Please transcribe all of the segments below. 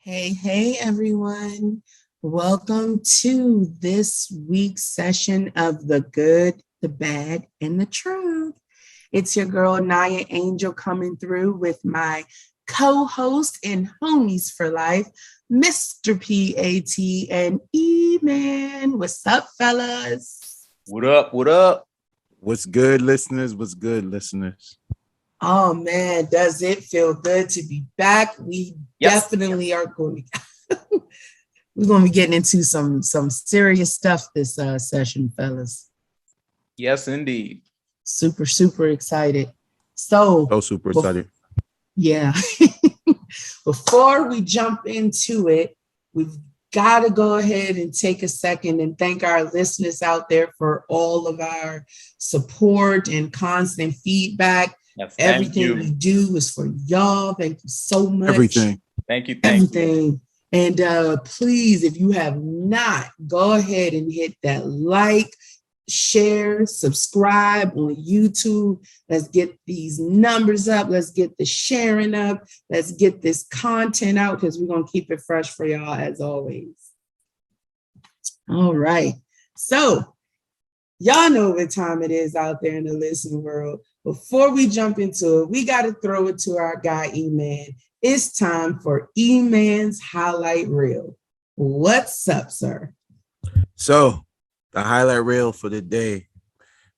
Hey, everyone. Welcome to this week's session of The Good, the Bad, and the Truth. It's your girl, Naya Angel, coming through with my co-host and homies for life, Mr. PAT and E-Man. What's up, fellas? What up? What up? What's good, listeners? What's good, listeners? Oh, man, does it feel good to be back? We definitely are going to... We're going to be getting into some serious stuff this session, fellas. Yes, indeed. Super excited. So super excited. Yeah. Before we jump into it, we've got to go ahead and take a second and thank our listeners out there for all of our support and constant feedback. Yes, Everything we do is for y'all. Thank you so much. Everything. Thank you. Everything. And please, if you have not, go ahead and hit that like, share, subscribe on YouTube. Let's get these numbers up. Let's get the sharing up. Let's get this content out because we're going to keep it fresh for y'all as always. All right. So y'all know what time it is out there in the listening world. Before we jump into it, we got to throw it to our guy, E-Man. It's time for E-Man's highlight reel. What's up, sir? So, the highlight reel for the day.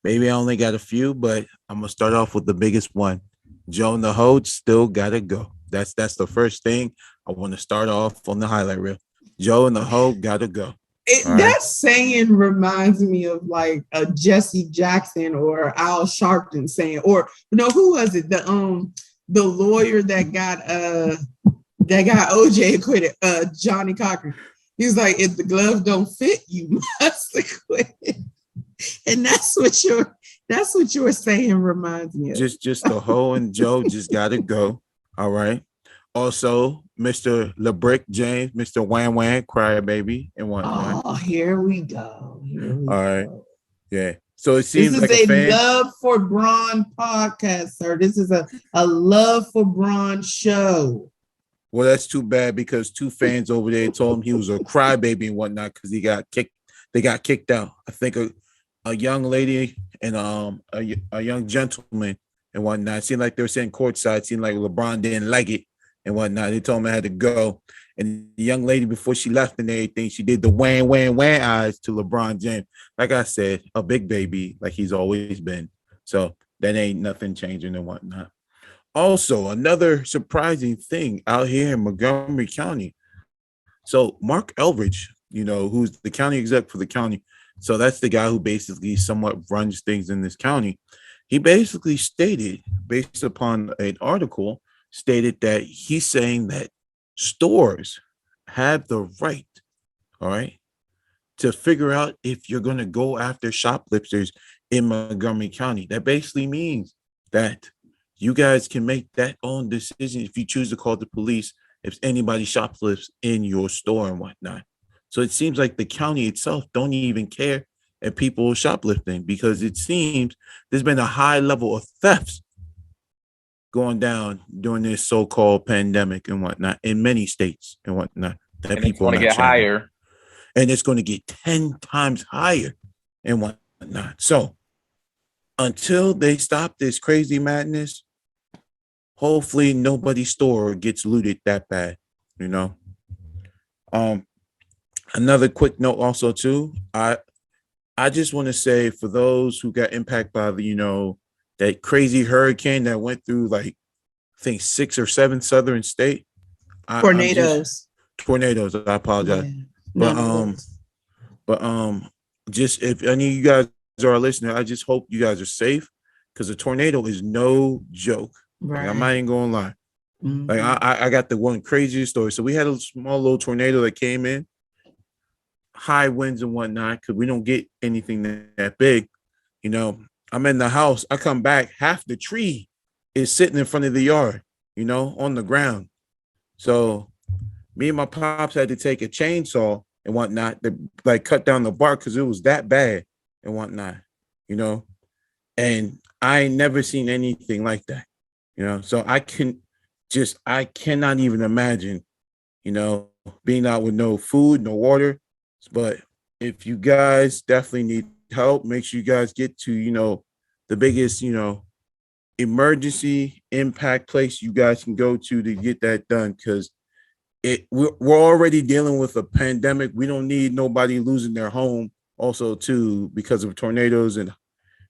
Maybe I only got a few, but I'm gonna start off with the biggest one. Joe and the Hoed still gotta go. That's the first thing I want to start off on the highlight reel. Joe and the Hoed gotta go. That saying reminds me of like a Jesse Jackson or Al Sharpton saying, or no, who was it? The lawyer that got OJ acquitted, Johnny Cochran. He was like, if the glove don't fit, you must acquit. And that's what you were saying reminds me of. Just the Ho and Joe just gotta go. All right. Also, Mr. LeBrick James, Mr. Wham Wham, Crybaby, and whatnot. Oh, here we go. All right. Yeah. So it seems this is like a Love for Braun podcast, sir. This is a Love for Braun show. Well, that's too bad because two fans over there told him he was a crybaby and whatnot because he got kicked. They got kicked out. I think a young lady and a young gentleman and whatnot. It seemed like they were sitting courtside. It seemed like LeBron didn't like it and whatnot. They told him I had to go. And the young lady, before she left and everything, she did the wham eyes to LeBron James. Like I said, a big baby, like he's always been. So that ain't nothing changing and whatnot. Also, another surprising thing out here in Montgomery County. So Mark Elbridge, who's the county exec for the county. So that's the guy who basically somewhat runs things in this county. He basically stated, based upon an article, stated that he's saying that stores have the right, all right, to figure out if you're going to go after shoplifters in Montgomery County. That basically means that you guys can make that own decision if you choose to call the police if anybody shoplifts in your store and whatnot. So it seems like the county itself don't even care if people are shoplifting because it seems there's been a high level of thefts going down during this so-called pandemic and whatnot in many states and whatnot. That and people it's going to get higher. And it's going to get 10 times higher and whatnot. So until they stop this crazy madness, hopefully nobody's store gets looted that bad, Another quick note also too, I just want to say for those who got impacted by the, that crazy hurricane that went through like I think 6 or 7 southern states. Tornadoes. I apologize. Yeah. But just if any of you guys are listening, I just hope you guys are safe because a tornado is no joke. Right. Like, I'm not even gonna lie. Mm-hmm. Like I got the one craziest story. So we had a small little tornado that came in, high winds and whatnot, because we don't get anything that big. I'm in the house. I come back, half the tree is sitting in front of the yard, on the ground. So me and my pops had to take a chainsaw and whatnot to like cut down the bark because it was that bad and whatnot, and I ain't never seen anything like that, so I cannot even imagine, being out with no food, no water. But if you guys definitely need help, make sure you guys get to, the biggest, emergency impact place you guys can go to get that done, because we're already dealing with a pandemic. We don't need nobody losing their home also too because of tornadoes and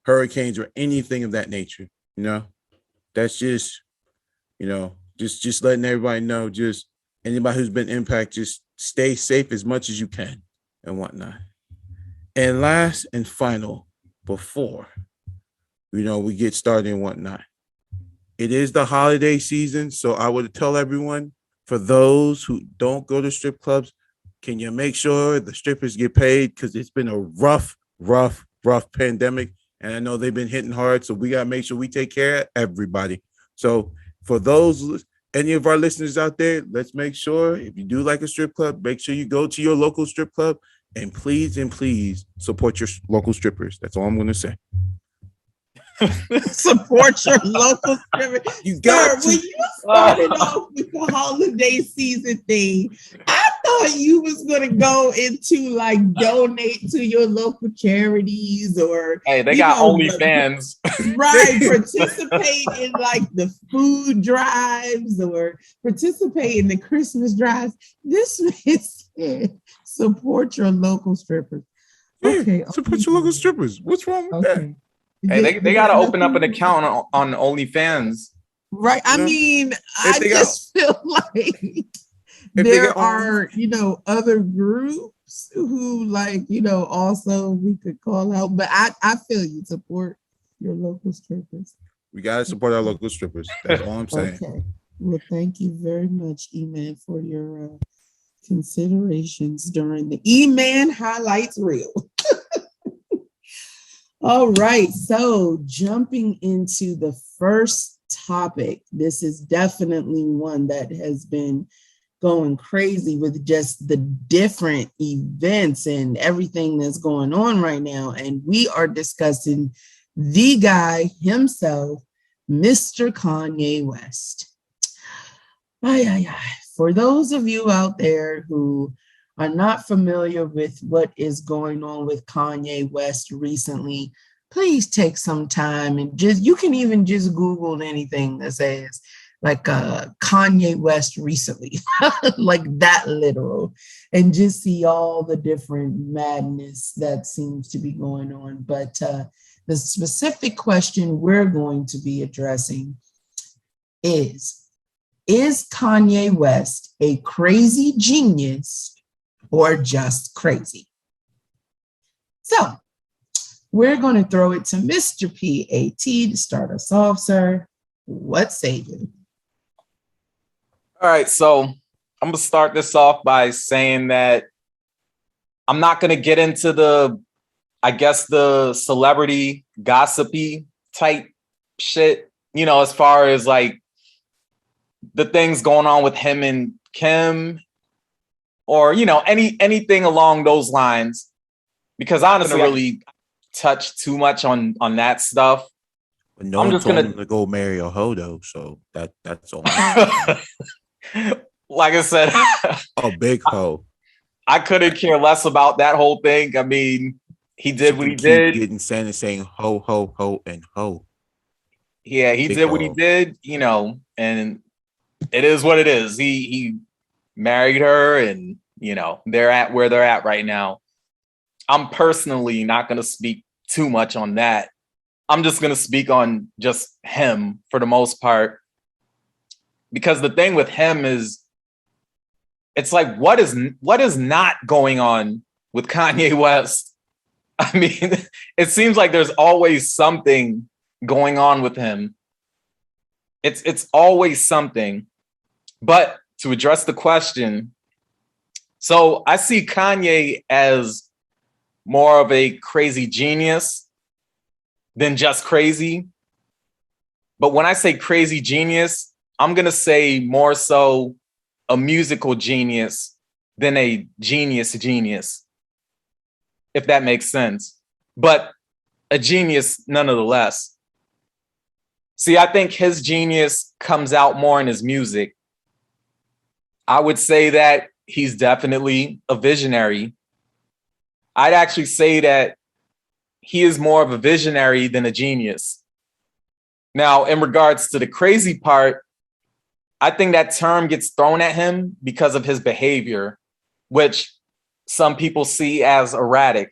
hurricanes or anything of that nature. That's just just letting everybody know, just anybody who's been impacted, just stay safe as much as you can and whatnot. And last and final, before we get started and whatnot, it is the holiday season, so I would tell everyone, for those who don't go to strip clubs, can you make sure the strippers get paid? Because it's been a rough pandemic, and I know they've been hitting hard, so we got to make sure we take care of everybody. So for any of our listeners out there, let's make sure, if you do like a strip club, make sure you go to your local strip club, and please support your local strippers. That's all I'm going to say. Support your local stripper. You got Sir, when you started off with the holiday season thing, I thought you was gonna go into like donate to your local charities, or hey, they got OnlyFans. Right, participate in like the food drives or participate in the Christmas drives. This man support your local strippers. Okay, support your local strippers. What's wrong with that? Hey, they got to open up an account on OnlyFans. Right. I mean, I just feel like there are, other groups who also we could call out. But I feel you, support your local strippers. We got to support our local strippers. That's all I'm saying. Okay. Well, thank you very much, E-Man, for your considerations during the E-Man Highlights Reel. All right, so jumping into the first topic, this is definitely one that has been going crazy with just the different events and everything that's going on right now. And we are discussing the guy himself, Mr. Kanye West. For those of you out there who are not familiar with what is going on with Kanye West recently, please take some time and you can even just Google anything that says like Kanye West recently, like that literal, and just see all the different madness that seems to be going on. But the specific question we're going to be addressing is Kanye West a crazy genius or just crazy? So we're going to throw it to Mr. PAT to start us off, sir. What say you? All right, so I'm going to start this off by saying that I'm not going to get into the celebrity gossipy type shit, as far as like the things going on with him and Kim, or anything along those lines, because honestly, I don't really touch too much on that stuff. But no one told him to go marry a hodo, so that's all. Like I said, a big hoe. I couldn't care less about that whole thing. I mean, he did what he did. Getting Santa saying ho ho ho and ho. Yeah, he did what he did, and it is what it is. He married her, and they're at where they're at right now. I'm personally not going to speak too much on that. I'm just going to speak on just him for the most part, because the thing with him is, it's like, what is not going on with Kanye West? I mean, it seems like there's always something going on with him. It's always something. But to address the question, so I see Kanye as more of a crazy genius than just crazy. But when I say crazy genius, I'm going to say more so a musical genius than a genius, if that makes sense. But a genius nonetheless. See, I think his genius comes out more in his music. I would say that he's definitely a visionary. I'd actually say that he is more of a visionary than a genius. Now, in regards to the crazy part, I think that term gets thrown at him because of his behavior, which some people see as erratic.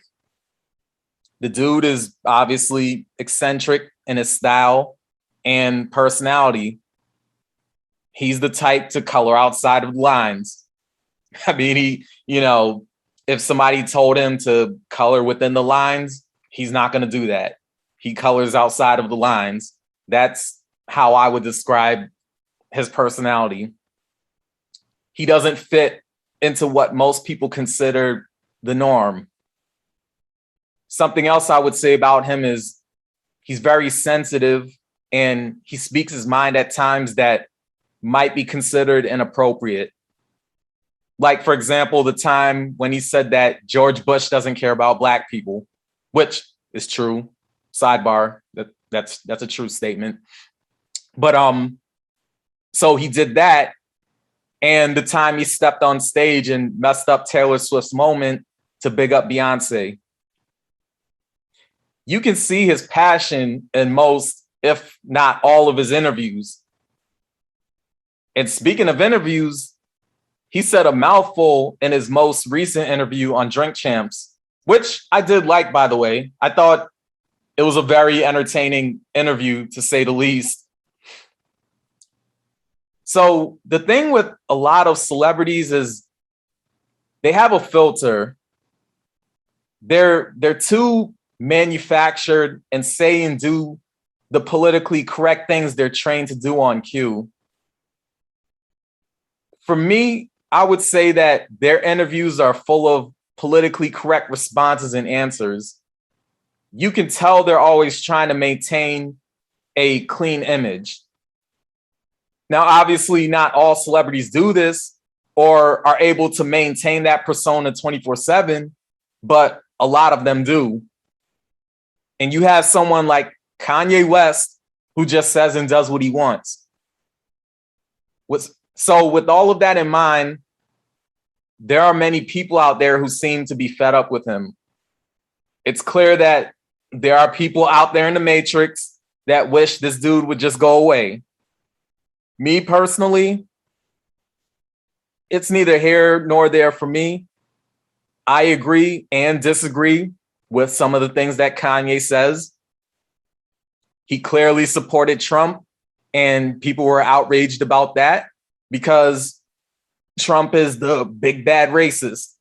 The dude is obviously eccentric in his style and personality. He's the type to color outside of the lines. I mean, if somebody told him to color within the lines, he's not going to do that. He colors outside of the lines. That's how I would describe his personality. He doesn't fit into what most people consider the norm. Something else I would say about him is he's very sensitive and he speaks his mind at times that might be considered inappropriate. Like, for example, the time when he said that George Bush doesn't care about Black people, which is true. Sidebar, that's a true statement. But so he did that. And the time he stepped on stage and messed up Taylor Swift's moment to big up Beyonce. You can see his passion in most, if not all, of his interviews. And speaking of interviews, he said a mouthful in his most recent interview on Drink Champs, which I did like, by the way. I thought it was a very entertaining interview, to say the least. So the thing with a lot of celebrities is they have a filter. They're too manufactured and say and do the politically correct things they're trained to do on cue. For me, I would say that their interviews are full of politically correct responses and answers. You can tell they're always trying to maintain a clean image. Now, obviously, not all celebrities do this or are able to maintain that persona 24/7, but a lot of them do. And you have someone like Kanye West who just says and does what he wants. So with all of that in mind, there are many people out there who seem to be fed up with him. It's clear that there are people out there in the Matrix that wish this dude would just go away. Me personally, it's neither here nor there for me. I agree and disagree with some of the things that Kanye says. He clearly supported Trump, and people were outraged about that because Trump is the big bad racist,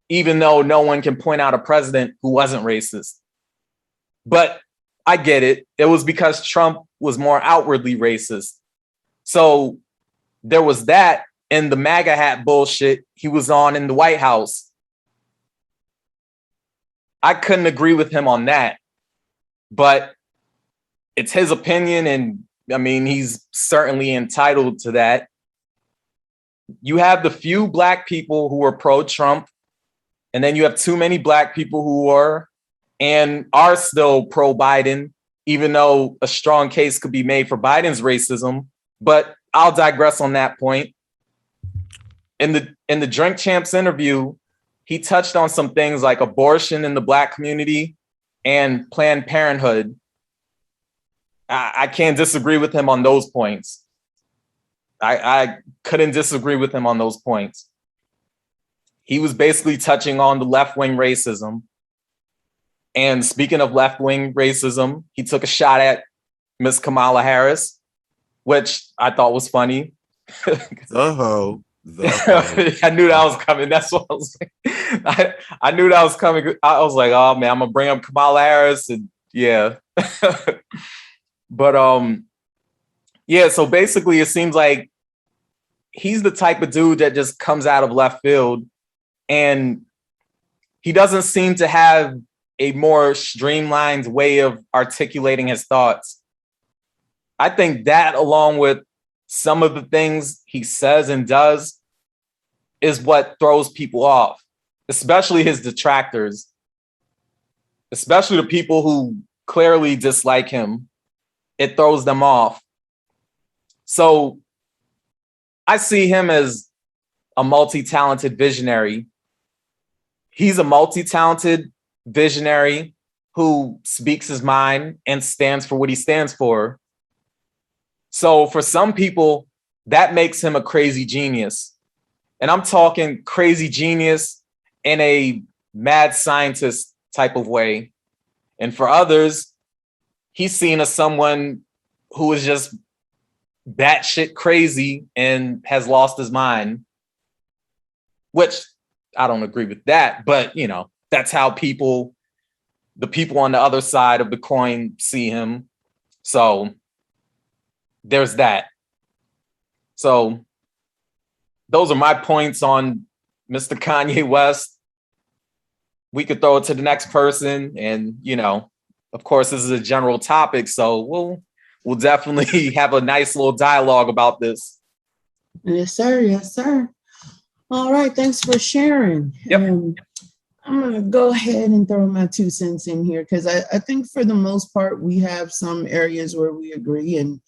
even though no one can point out a president who wasn't racist. But I get it. It was because Trump was more outwardly racist. So there was that and the MAGA hat bullshit he was on in the White House. I couldn't agree with him on that, but it's his opinion. And I mean, he's certainly entitled to that. You have the few Black people who are pro-Trump, and then you have too many Black people who are and are still pro-Biden, even though a strong case could be made for Biden's racism. But I'll digress on that point. In the Drink Champs interview, he touched on some things like abortion in the Black community and Planned Parenthood. I can't disagree with him on those points. I couldn't disagree with him on those points. He was basically touching on the left-wing racism. And speaking of left-wing racism, he took a shot at Miss Kamala Harris, which I thought was funny. The hoe. I knew that was coming. That's what I was saying. I knew that was coming. I was like, oh man, I'm gonna bring up Kamala Harris, and yeah. But yeah, so basically it seems like he's the type of dude that just comes out of left field, and he doesn't seem to have a more streamlined way of articulating his thoughts. I think that, along with some of the things he says and does, is what throws people off, especially his detractors, especially the people who clearly dislike him. It throws them off. So I see him as a multi-talented visionary. He's a multi-talented visionary who speaks his mind and stands for what he stands for. So for some people, that makes him a crazy genius. And I'm talking crazy genius in a mad scientist type of way. And for others, he's seen as someone who is just batshit crazy and has lost his mind, which I don't agree with that. But, you know, that's how the people on the other side of the coin see him. So there's that. So those are my points on Mr. Kanye West. We could throw it to the next person. And, you know, of course, this is a general topic. So we'll definitely have a nice little dialogue about this. Yes, sir. Yes, sir. All right. Thanks for sharing. Yep. I'm going to go ahead and throw my 2 cents in here because I think for the most part, we have some areas where we agree and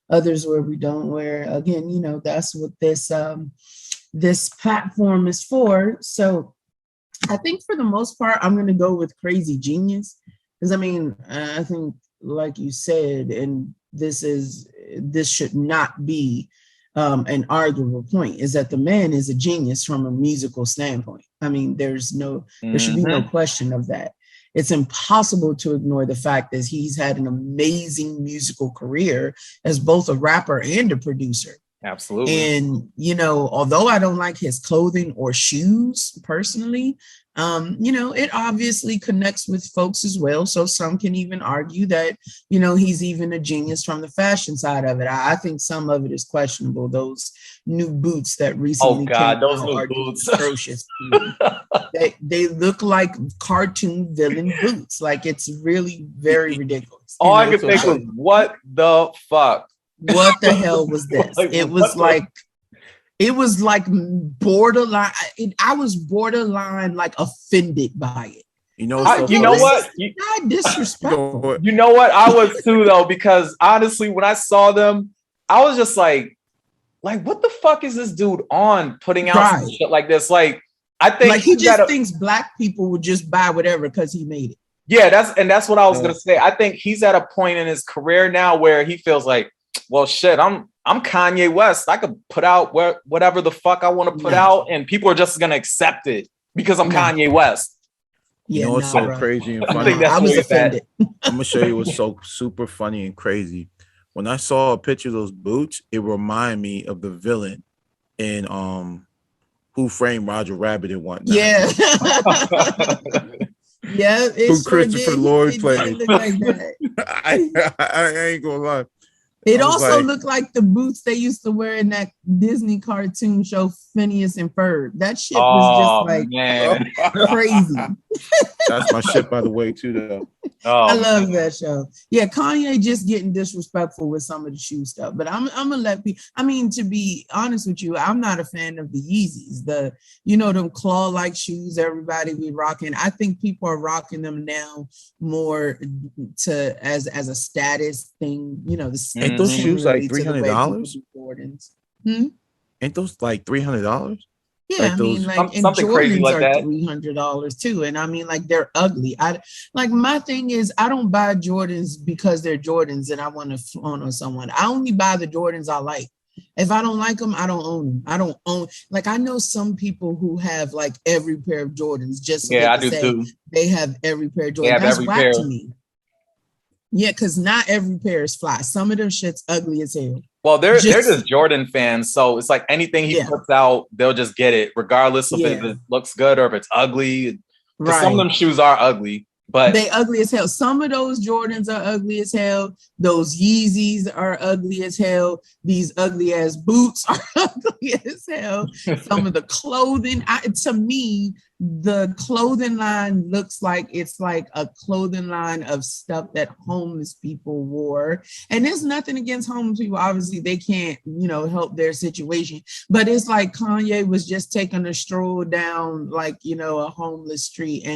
others where we don't, where, again, you know, that's what this platform is for. So I think for the most part, I'm going to go with crazy genius because, I mean, I think, like you said, and this should not be an arguable point, is that the man is a genius from a musical standpoint. I mean, there should be no question of that. It's impossible to ignore the fact that he's had an amazing musical career as both a rapper and a producer. Absolutely. And, you know, although I don't like his clothing or shoes personally, you know, it obviously connects with folks as well. So some can even argue that, you know, he's even a genius from the fashion side of it. I think some of it is questionable. Those new boots that recently came out those new boots atrocious. they look like cartoon villain boots. Like, it's really very ridiculous. All I could think was, what the fuck? What the hell was this? It was like borderline. I was borderline like offended by it. You know what? Not disrespectful. You know what? I was too, though, because honestly, when I saw them, I was just like, what the fuck is this dude on putting out some shit like this? Like, I think like he just thinks black people would just buy whatever because he made it. Yeah, that's what I was gonna say. I think he's at a point in his career now where he feels like, well, shit, I'm Kanye West. I could put out whatever the fuck I want to put out, and people are just gonna accept it because I'm Kanye West. You know what's so crazy and funny? I was offended. I'm gonna show you what's so super funny and crazy. When I saw a picture of those boots, it reminded me of the villain in Who Framed Roger Rabbit and whatnot. Yeah. Yeah, who Christopher Lloyd played. Like that. I ain't gonna lie. It also looked like the boots they used to wear in that Disney cartoon show Phineas and Ferb. That shit was just like crazy. That's my shit, by the way, too, though. I love that show. Yeah, Kanye just getting disrespectful with some of the shoe stuff. But I'm gonna let people. I mean, to be honest with you, I'm not a fan of the Yeezys. Them claw-like shoes everybody be rocking. I think people are rocking them now more as a status thing. You know, ain't those shoes like $300? Jordans. Ain't those like $300? Yeah, like I mean, like, and something Jordans crazy like are that. $300 too, and I mean, like, they're ugly. My thing is, I don't buy Jordans because they're Jordans and I want to flaunt on someone. I only buy the Jordans I like. If I don't like them, I don't own them. I don't own. Like, I know some people who have like every pair of Jordans just so I do too. They have every pair of Jordans. That's whack to me. Yeah, because not every pair is fly. Some of them shit's ugly as hell. Well, they're just Jordan fans, so it's like anything he puts out, they'll just get it, regardless of if it looks good or if it's ugly. Right. Some of them shoes are ugly, but they ugly as hell. Some of those Jordans are ugly as hell. Those Yeezys are ugly as hell. These ugly ass boots are ugly as hell. Some of the clothing, to me, the clothing line looks like it's like a clothing line of stuff that homeless people wore. And there's nothing against homeless people. Obviously, they can't, help their situation. But it's like Kanye was just taking a stroll down, like, a homeless street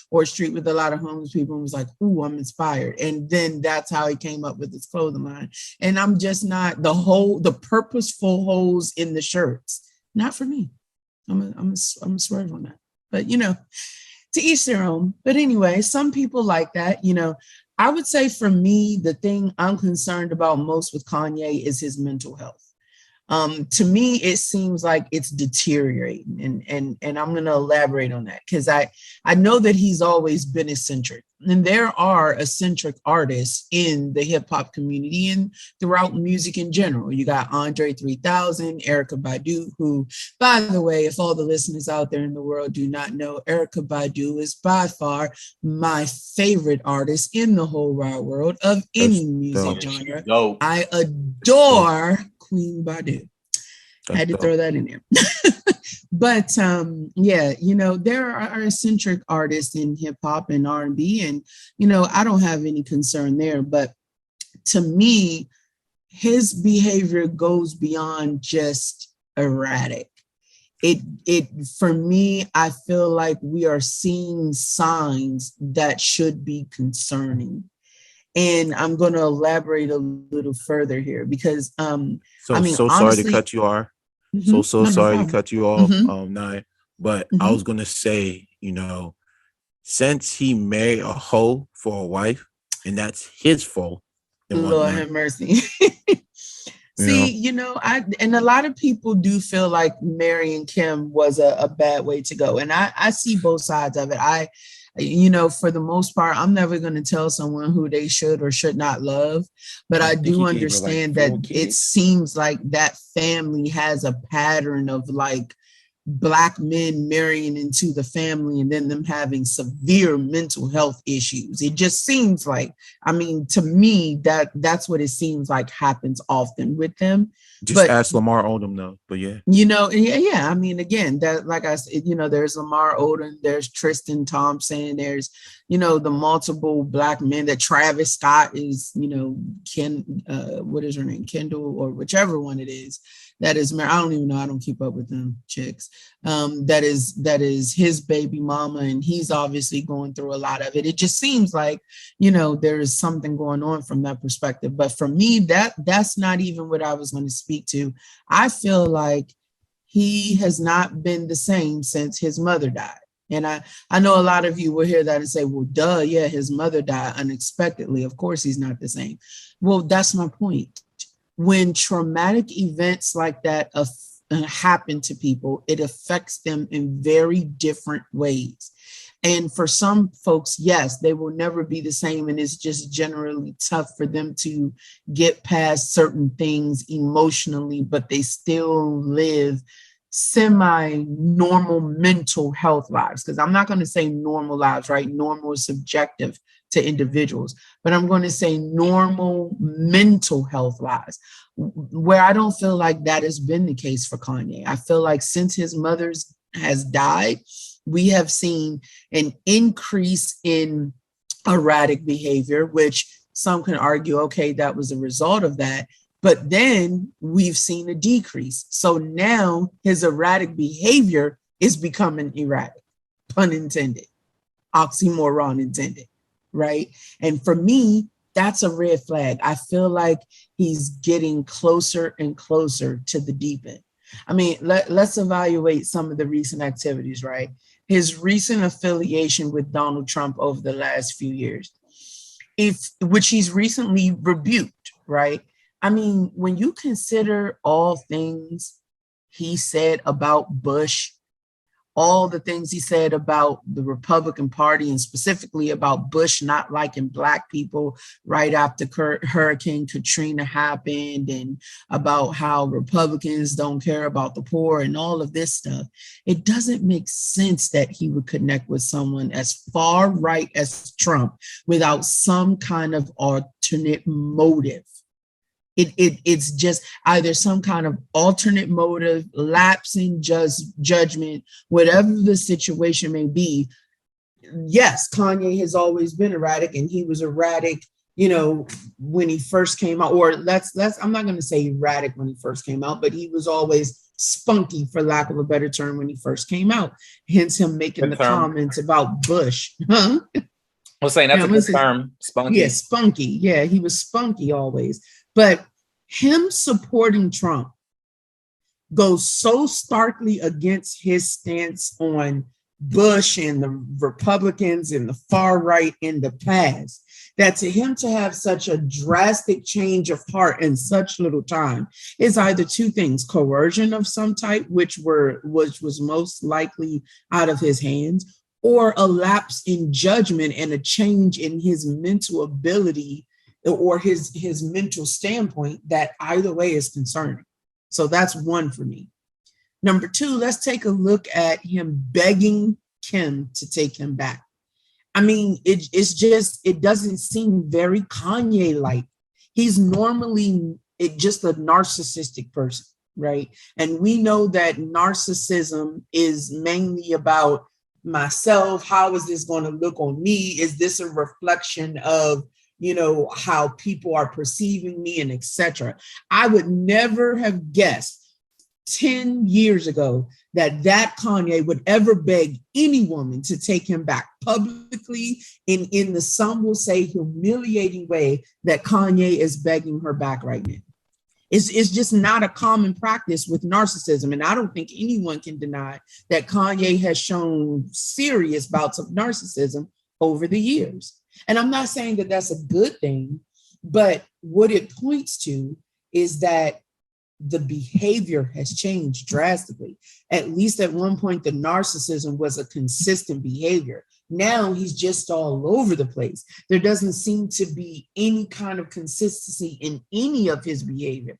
or a street with a lot of homeless people and was like, ooh, I'm inspired. And then that's how he came up with his clothing line. And I'm just not the purposeful holes in the shirts. Not for me. I'm a swerve on that. But, to each their own. But anyway, some people like that, I would say for me, the thing I'm concerned about most with Kanye is his mental health. To me, it seems like it's deteriorating, and I'm going to elaborate on that because I know that he's always been eccentric, and there are eccentric artists in the hip hop community and throughout music in general. You got Andre 3000, Erykah Badu, who, by the way, if all the listeners out there in the world do not know, Erykah Badu is by far my favorite artist in the whole wide world of any music genre. I adore Queen Badu. Had to throw that in there. But there are eccentric artists in hip hop and R&B, and I don't have any concern there. But to me, his behavior goes beyond just erratic. It for me, I feel like we are seeing signs that should be concerning. And I'm going to elaborate a little further here because, honestly, sorry to cut you off. Sorry to cut you off, Nye. But I was going to say, since he married a hoe for a wife, and that's his fault. Lord have mercy. See, and a lot of people do feel like marrying Kim was a bad way to go. And I see both sides of it. For the most part, I'm never going to tell someone who they should or should not love. But I do understand that it seems like that family has a pattern of like Black men marrying into the family and then them having severe mental health issues. It just seems like, to me, that's what it seems like happens often with them. Just ask Lamar Odom though, but yeah. Again, that, like I said, there's Lamar Odom, there's Tristan Thompson, there's, the multiple Black men that Travis Scott is, what is her name? Kendall, or whichever one it is. That is, I don't even know. I don't keep up with them chicks. That is his baby mama, and he's obviously going through a lot of it. It just seems like, there is something going on from that perspective. But for me, that's not even what I was going to speak to. I feel like he has not been the same since his mother died. And I know a lot of you will hear that and say, well, duh, yeah, his mother died unexpectedly. Of course, he's not the same. Well, that's my point. When traumatic events like that happen to people, it affects them in very different ways. And for some folks, yes, they will never be the same. And it's just generally tough for them to get past certain things emotionally, but they still live semi-normal mental health lives. Because I'm not going to say normal lives, right? Normal is subjective to individuals, but I'm going to say normal mental health lives, where I don't feel like that has been the case for Kanye. I feel like since his mother's has died, we have seen an increase in erratic behavior, which some can argue, okay, that was a result of that. But then we've seen a decrease. So now his erratic behavior is becoming erratic, pun intended, oxymoron intended. Right. And for me, that's a red flag. I feel like he's getting closer and closer to the deep end. Let's evaluate some of the recent activities, right? His recent affiliation with Donald Trump over the last few years, which he's recently rebuked, right? When you consider all things he said about Bush, all the things he said about the Republican Party, and specifically about Bush not liking Black people right after Hurricane Katrina happened, and about how Republicans don't care about the poor and all of this stuff, it doesn't make sense that he would connect with someone as far right as Trump without some kind of alternate motive. It's just either some kind of alternate motive, lapsing judgment, whatever the situation may be. Yes, Kanye has always been erratic, and he was erratic, when he first came out. Or I'm not going to say erratic when he first came out, but he was always spunky, for lack of a better term, when he first came out. Hence him making the comments about Bush. Huh? Well, saying that's a good term, spunky. Yeah, spunky. Yeah, he was spunky always. But him supporting Trump goes so starkly against his stance on Bush and the Republicans and the far right in the past, that to him to have such a drastic change of heart in such little time is either two things: coercion of some type, which was most likely out of his hands, or a lapse in judgment and a change in his mental ability or his mental standpoint that either way is concerning. So that's one for me. Number two, let's take a look at him begging Kim to take him back. I mean, it doesn't seem very Kanye-like. He's normally just a narcissistic person, right? And we know that narcissism is mainly about myself. How is this going to look on me? Is this a reflection of, how people are perceiving me, and etc. I would never have guessed 10 years ago that Kanye would ever beg any woman to take him back publicly in the, some will say, humiliating way that Kanye is begging her back right now. It's just not a common practice with narcissism. And I don't think anyone can deny that Kanye has shown serious bouts of narcissism over the years. And I'm not saying that that's a good thing, but what it points to is that the behavior has changed drastically. At least at one point, the narcissism was a consistent behavior. Now he's just all over the place. There doesn't seem to be any kind of consistency in any of his behavior.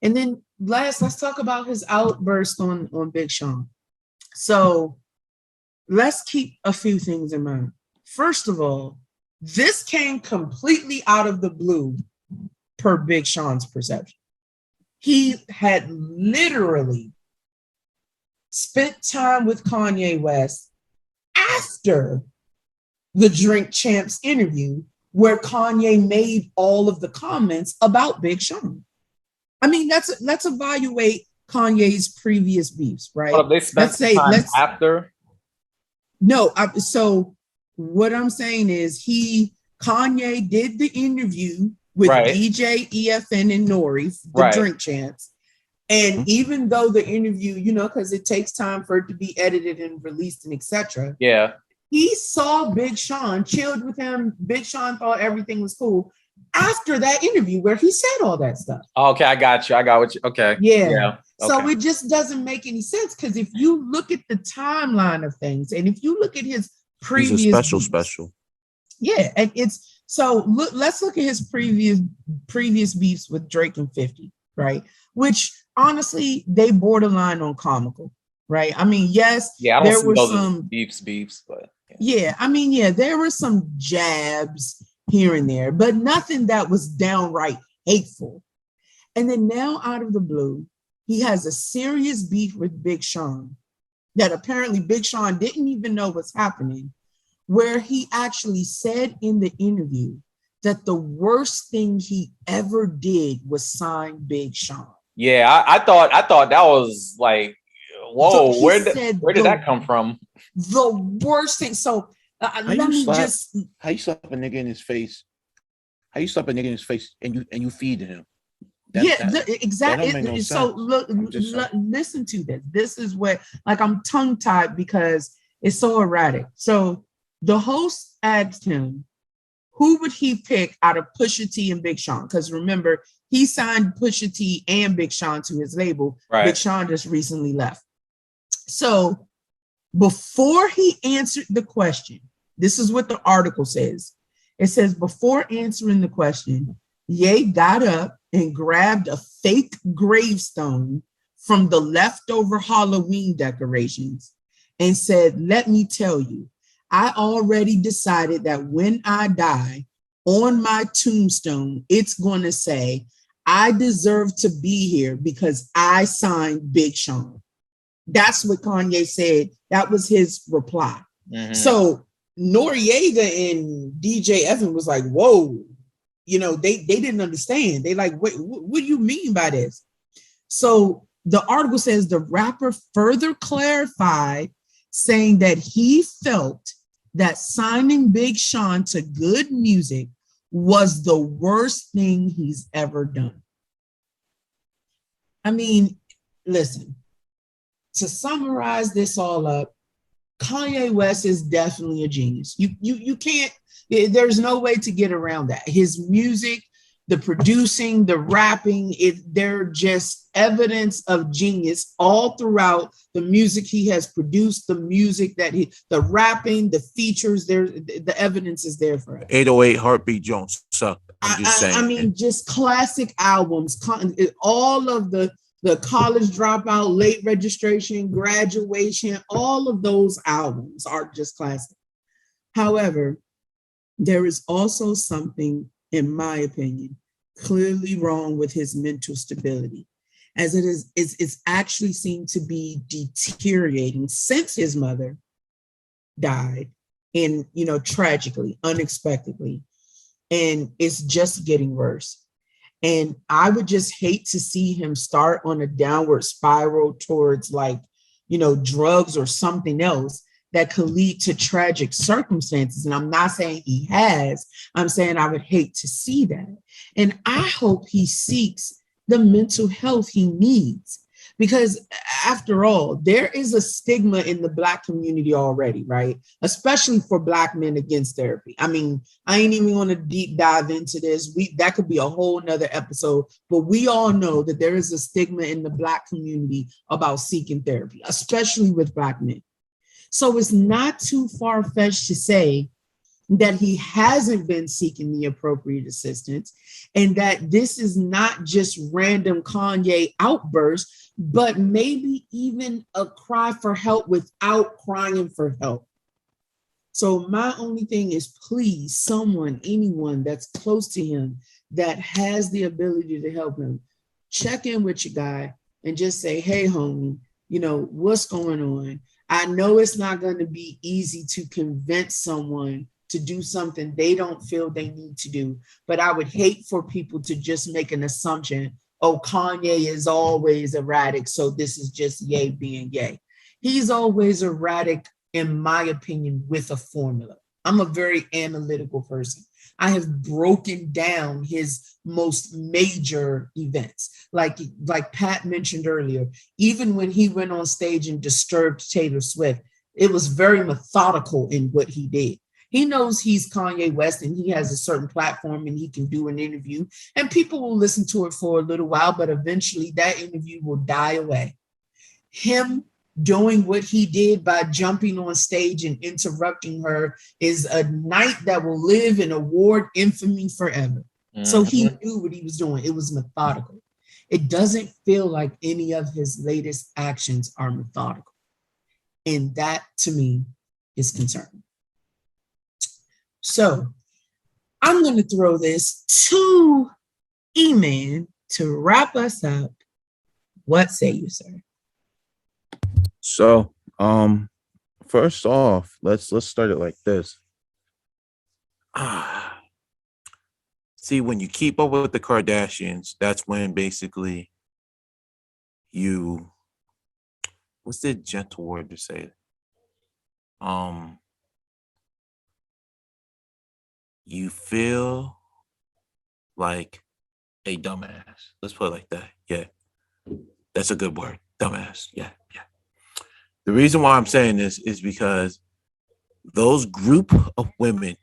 And then last, let's talk about his outburst on Big Sean. So let's keep a few things in mind. First of all, this came completely out of the blue per Big Sean's perception. He had literally spent time with Kanye West after the Drink Champs interview, where Kanye made all of the comments about Big Sean. I mean, let's evaluate Kanye's previous beefs, right? Well, they spent time after. No, so what I'm saying is Kanye did the interview with DJ, EFN, and Nori, the Drink Champs. And even though the interview, because it takes time for it to be edited and released and etc. Yeah. He saw Big Sean, chilled with him. Big Sean thought everything was cool after that interview where he said all that stuff. Okay, I got you. I got what you, okay. Yeah. Okay. So it just doesn't make any sense, because if you look at the timeline of things, and if you look at his previous... He's a special. Yeah, and it's... So let's look at his previous beefs with Drake and 50, right? Which, honestly, they borderline on comical, right? I mean, yes, I don't there were some beefs, but... Yeah, I mean, there were some jabs here and there, but nothing that was downright hateful. And then now, out of the blue, he has a serious beef with Big Sean that apparently Big Sean didn't even know was happening, where he actually said in the interview that the worst thing he ever did was sign Big Sean. Yeah, I thought that was like, whoa, so where did that come from? The worst thing. So how you slap a nigga in his face? How you slap a nigga in his face and you feed him? Exactly. That no so listen to this. This is what, like, I'm tongue tied because it's so erratic. So the host asked him, who would he pick out of Pusha T and Big Sean? Because remember, he signed Pusha T and Big Sean to his label. Right. Big Sean just recently left. So before he answered the question, this is what the article says. It says, before answering the question, Ye got up and grabbed a fake gravestone from the leftover Halloween decorations and said, let me tell you, I already decided that when I die, on my tombstone, it's going to say, I deserve to be here because I signed Big Sean. That's what Kanye said. That was his reply. Mm-hmm. So Noriega and DJ Evan was like, whoa, they didn't understand. They like, what do you mean by this? So the article says the rapper further clarified, saying that he felt that signing Big Sean to Good Music was the worst thing he's ever done. I mean, listen, to summarize this all up, Kanye West is definitely a genius. You can't, there's no way to get around that. His music, the producing, the rapping, they're just evidence of genius all throughout the music he has produced, the music that the rapping, the features, the evidence is there for it. 808 Heartbeat Jones sucked. I'm just saying. I mean, just classic albums, all of the college dropout, late registration, graduation, all of those albums are just classic. However, there is also something, in my opinion, clearly wrong with his mental stability, as it's actually seemed to be deteriorating since his mother died, and tragically, unexpectedly, and it's just getting worse. And I would just hate to see him start on a downward spiral towards drugs or something else that could lead to tragic circumstances. And I'm not saying he has, I'm saying I would hate to see that. And I hope he seeks the mental health he needs, because after all, there is a stigma in the Black community already, right? Especially for Black men against therapy. I mean, I ain't even want to deep dive into this. That could be a whole nother episode, but we all know that there is a stigma in the Black community about seeking therapy, especially with Black men. So it's not too far-fetched to say that he hasn't been seeking the appropriate assistance, and that this is not just random Kanye outbursts, but maybe even a cry for help without crying for help. So my only thing is, please, someone, anyone that's close to him that has the ability to help him, check in with your guy and just say, hey, homie, what's going on? I know it's not going to be easy to convince someone to do something they don't feel they need to do, but I would hate for people to just make an assumption, oh, Kanye is always erratic, so this is just Ye being Ye. He's always erratic, in my opinion, with a formula. I'm a very analytical person. I have broken down his most major events. Like Pat mentioned earlier, even when he went on stage and disturbed Taylor Swift, it was very methodical in what he did. He knows he's Kanye West and he has a certain platform and he can do an interview and people will listen to it for a little while, but eventually that interview will die away. Him doing what he did by jumping on stage and interrupting her is a night that will live in award infamy forever. Mm-hmm. So he knew what he was doing. It was methodical. It doesn't feel like any of his latest actions are methodical. And that, to me, is concerning. So I'm going to throw this to E-Man to wrap us up. What say you, sir? So, first off, let's start it like this. See, when you keep up with the Kardashians, that's when basically what's the gentle word to say? You feel like a dumbass. Let's put it like that. Yeah, that's a good word. Dumbass. Yeah. The reason why I'm saying this is because those group of women,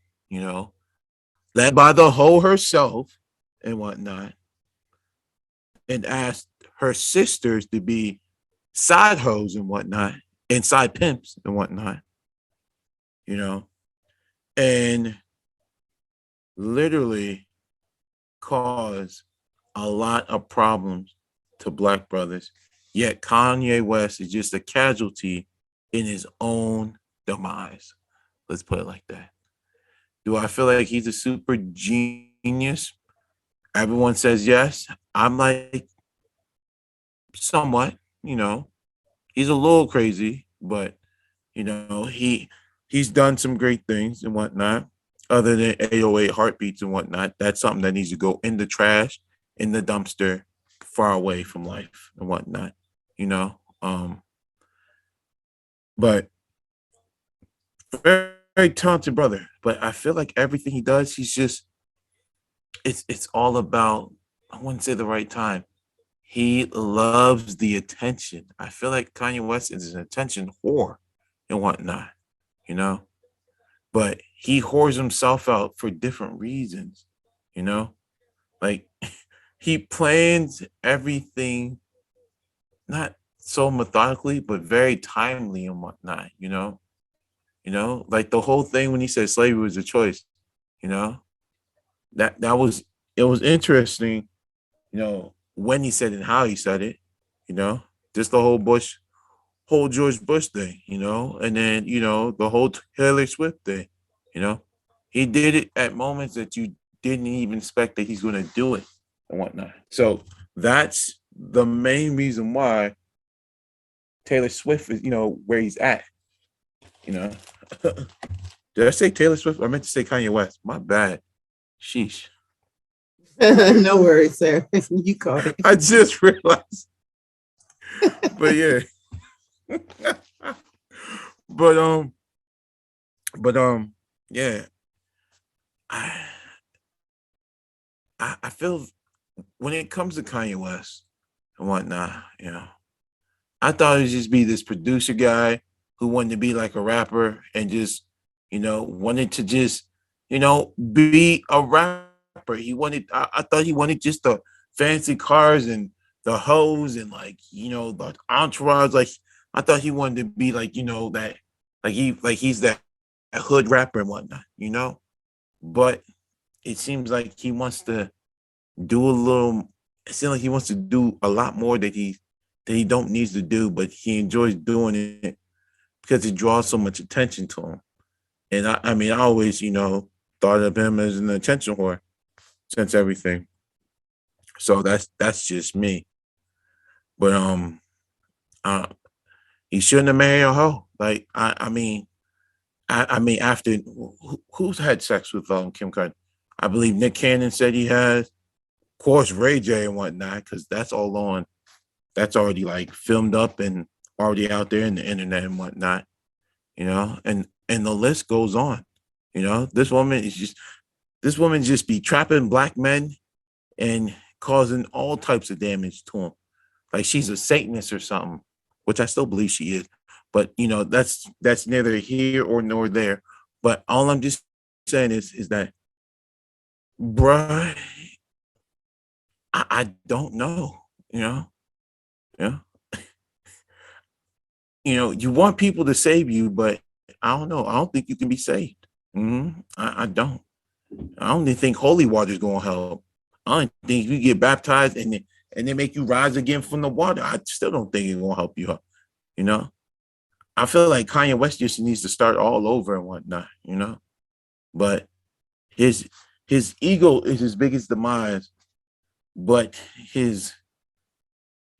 led by the hoe herself and whatnot, and asked her sisters to be side hoes and whatnot, and side pimps and whatnot, and literally cause a lot of problems to Black brothers. Yet Kanye West is just a casualty in his own demise. Let's put it like that. Do I feel like he's a super genius? Everyone says yes. I'm like, somewhat, he's a little crazy, but, he's done some great things and whatnot. Other than 808 heartbeats and whatnot, that's something that needs to go in the trash, in the dumpster, far away from life and whatnot, but very, very talented brother. But I feel like everything he does, he's just, it's all about, I wouldn't say the right time. he loves the attention. I feel like Kanye West is an attention whore and whatnot, you know. But he whores himself out for different reasons, you know. Like he plans everything not so methodically, but very timely and whatnot, you know. Like the whole thing when he said slavery was a choice, you know, that was it was interesting, you know, when he said it and how he said it, you know, just the whole George Bush thing, you know, and then, you know, the whole Taylor Swift thing, you know, he did it at moments that you didn't even expect that he's going to do it and whatnot. So that's the main reason why Taylor Swift is, you know, where he's at, you know. Did I say Taylor Swift? I meant to say Kanye West. My bad. Sheesh. No worries, sir. You caught it. I just realized. But yeah. but yeah. I feel when it comes to Kanye West and whatnot, you know, I thought it'd just be this producer guy who wanted to be like a rapper and just, you know, wanted to just, you know, be a rapper. I thought he wanted just the fancy cars and the hoes and like, you know, the entourage. Like I thought he wanted to be like, you know, that he's that hood rapper and whatnot, you know. But it seems like he wants to do a little. It seems like he wants to do a lot more that he don't needs to do, but he enjoys doing it because it draws so much attention to him. And I mean, I always, you know, thought of him as an attention whore since everything. So that's just me. But uh, he shouldn't have married a hoe. Like I mean, after who's had sex with Kim Kardashian? I believe Nick Cannon said he has. Of course, Ray J and whatnot, because that's all on. That's already like filmed up and already out there in the internet and whatnot, you know. And the list goes on. You know, this woman just be trapping black men and causing all types of damage to them. Like she's a Satanist or something, which I still believe she is. But you know, that's neither here or nor there. But all I'm just saying is that, bruh, I don't know, you know, yeah. You know, you want people to save you, but I don't know. I don't think you can be saved. I don't. I don't even think holy water is going to help. I don't think you get baptized and they make you rise again from the water. I still don't think it's going to help you up. You know, I feel like Kanye West just needs to start all over and whatnot. You know, but his ego is his biggest demise, but his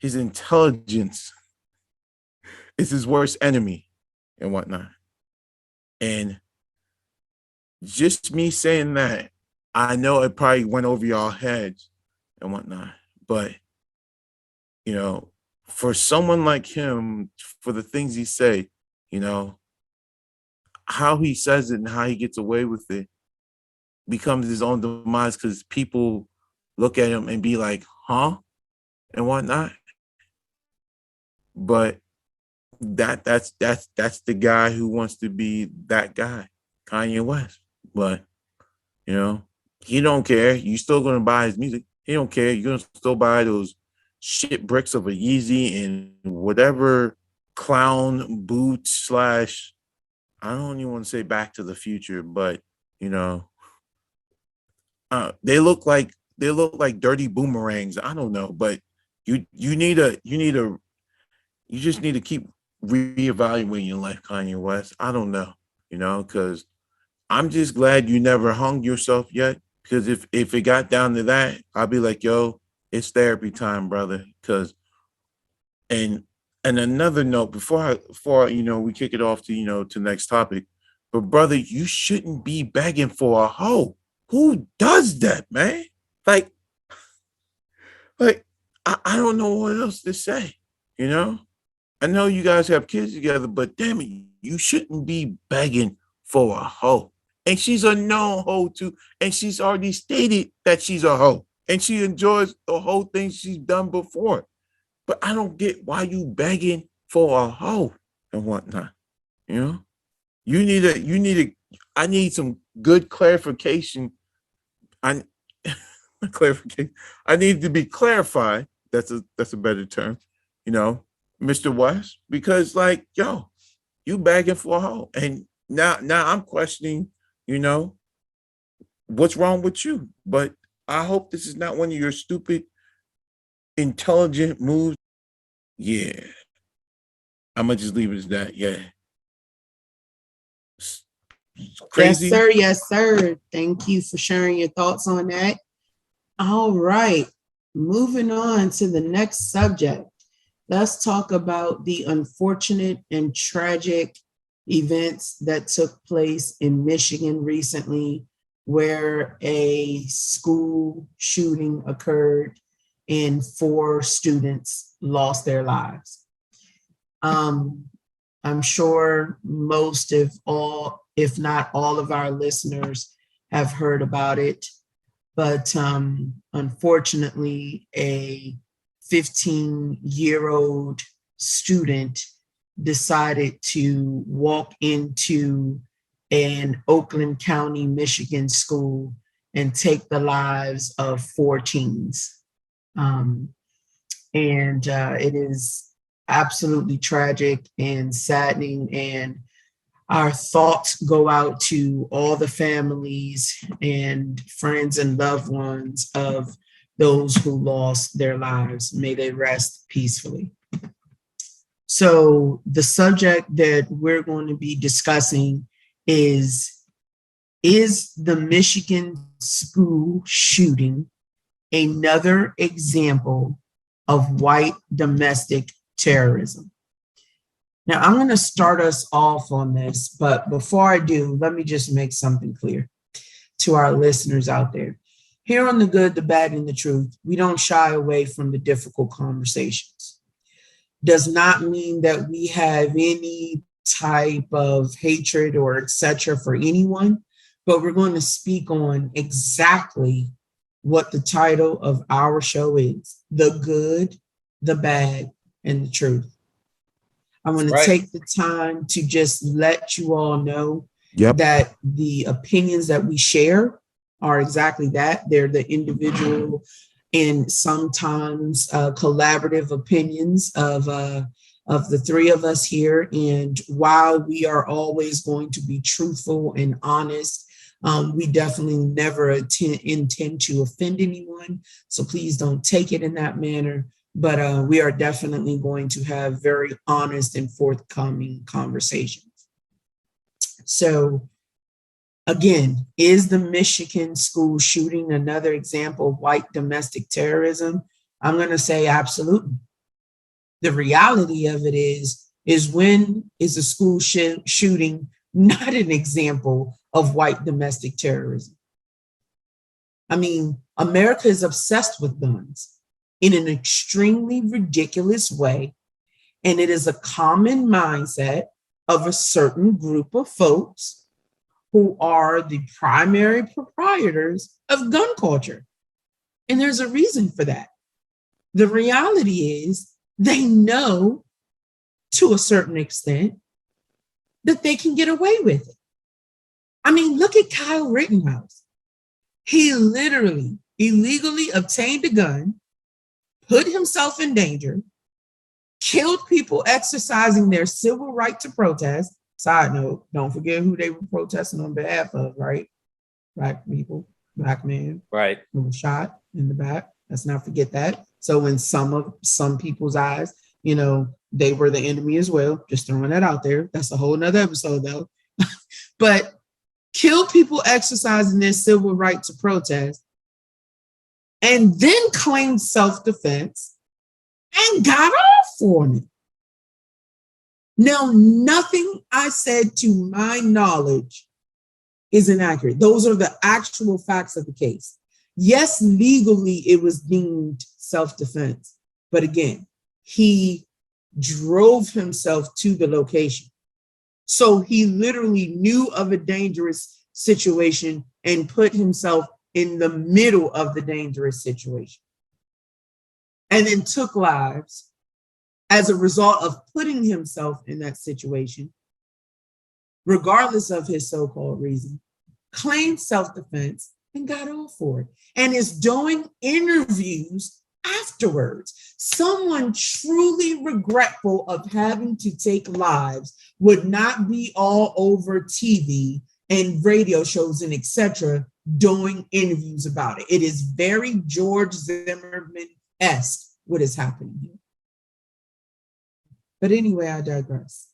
intelligence is his worst enemy and whatnot. And just me saying that, I know it probably went over y'all heads and whatnot, but you know, for someone like him, for the things he say, you know, how he says it and how he gets away with it becomes his own demise because people look at him and be like, huh? And whatnot. But that's the guy who wants to be that guy, Kanye West. But you know, he don't care. You still gonna buy his music. He don't care. You're gonna still buy those shit bricks of a Yeezy and whatever clown boot slash. I don't even want to say Back to the Future, but you know, they look like dirty boomerangs. I don't know, but you just need to keep reevaluating your life, Kanye West. I don't know, you know, because I'm just glad you never hung yourself yet. Because if it got down to that, I'd be like, yo, it's therapy time, brother. Because and another note before you know we kick it off to to next topic, but brother, you shouldn't be begging for a hoe. Who does that, man? Like I don't know what else to say. You know, I know you guys have kids together, but damn it, you shouldn't be begging for a hoe. And she's a known hoe too, and she's already stated that she's a hoe. and she enjoys the whole thing she's done before. But I don't get why you begging for a hoe and whatnot. You know, I need some good clarification. Clarification. I need to be clarified. That's a better term, you know, Mr. West, because like, yo, you begging for a hoe. And now I'm questioning, you know, what's wrong with you. But I hope this is not one of your stupid, intelligent moves. Yeah. I'm gonna just leave it as that. Yeah. Crazy. Yes, sir. Yes, sir. Thank you for sharing your thoughts on that. All right. Moving on to the next subject. Let's talk about the unfortunate and tragic events that took place in Michigan recently, where a school shooting occurred and 4 students lost their lives. I'm sure most of all, if not all of our listeners have heard about it, but unfortunately, a 15-year-old student decided to walk into an Oakland County, Michigan school and take the lives of 4 teens. It is absolutely tragic and saddening, and our thoughts go out to all the families and friends and loved ones of those who lost their lives. May they rest peacefully. So the subject that we're going to be discussing is the Michigan school shooting another example of white domestic terrorism? Now, I'm going to start us off on this, but before I do, let me just make something clear to our listeners out there. Here on The Good, the Bad, and the Truth, we don't shy away from the difficult conversations. Does not mean that we have any type of hatred or etc. for anyone, but we're going to speak on exactly what the title of our show is: The Good, the Bad, and the Truth. I'm going to take the time to just let you all know that the opinions that we share are exactly that. They're the individual and sometimes collaborative opinions of the 3 of us here. And while we are always going to be truthful and honest, we definitely never intend to offend anyone. So please don't take it in that manner. But we are definitely going to have very honest and forthcoming conversations. So again, is the Michigan school shooting another example of white domestic terrorism? I'm going to say absolutely. The reality of it is when is a school shooting not an example of white domestic terrorism? I mean, America is obsessed with guns in an extremely ridiculous way. And it is a common mindset of a certain group of folks who are the primary proprietors of gun culture. And there's a reason for that. The reality is they know to a certain extent that they can get away with it. I mean, look at Kyle Rittenhouse. He literally illegally obtained a gun, put himself in danger, killed people exercising their civil right to protest. Side note, don't forget who they were protesting on behalf of, right? Black people, black men, right, who was shot in the back. Let's not forget that. So in some people's eyes, you know, they were the enemy as well. Just throwing that out there. That's a whole nother episode though. But killed people exercising their civil right to protest, and then claimed self-defense and got off on it. Now, nothing I said to my knowledge is inaccurate. Those are the actual facts of the case. Yes, legally it was deemed self-defense, but again, he drove himself to the location. So he literally knew of a dangerous situation and put himself in the middle of the dangerous situation and then took lives as a result of putting himself in that situation, regardless of his so-called reason, claimed self-defense and got off for it, and is doing interviews afterwards. Someone truly regretful of having to take lives would not be all over TV and radio shows and etc. doing interviews about it. It is very George Zimmerman-esque what is happening here. But anyway, I digress.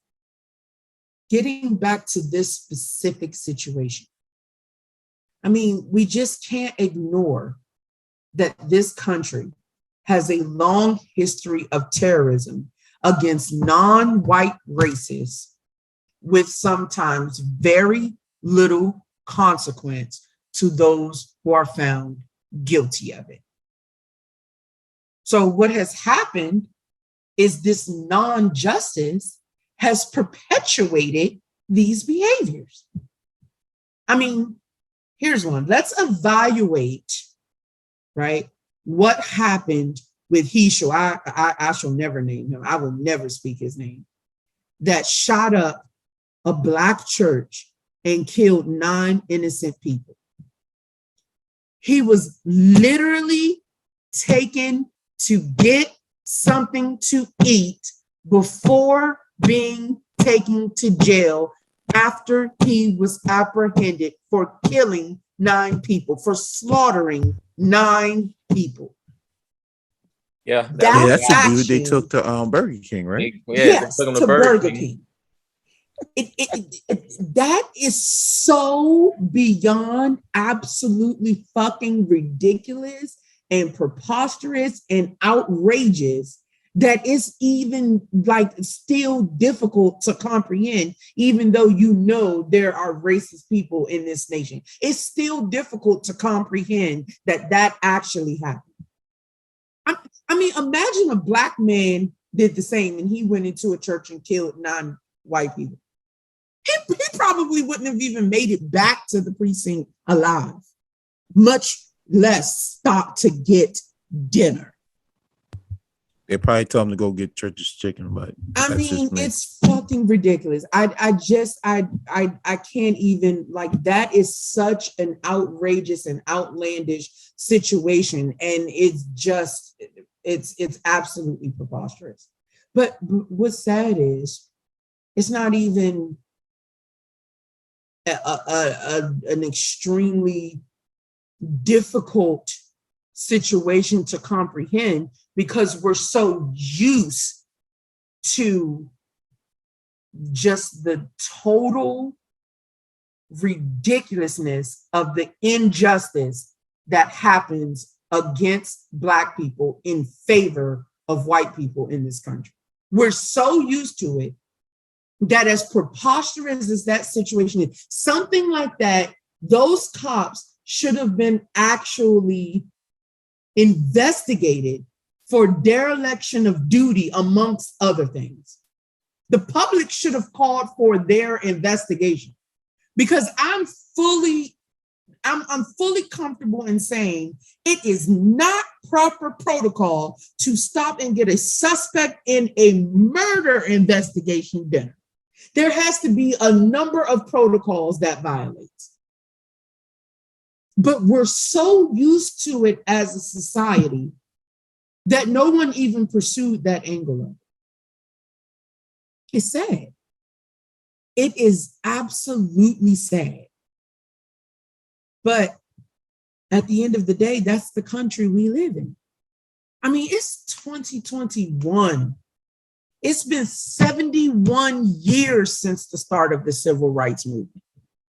Getting back to this specific situation, I mean, we just can't ignore that this country has a long history of terrorism against non-white racists with sometimes very little consequence to those who are found guilty of it. So what has happened is this non-justice has perpetuated these behaviors. I mean, here's one. Let's evaluate, right, what happened with he shall, I shall never name him. I will never speak his name, that shot up a Black church and killed 9 innocent people. He was literally taken to get something to eat before being taken to jail after he was apprehended for killing 9 people, for slaughtering 9 people. Yeah, that's the dude they took to Burger King, right? Yes, to Burger King. That is so beyond absolutely fucking ridiculous and preposterous and outrageous that it's even like still difficult to comprehend, even though you know there are racist people in this nation. It's still difficult to comprehend that that actually happened. I mean, imagine a Black man did the same and he went into a church and killed 9 white people. He probably wouldn't have even made it back to the precinct alive, much less stop to get dinner. They probably tell him to go get Church's chicken, but I mean, it's fucking ridiculous. I can't even, like, that is such an outrageous and outlandish situation, and it's just it's absolutely preposterous. But what's sad is it's not even an extremely difficult situation to comprehend, because we're so used to just the total ridiculousness of the injustice that happens against Black people in favor of white people in this country. We're so used to it that, as preposterous as that situation is, something like that, those cops should have been actually investigated for dereliction of duty, amongst other things. The public should have called for their investigation, because I'm fully comfortable in saying it is not proper protocol to stop and get a suspect in a murder investigation done. There has to be a number of protocols that violates. But we're so used to it as a society that no one even pursued that angle of it. It's sad. It is absolutely sad. But at the end of the day, that's the country we live in. I mean, it's 2021. It's been 71 years since the start of the civil rights movement.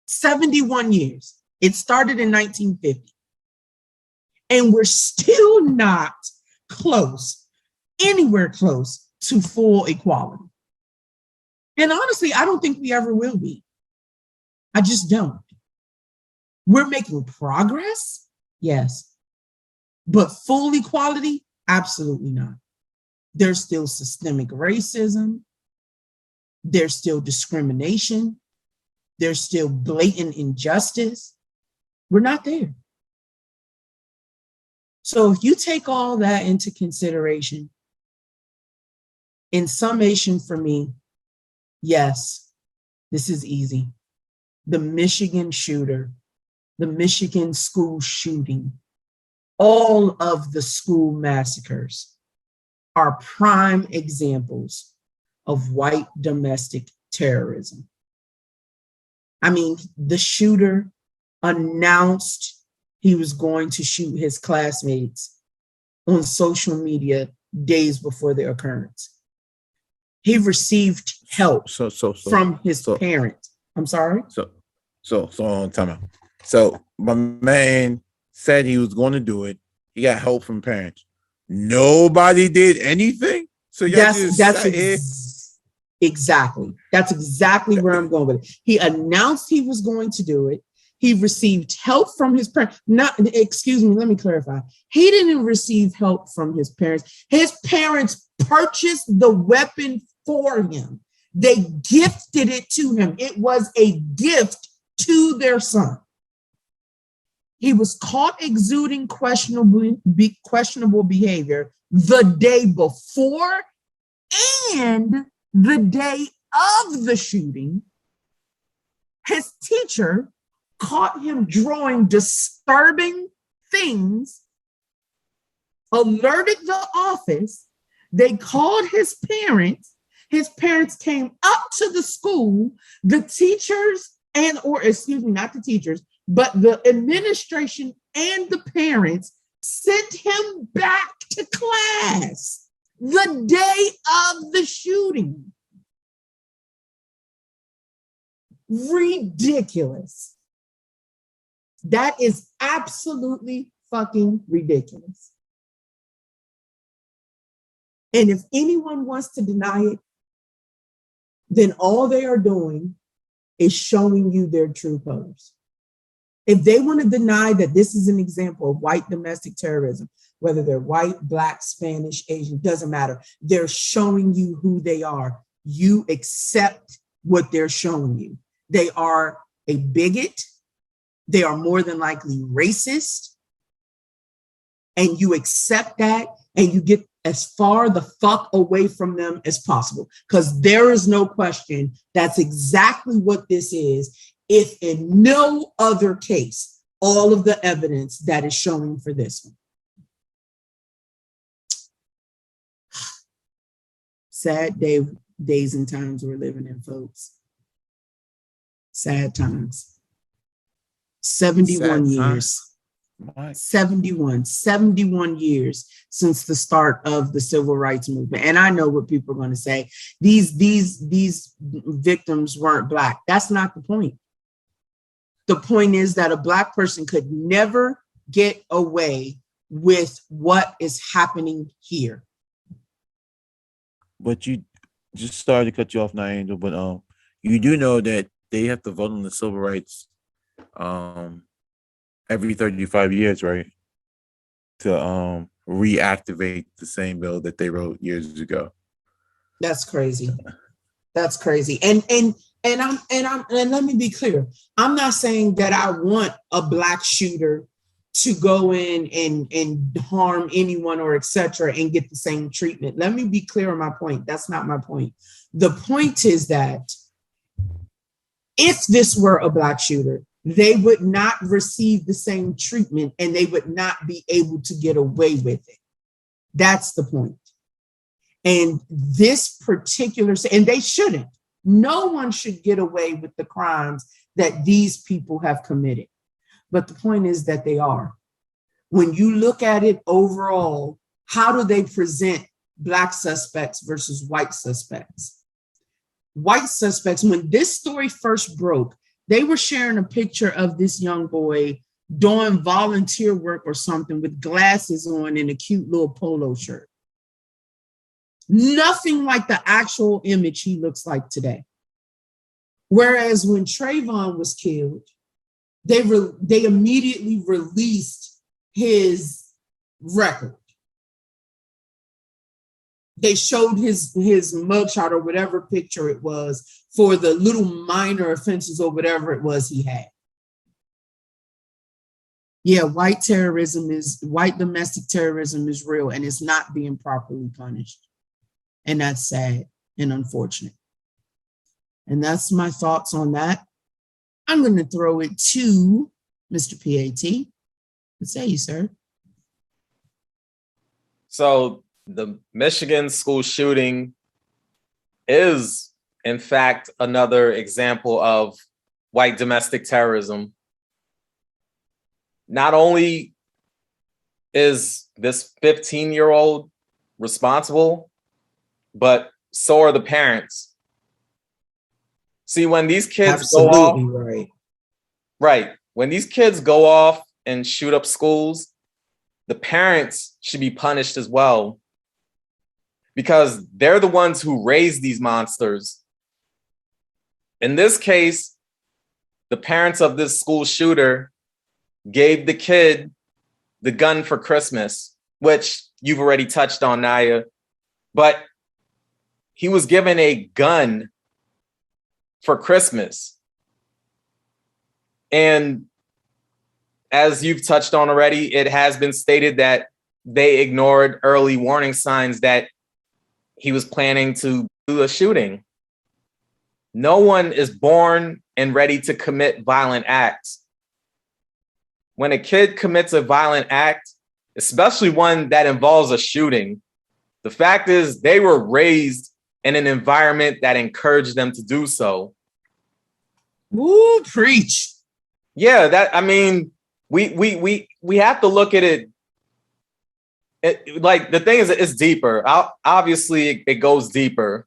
71 years. It started in 1950. And we're still not close, anywhere close to full equality. And honestly, I don't think we ever will be. I just don't. We're making progress, yes, but full equality, absolutely not. There's still systemic racism. There's still discrimination. There's still blatant injustice. We're not there. So if you take all that into consideration, in summation for me, yes, this is easy. The Michigan shooter, the Michigan school shooting, all of the school massacres are prime examples of white domestic terrorism. I mean, the shooter announced he was going to shoot his classmates on social media days before the occurrence. He received help from his parents. I'm sorry? So time out. So my man said he was going to do it. He got help from parents. Nobody did anything. So That's exactly where I'm going with it. He announced he was going to do it. He received help from his parents. Let me clarify. He didn't receive help from his parents. His parents purchased the weapon for him. They gifted it to him. It was a gift to their son. He was caught exuding questionable behavior the day before and the day of the shooting. His teacher caught him drawing disturbing things, alerted the office. They called his parents. His parents came up to the school. The teachers not the teachers, but the administration and the parents sent him back to class the day of the shooting. Ridiculous. That is absolutely fucking ridiculous. And if anyone wants to deny it, then all they are doing is showing you their true colors. If they want to deny that this is an example of white domestic terrorism, whether they're white, black, Spanish, Asian, doesn't matter. They're showing you who they are. You accept what they're showing you. They are a bigot. They are more than likely racist. And you accept that and you get as far the fuck away from them as possible. Because there is no question that's exactly what this is. If in no other case, all of the evidence that is showing for this one. Sad days and times we're living in, folks. Sad times. 71 years. 71 years since the start of the civil rights movement. And I know what people are going to say. These victims weren't Black. That's not the point. The point is that a Black person could never get away with what is happening here. But you just started to cut you off now, Angel, but you do know that they have to vote on the civil rights every 35 years, right? To reactivate the same bill that they wrote years ago. That's crazy. That's crazy. And let me be clear. I'm not saying that I want a Black shooter to go in and harm anyone or etc. and get the same treatment. Let me be clear on my point. That's not my point. The point is that if this were a Black shooter, they would not receive the same treatment and they would not be able to get away with it. That's the point. And this particular, and they shouldn't. No one should get away with the crimes that these people have committed. But the point is that they are. When you look at it overall, how do they present Black suspects versus white suspects? White suspects, when this story first broke, they were sharing a picture of this young boy doing volunteer work or something with glasses on and a cute little polo shirt. Nothing like the actual image he looks like today. Whereas when Trayvon was killed, they immediately released his record. They showed his mugshot or whatever picture it was for the little minor offenses or whatever it was he had. Yeah, white domestic terrorism is real, and it's not being properly punished. And that's sad and unfortunate. And that's my thoughts on that. I'm going to throw it to Mr. PAT. What say you, sir? So the Michigan school shooting is, in fact, another example of white domestic terrorism. Not only is this 15-year-old responsible, but so are the parents. See, when these kids Absolutely go off, right. When these kids go off and shoot up schools, the parents should be punished as well, because they're the ones who raised these monsters. In this case, the parents of this school shooter gave the kid the gun for Christmas, which you've already touched on, Naya, but he was given a gun for Christmas. And as you've touched on already, it has been stated that they ignored early warning signs that he was planning to do a shooting. No one is born and ready to commit violent acts. When a kid commits a violent act, especially one that involves a shooting, the fact is they were raised in an environment that encouraged them to do so. Woo, preach. Yeah, we have to look at it. Like, the thing is, it's deeper. Obviously, it goes deeper.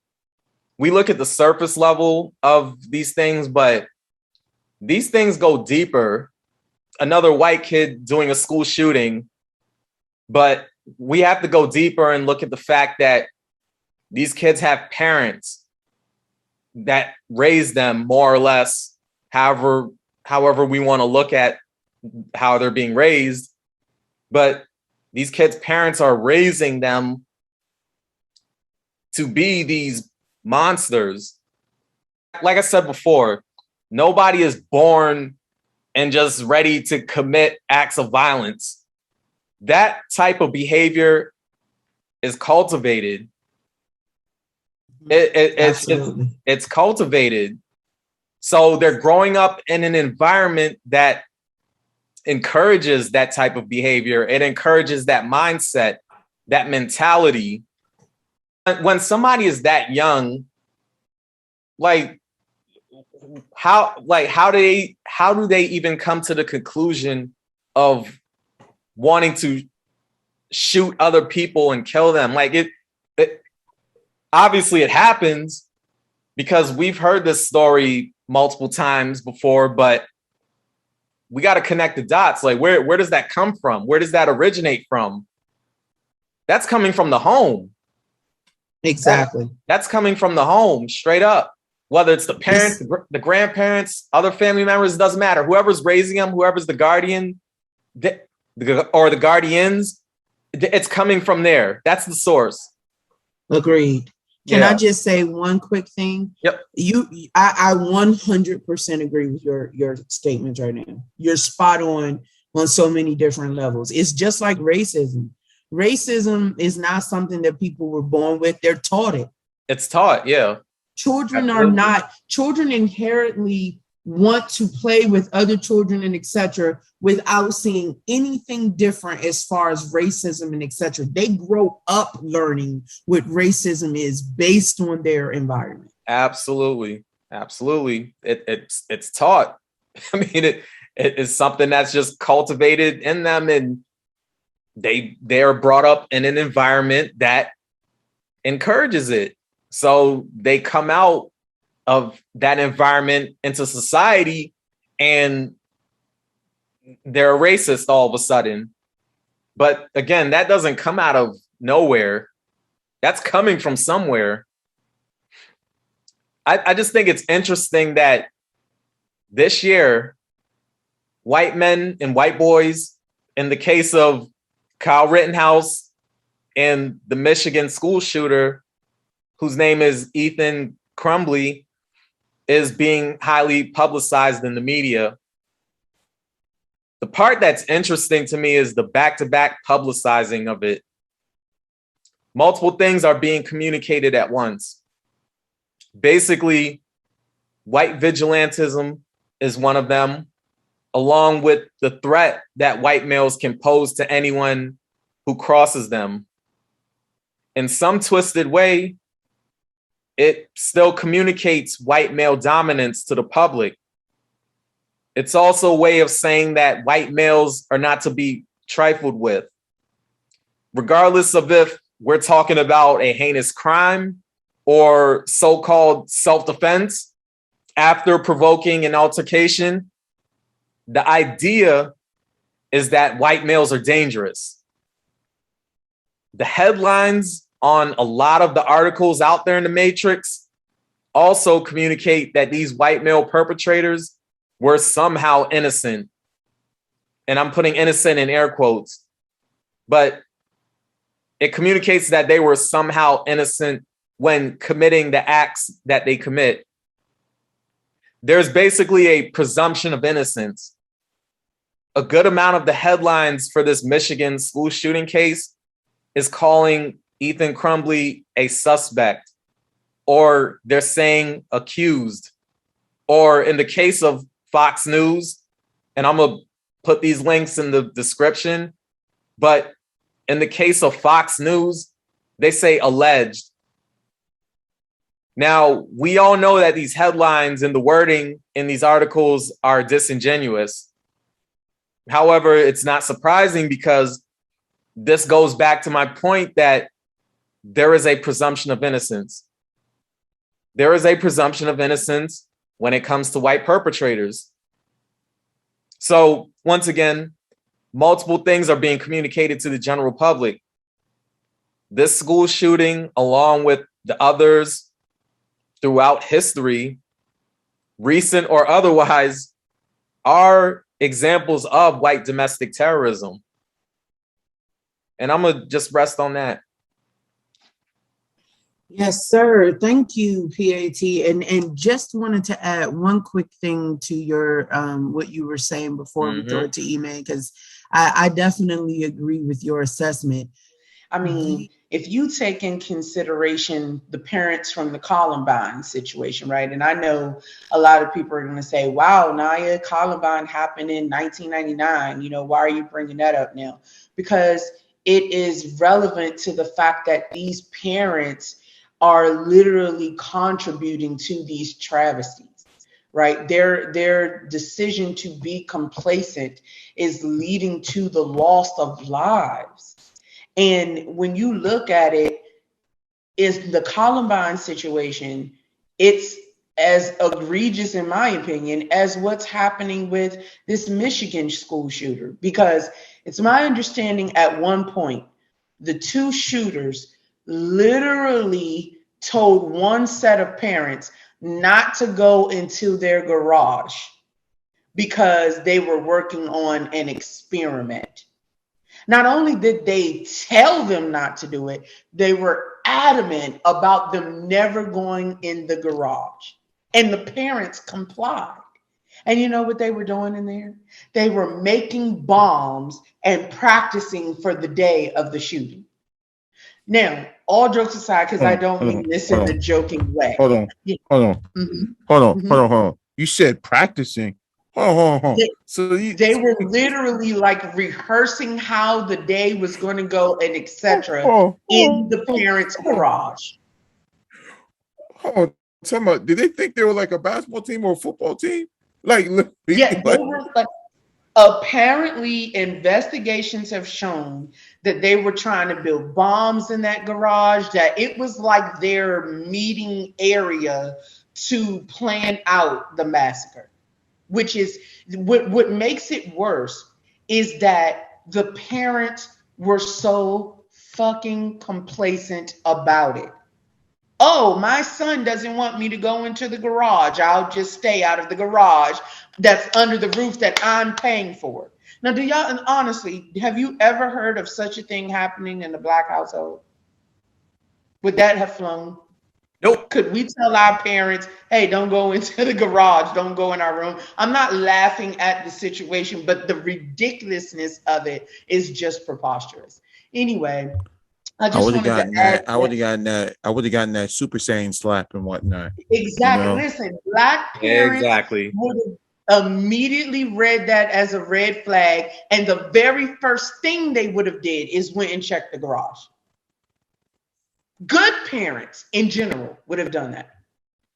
We look at the surface level of these things, but these things go deeper. Another white kid doing a school shooting, but we have to go deeper and look at the fact that these kids have parents that raise them, more or less, however we want to look at how they're being raised. But these kids' parents are raising them to be these monsters. Like I said before, nobody is born and just ready to commit acts of violence. That type of behavior is cultivated. It's cultivated. So they're growing up in an environment that encourages that type of behavior. It encourages that mindset, that mentality. When somebody is that young, how do they even come to the conclusion of wanting to shoot other people and kill them? Obviously it happens, because we've heard this story multiple times before, but we got to connect the dots. Like, where does that come from? Where does that originate from? That's coming from the home. Exactly. That's coming from the home, straight up. Whether it's the parents, the grandparents, other family members, it doesn't matter. Whoever's raising them, whoever's the guardian, or the guardians, it's coming from there. That's the source. Agreed. Can I just say one quick thing? Yep. I 100% agree with your statements right now. You're spot on so many different levels. It's just like racism. Racism is not something that people were born with. They're taught it. It's taught, yeah. Children inherently want to play with other children and etc. without seeing anything different as far as racism and etc. They grow up learning what racism is based on their environment. Absolutely. It's taught. I mean, it is something that's just cultivated in them, and they are brought up in an environment that encourages it. So they come out of that environment into society, and they're a racist all of a sudden. But again, that doesn't come out of nowhere. That's coming from somewhere. I just think it's interesting that this year, white men and white boys, in the case of Kyle Rittenhouse and the Michigan school shooter, whose name is Ethan Crumbley, is being highly publicized in the media. The part that's interesting to me is the back-to-back publicizing of it. Multiple things are being communicated at once. Basically, white vigilantism is one of them, along with the threat that white males can pose to anyone who crosses them. In some twisted way, it still communicates white male dominance to the public. It's also a way of saying that white males are not to be trifled with. Regardless of if we're talking about a heinous crime or so-called self-defense after provoking an altercation, the idea is that white males are dangerous. The headlines on a lot of the articles out there in the Matrix also communicate that these white male perpetrators were somehow innocent. And I'm putting innocent in air quotes, but it communicates that they were somehow innocent when committing the acts that they commit. There's basically a presumption of innocence. A good amount of the headlines for this Michigan school shooting case is calling Ethan Crumbley a suspect, or they're saying accused, or in the case of Fox News, and I'm gonna put these links in the description, but in the case of Fox News, they say alleged. Now, we all know that these headlines and the wording in these articles are disingenuous. However, it's not surprising because this goes back to my point that there is a presumption of innocence. There is a presumption of innocence when it comes to white perpetrators. So once again, multiple things are being communicated to the general public. This school shooting, along with the others throughout history, recent or otherwise, are examples of white domestic terrorism. And I'm gonna just rest on that. Yes, sir. Thank you, PAT. And just wanted to add one quick thing to your what you were saying before we throw it to Ime, because I definitely agree with your assessment. I mean, if you take in consideration the parents from the Columbine situation, right? And I know a lot of people are going to say, wow, Naya, Columbine happened in 1999. You know, why are you bringing that up now? Because it is relevant to the fact that these parents are literally contributing to these travesties, right? Their decision to be complacent is leading to the loss of lives. And when you look at it, is the Columbine situation, it's as egregious, in my opinion, as what's happening with this Michigan school shooter. Because it's my understanding at one point, the two shooters literally told one set of parents not to go into their garage because they were working on an experiment. Not only did they tell them not to do it, they were adamant about them never going in the garage. And the parents complied. And you know what they were doing in there? They were making bombs and practicing for the day of the shooting. Now, all jokes aside, because I don't mean this in a joking way. Hold on. You said practicing. Hold on. They were literally like rehearsing how the day was going to go and etc. in the parents' garage. Oh, tell me, did they think they were like a basketball team or a football team? They were like. Apparently, investigations have shown that they were trying to build bombs in that garage, that it was like their meeting area to plan out the massacre, which is what makes it worse is that the parents were so fucking complacent about it. Oh, my son doesn't want me to go into the garage. I'll just stay out of the garage that's under the roof that I'm paying for. Now, do y'all, and honestly, have you ever heard of such a thing happening in the Black household? Would that have flown? Nope. Could we tell our parents, hey, don't go into the garage, don't go in our room? I'm not laughing at the situation, but the ridiculousness of it is just preposterous. Anyway, I I just would have wanted to gotten add that. I would have gotten that. I would have gotten that Super Saiyan slap and whatnot. You exactly. know. Listen, Black parents Exactly. would have immediately read that as a red flag, and the very first thing they would have did is went and checked the garage. Good parents in general would have done that,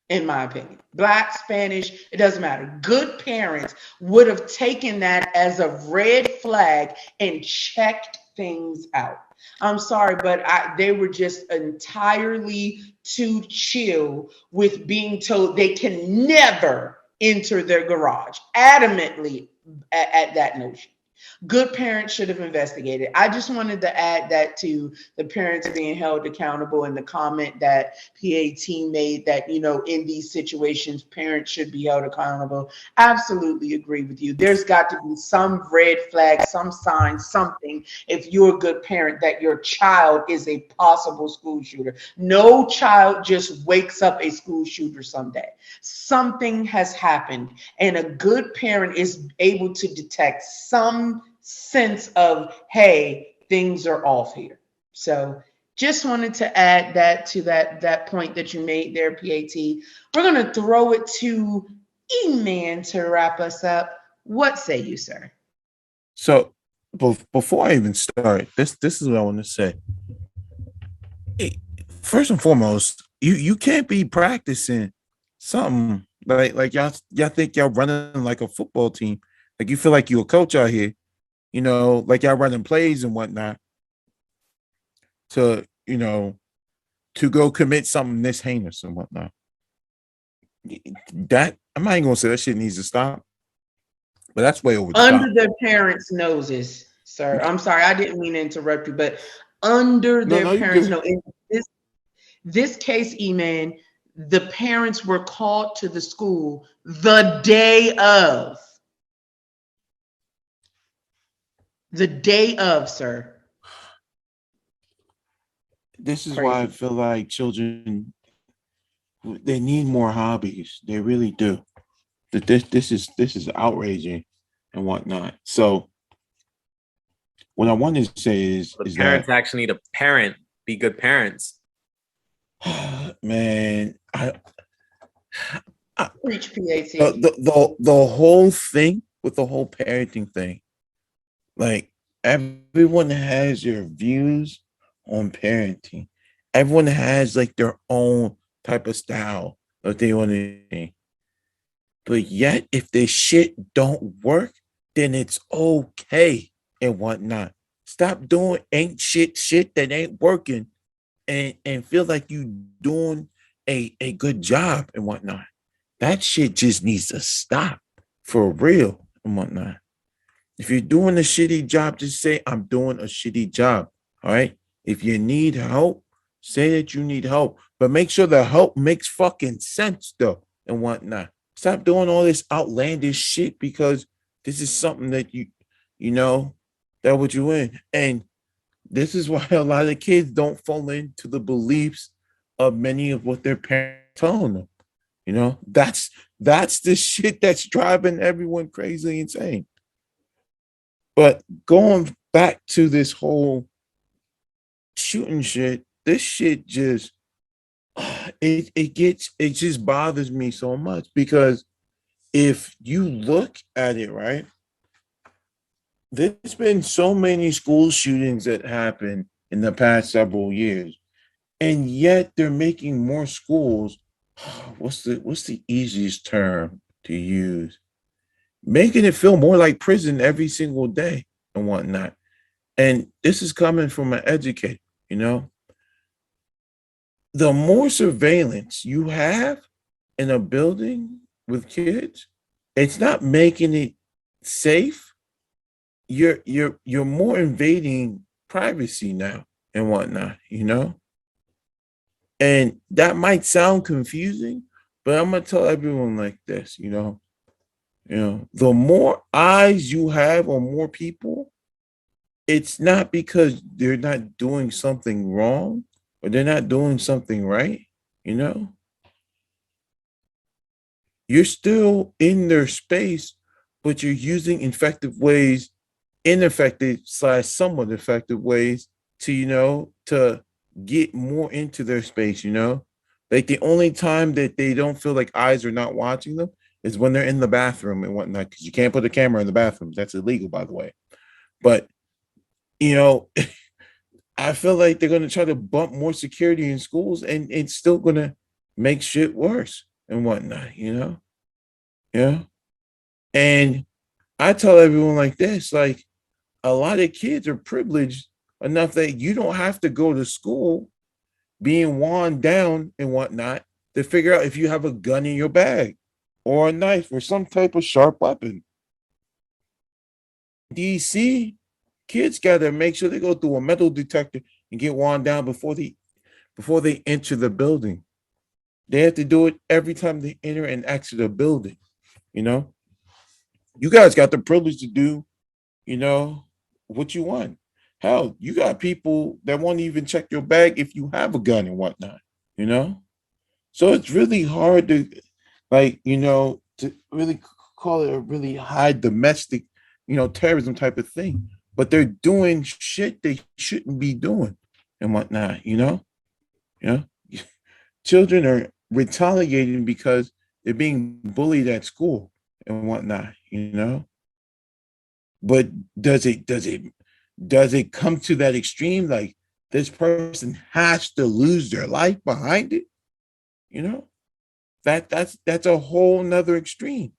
in my opinion. Black, Spanish, it doesn't matter. Good parents would have taken that as a red flag and checked things out. I'm sorry, but they were just entirely too chill with being told they can never enter their garage, adamantly at that notion. Good parents should have investigated. I just wanted to add that to the parents being held accountable, and the comment that PAT made that, in these situations, parents should be held accountable. Absolutely agree with you. There's got to be some red flag, some sign, something, if you're a good parent, that your child is a possible school shooter. No child just wakes up a school shooter someday. Something has happened, and a good parent is able to detect some sense of, hey, things are off here. So just wanted to add that to that point that you made there, PAT. We're going to throw it to E-Man to wrap us up. What say you, sir? So, before I even start, this is what I want to say. First and foremost, you can't be practicing something like y'all think y'all running like a football team, like you feel like you're a coach out here, like y'all running plays and whatnot to to go commit something this heinous and whatnot. That I'm not even gonna say that shit needs to stop, but that's way over the Under top. their parents' noses, sir. I'm sorry, I didn't mean to interrupt you, but under No, their no, you parents' good. nose. In this case, E-Man, the parents were called to the school the day of. The day of, sir. This is why I Crazy. feel like children, they need more hobbies. They really do. This is outraging and whatnot. So what I want to say The is parents that actually need a parent, be good parents. man, I Preach, PAT. the whole thing with the whole parenting thing, like everyone has their views on parenting. Everyone has like their own type of style that they want to. But yet, if this shit don't work, then it's okay and whatnot. Stop doing ain't shit that ain't working and feel like you doing a good job and whatnot. That shit just needs to stop for real and whatnot. If you're doing a shitty job, just say I'm doing a shitty job. All right. If you need help, say that you need help, but make sure the help makes fucking sense though and whatnot. Stop doing all this outlandish shit because this is something that you know that what you in. And this is why a lot of kids don't fall into the beliefs of many of what their parents telling them. That's the shit that's driving everyone crazy insane. But going back to this whole shooting shit, this shit just it just bothers me so much because if you look at it, right, there's been so many school shootings that happen in the past several years, and yet they're making more schools. What's the easiest term to use? Making it feel more like prison every single day and whatnot. And this is coming from an educator, you know. The more surveillance you have in a building with kids, it's not making it safe. You're more invading privacy now and whatnot, you know. And that might sound confusing, but I'm gonna tell everyone like this, the more eyes you have on more people, it's not because they're not doing something wrong or they're not doing something right. You know, you're still in their space, but you're using ineffective / somewhat effective ways to get more into their space. Like the only time that they don't feel like eyes are not watching them is when they're in the bathroom and whatnot, because you can't put a camera in the bathroom. That's illegal, by the way. But you know, I feel like they're gonna try to bump more security in schools, and it's still gonna make shit worse and whatnot. Yeah. And I tell everyone like this, like a lot of kids are privileged enough that you don't have to go to school being worn down and whatnot to figure out if you have a gun in your bag or a knife or some type of sharp weapon. DC, kids gotta make sure they go through a metal detector and get worn down before they enter the building. They have to do it every time they enter and exit a building. You guys got the privilege to do, what you want. Hell, you got people that won't even check your bag if you have a gun and whatnot, you know? So it's really hard to, to really call it a really high domestic, terrorism type of thing. But they're doing shit they shouldn't be doing and whatnot, Children are retaliating because they're being bullied at school and whatnot, But does it come to that extreme? Like this person has to lose their life behind it? That's a whole nother extreme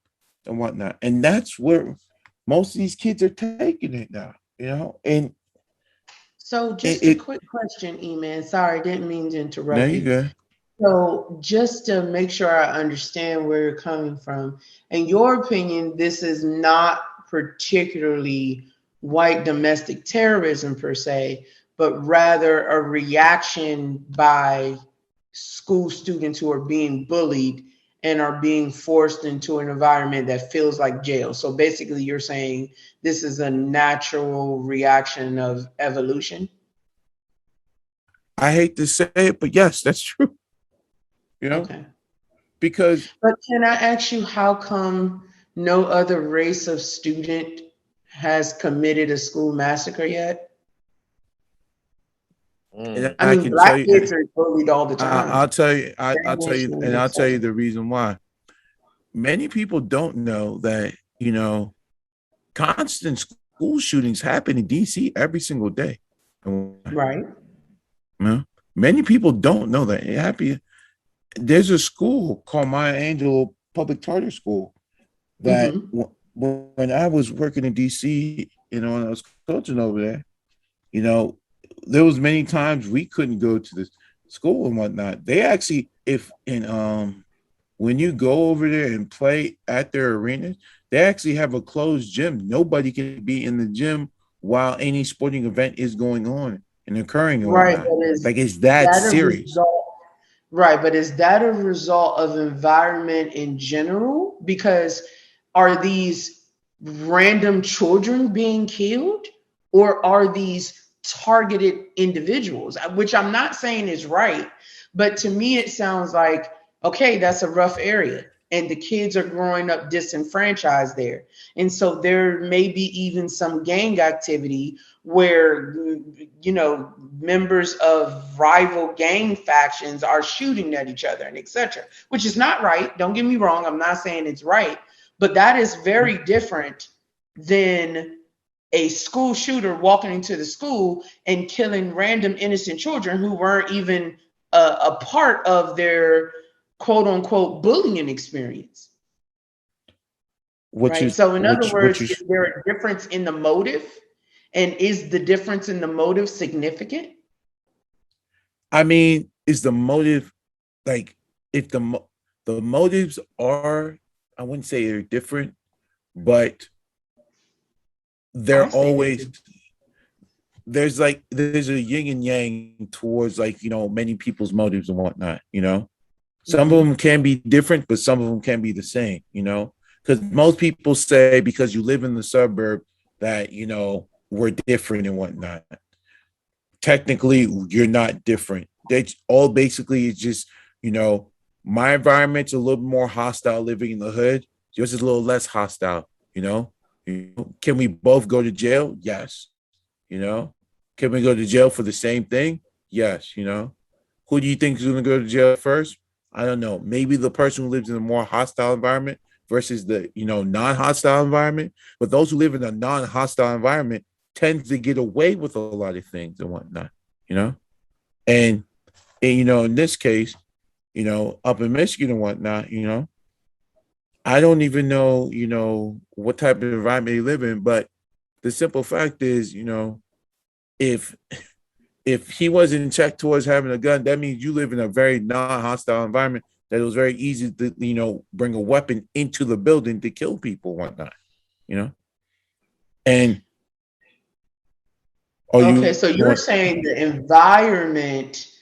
and whatnot. And that's where most of these kids are taking it now, And so just a quick question, E-Man. Sorry, didn't mean to interrupt you. You Go. So just to make sure I understand where you're coming from, in your opinion, this is not particularly white domestic terrorism per se, but rather a reaction by school students who are being bullied and are being forced into an environment that feels like jail. So basically you're saying this is a natural reaction of evolution? I hate to say it, but yes, that's true. Okay. Because But can I ask you, how come no other race of student has committed a school massacre yet? And I mean, black kids are bullied all the time. I'll tell you the reason why. Many people don't know that, constant school shootings happen in DC every single day. Right. Many people don't know that. There's a school called Maya Angelou Public Charter School that when I was working in DC, when I was coaching over there, there was many times we couldn't go to the school and whatnot. They actually, when you go over there and play at their arenas, they actually have a closed gym. Nobody can be in the gym while any sporting event is going on and occurring. And right. It's that serious. Right. But is that a result of environment in general? Because are these random children being killed, or are these targeted individuals? Which I'm not saying is right, but to me it sounds like, okay, that's a rough area and the kids are growing up disenfranchised there. And so there may be even some gang activity where, members of rival gang factions are shooting at each other and etc., which is not right. Don't get me wrong. I'm not saying it's right, but that is very different than a school shooter walking into the school and killing random innocent children who weren't even a part of their quote unquote bullying experience. So in other words, is there a difference in the motive? And is the difference in the motive significant? I mean, is the motive, like, if the motives are, I wouldn't say they're different, but they're always, there's a yin and yang towards, many people's motives and whatnot, Some of them can be different, but some of them can be the same, because most people say because you live in the suburb that, we're different and whatnot. Technically, you're not different. They all basically is just You know, my environment's a little more hostile living in the hood. Yours is a little less hostile, you know? Can we both go to jail? Yes. You know? Can we go to jail for the same thing? Yes, you know? Who do you think is going to go to jail first? I don't know. Maybe the person who lives in a more hostile environment versus the, non-hostile environment. But those who live in a non-hostile environment tend to get away with a lot of things and whatnot, you know? And in this case, up in Michigan and whatnot, I don't even know, what type of environment they live in, but the simple fact is, if he wasn't checked towards having a gun, that means you live in a very non-hostile environment that it was very easy to, bring a weapon into the building to kill people and whatnot, And so you're saying the environment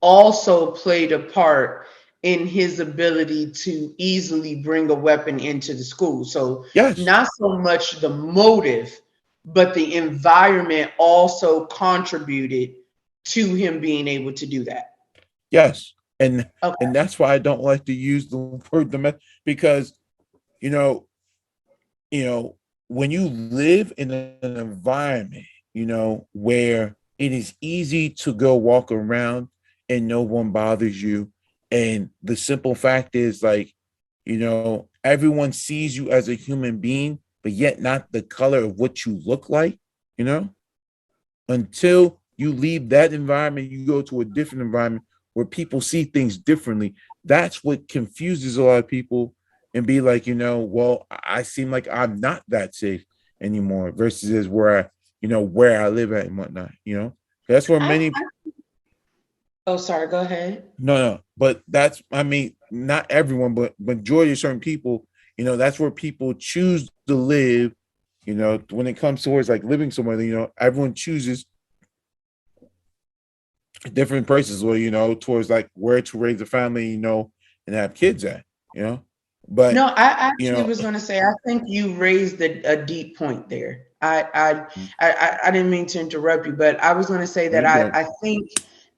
also played a part in his ability to easily bring a weapon into the school. So yes, not so much the motive, but the environment also contributed to him being able to do that. Yes. And that's why I don't like to use the word domestic, because when you live in an environment, where it is easy to go walk around and no one bothers you. And the simple fact is, like, everyone sees you as a human being, but yet not the color of what you look like, until you leave that environment, you go to a different environment where people see things differently. That's what confuses a lot of people and be like, well, I seem like I'm not that safe anymore versus where I live at and whatnot, That's where many. Oh, sorry, go ahead. No, but not everyone, but majority of certain people, that's where people choose to live, when it comes towards like living somewhere, everyone chooses different places where, towards like where to raise a family, and have kids at, But no, I actually was going to say, I think you raised a deep point there. I didn't mean to interrupt you, but I was going to say that I think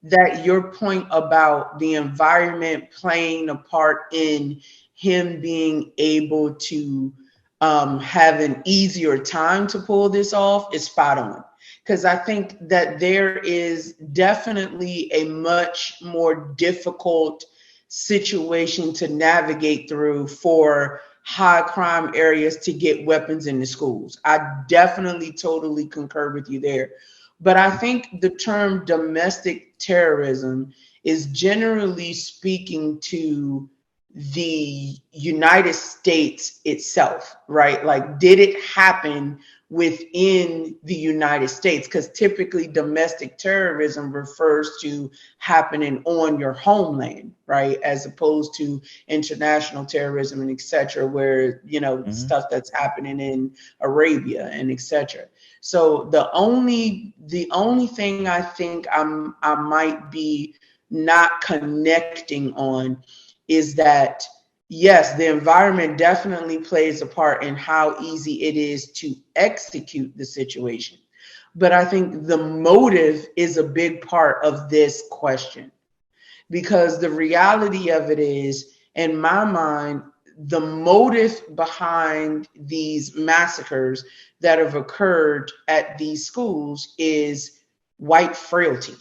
that your point about the environment playing a part in him being able to have an easier time to pull this off is spot on. Because I think that there is definitely a much more difficult situation to navigate through for high crime areas to get weapons in the schools. I definitely totally concur with you there. But I think the term domestic terrorism is generally speaking to the United States itself, right? Like, did it happen within the United States? Because typically domestic terrorism refers to happening on your homeland, right? As opposed to international terrorism and et cetera, where, stuff that's happening in Arabia and et cetera. So the only thing I think I might be not connecting on is that, yes, the environment definitely plays a part in how easy it is to execute the situation. But I think the motive is a big part of this question, because the reality of it is, in my mind, the motive behind these massacres that have occurred at these schools is white frailty.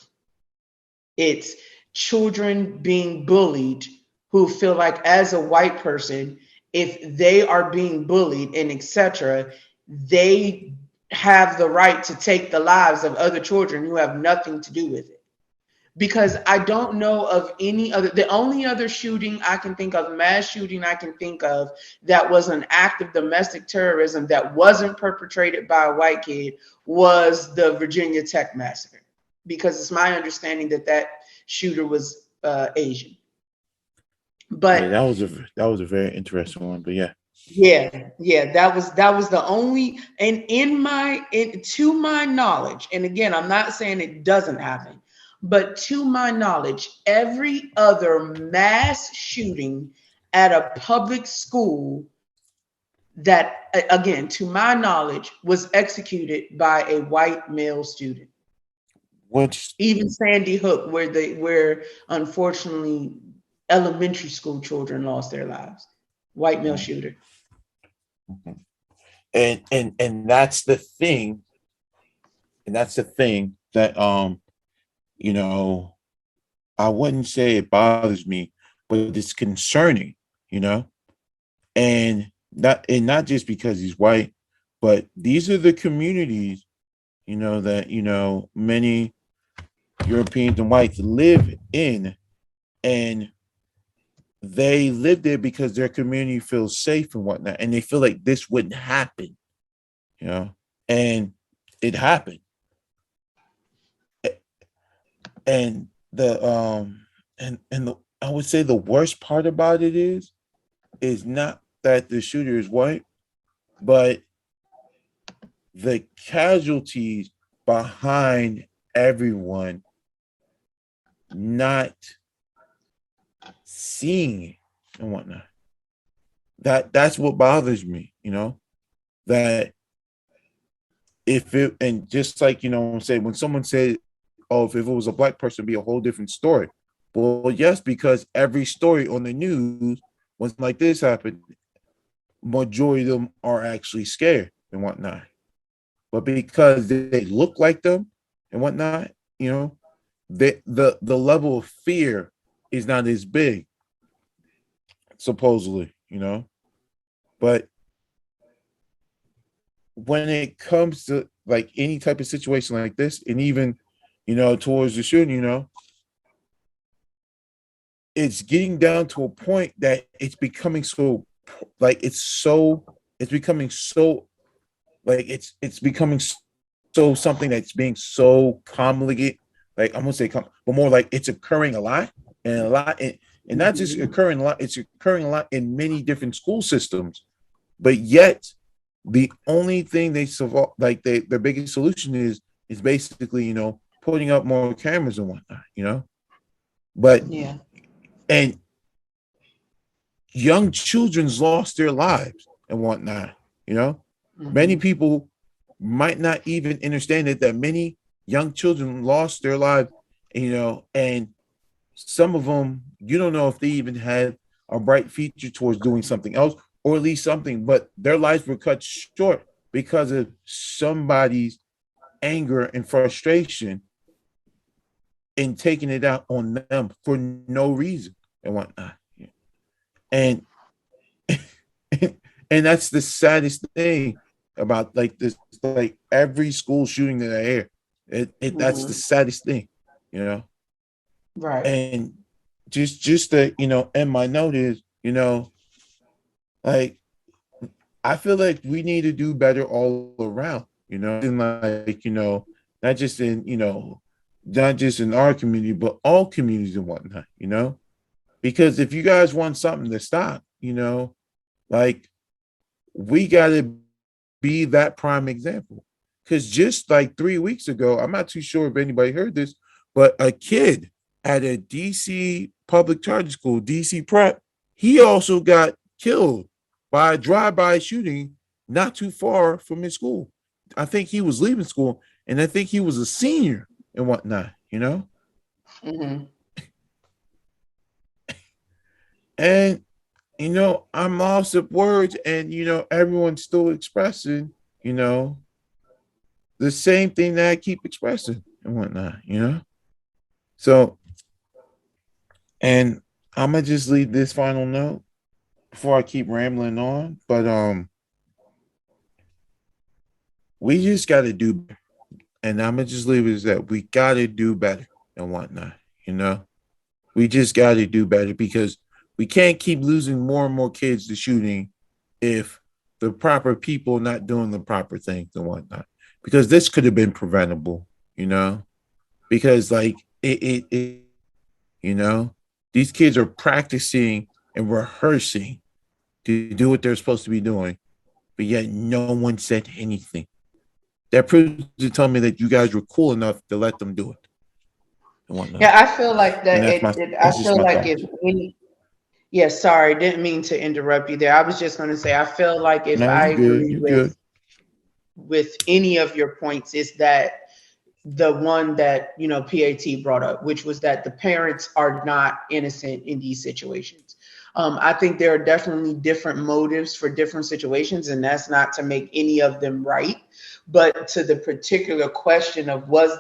It's children being bullied who feel like, as a white person, if they are being bullied and etc., they have the right to take the lives of other children who have nothing to do with it. Because I don't know of any other, the only other shooting I can think of, mass shooting I can think of, that was an act of domestic terrorism that wasn't perpetrated by a white kid was the Virginia Tech massacre. Because it's my understanding that shooter was Asian. But yeah, that was a very interesting one. But yeah, that was the only, and to my knowledge, and again, I'm not saying it doesn't happen, but to my knowledge, every other mass shooting at a public school that, again, to my knowledge, was executed by a white male student. Which even Sandy Hook, where unfortunately elementary school children lost their lives. White male shooter. And that's the thing. And that's the thing that you know, I wouldn't say it bothers me, but it's concerning, you know, and not just because he's white, but these are the communities, you know, that, you know, many Europeans and whites live in, and they live there because their community feels safe and whatnot, and they feel like this wouldn't happen, you know, and it happened. And I would say the worst part about it is not that the shooter is white, but the casualties behind everyone not seeing it and whatnot. That's what bothers me, you know, that if it, and just like, you know, say when someone said, oh, if it was a black person, it'd be a whole different story. Well, yes, because every story on the news, when something like this happened, majority of them are actually scared and whatnot. But because they look like them and whatnot, you know, the level of fear is not as big, supposedly, you know. But when it comes to like any type of situation like this, and even, you know, towards the shooting, you know, it's getting down to a point that it's becoming so, like, it's becoming so, like, it's becoming so something that's being so commonly, like, I'm gonna say, but more like it's occurring a lot, and not just occurring a lot, it's occurring a lot in many different school systems, but yet the only thing they survive, like their biggest solution is basically, you know, putting up more cameras and whatnot, you know, but yeah, and young children's lost their lives and whatnot, you know. Many people might not even understand it, that many young children lost their lives, you know, and some of them, you don't know if they even had a bright future towards doing something else, or at least something, but their lives were cut short because of somebody's anger and frustration and taking it out on them for no reason and whatnot. And and that's the saddest thing about like this, like every school shooting that I hear. That's the saddest thing, you know. right. And just to, you know, end my note is, you know, like I feel like we need to do better all around, you know, and like, you know, not just in, you know, not just in our community, but all communities and whatnot, you know, because if you guys want something to stop, you know, like we got to be that prime example. Because just like 3 weeks ago, I'm not too sure if anybody heard this, but a kid at a DC public charter school, DC Prep, he also got killed by a drive-by shooting not too far from his school. I think he was leaving school, and I think he was a senior and whatnot, you know? And, you know, I'm lost of words, and, you know, everyone's still expressing, you know, the same thing that I keep expressing and whatnot, you know? So, and I'm gonna just leave this final note before I keep rambling on, but we just gotta do better. And I'm gonna just leave it as that. We gotta do better and whatnot, you know? We just gotta do better because we can't keep losing more and more kids to shooting if the proper people not doing the proper things and whatnot. Because this could have been preventable, you know? Because like it you know, these kids are practicing and rehearsing to do what they're supposed to be doing, but yet no one said anything. That proves to tell me that you guys were cool enough to let them do it and whatnot. Yeah, I feel like that. And I that's just feel my like thoughts. if any. Yeah, sorry, didn't mean to interrupt you there. I was just going to say, I feel like if No, I you good. agree You good. with any of your points, is that the one that, you know, PAT brought up, which was that the parents are not innocent in these situations. I think there are definitely different motives for different situations, and that's not to make any of them right. But to the particular question of was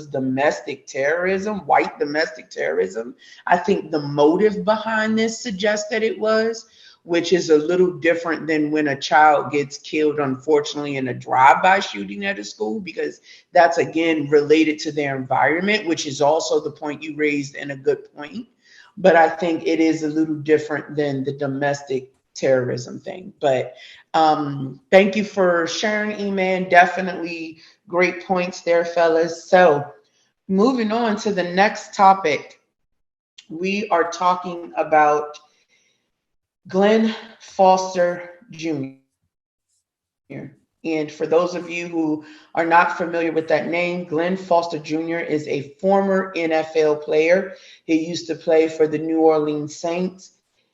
domestic terrorism, white domestic terrorism, I think the motive behind this suggests that it was, which is a little different than when a child gets killed, unfortunately, in a drive-by shooting at a school, because that's, again, related to their environment, which is also the point you raised, and a good point. But I think it is a little different than the domestic terrorism thing. But thank you for sharing, E-Man. Definitely great points there, fellas. So moving on to the next topic, we are talking about Glenn Foster Jr. And for those of you who are not familiar with that name, Glenn Foster Jr. is a former NFL player. He used to play for the New Orleans Saints.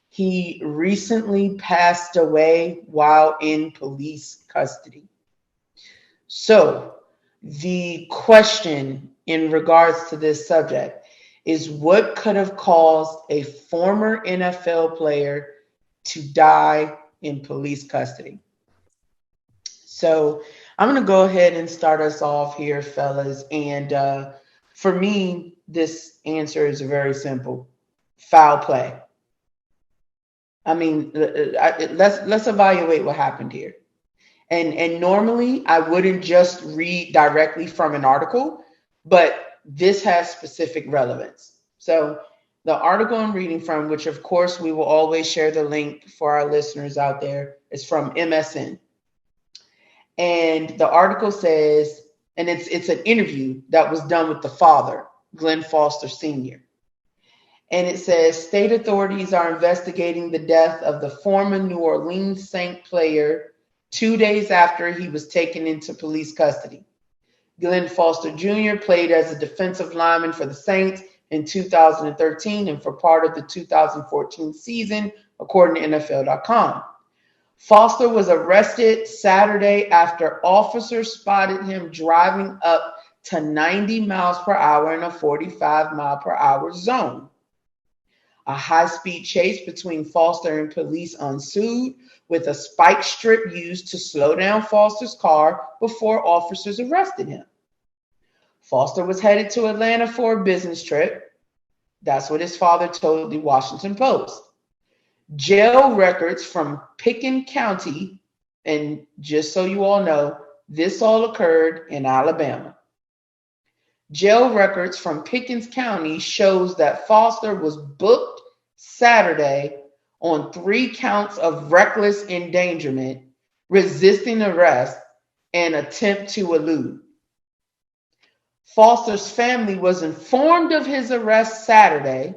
He recently passed away while in police custody. So the question in regards to this subject is, what could have caused a former NFL player to die in police custody? So I'm going to go ahead and start us off here, fellas. And for me, this answer is very simple: foul play. I mean, let's evaluate what happened here. And normally I wouldn't just read directly from an article, but this has specific relevance. So the article I'm reading from, which of course we will always share the link for our listeners out there, is from MSN. And the article says, and it's an interview that was done with the father, Glenn Foster Sr. And it says, state authorities are investigating the death of the former New Orleans Saint player 2 days after he was taken into police custody. Glenn Foster Jr. played as a defensive lineman for the Saints in 2013 and for part of the 2014 season, according to NFL.com. Foster was arrested Saturday after officers spotted him driving up to 90 miles per hour in a 45 mile per hour zone. A high-speed chase between Foster and police ensued, with a spike strip used to slow down Foster's car before officers arrested him. Foster was headed to Atlanta for a business trip. That's what his father told the Washington Post. Jail records from Pickens County, and just so you all know, this all occurred in Alabama. Jail records from Pickens County shows that Foster was booked Saturday on 3 counts of reckless endangerment, resisting arrest, and attempt to elude. Foster's family was informed of his arrest Saturday,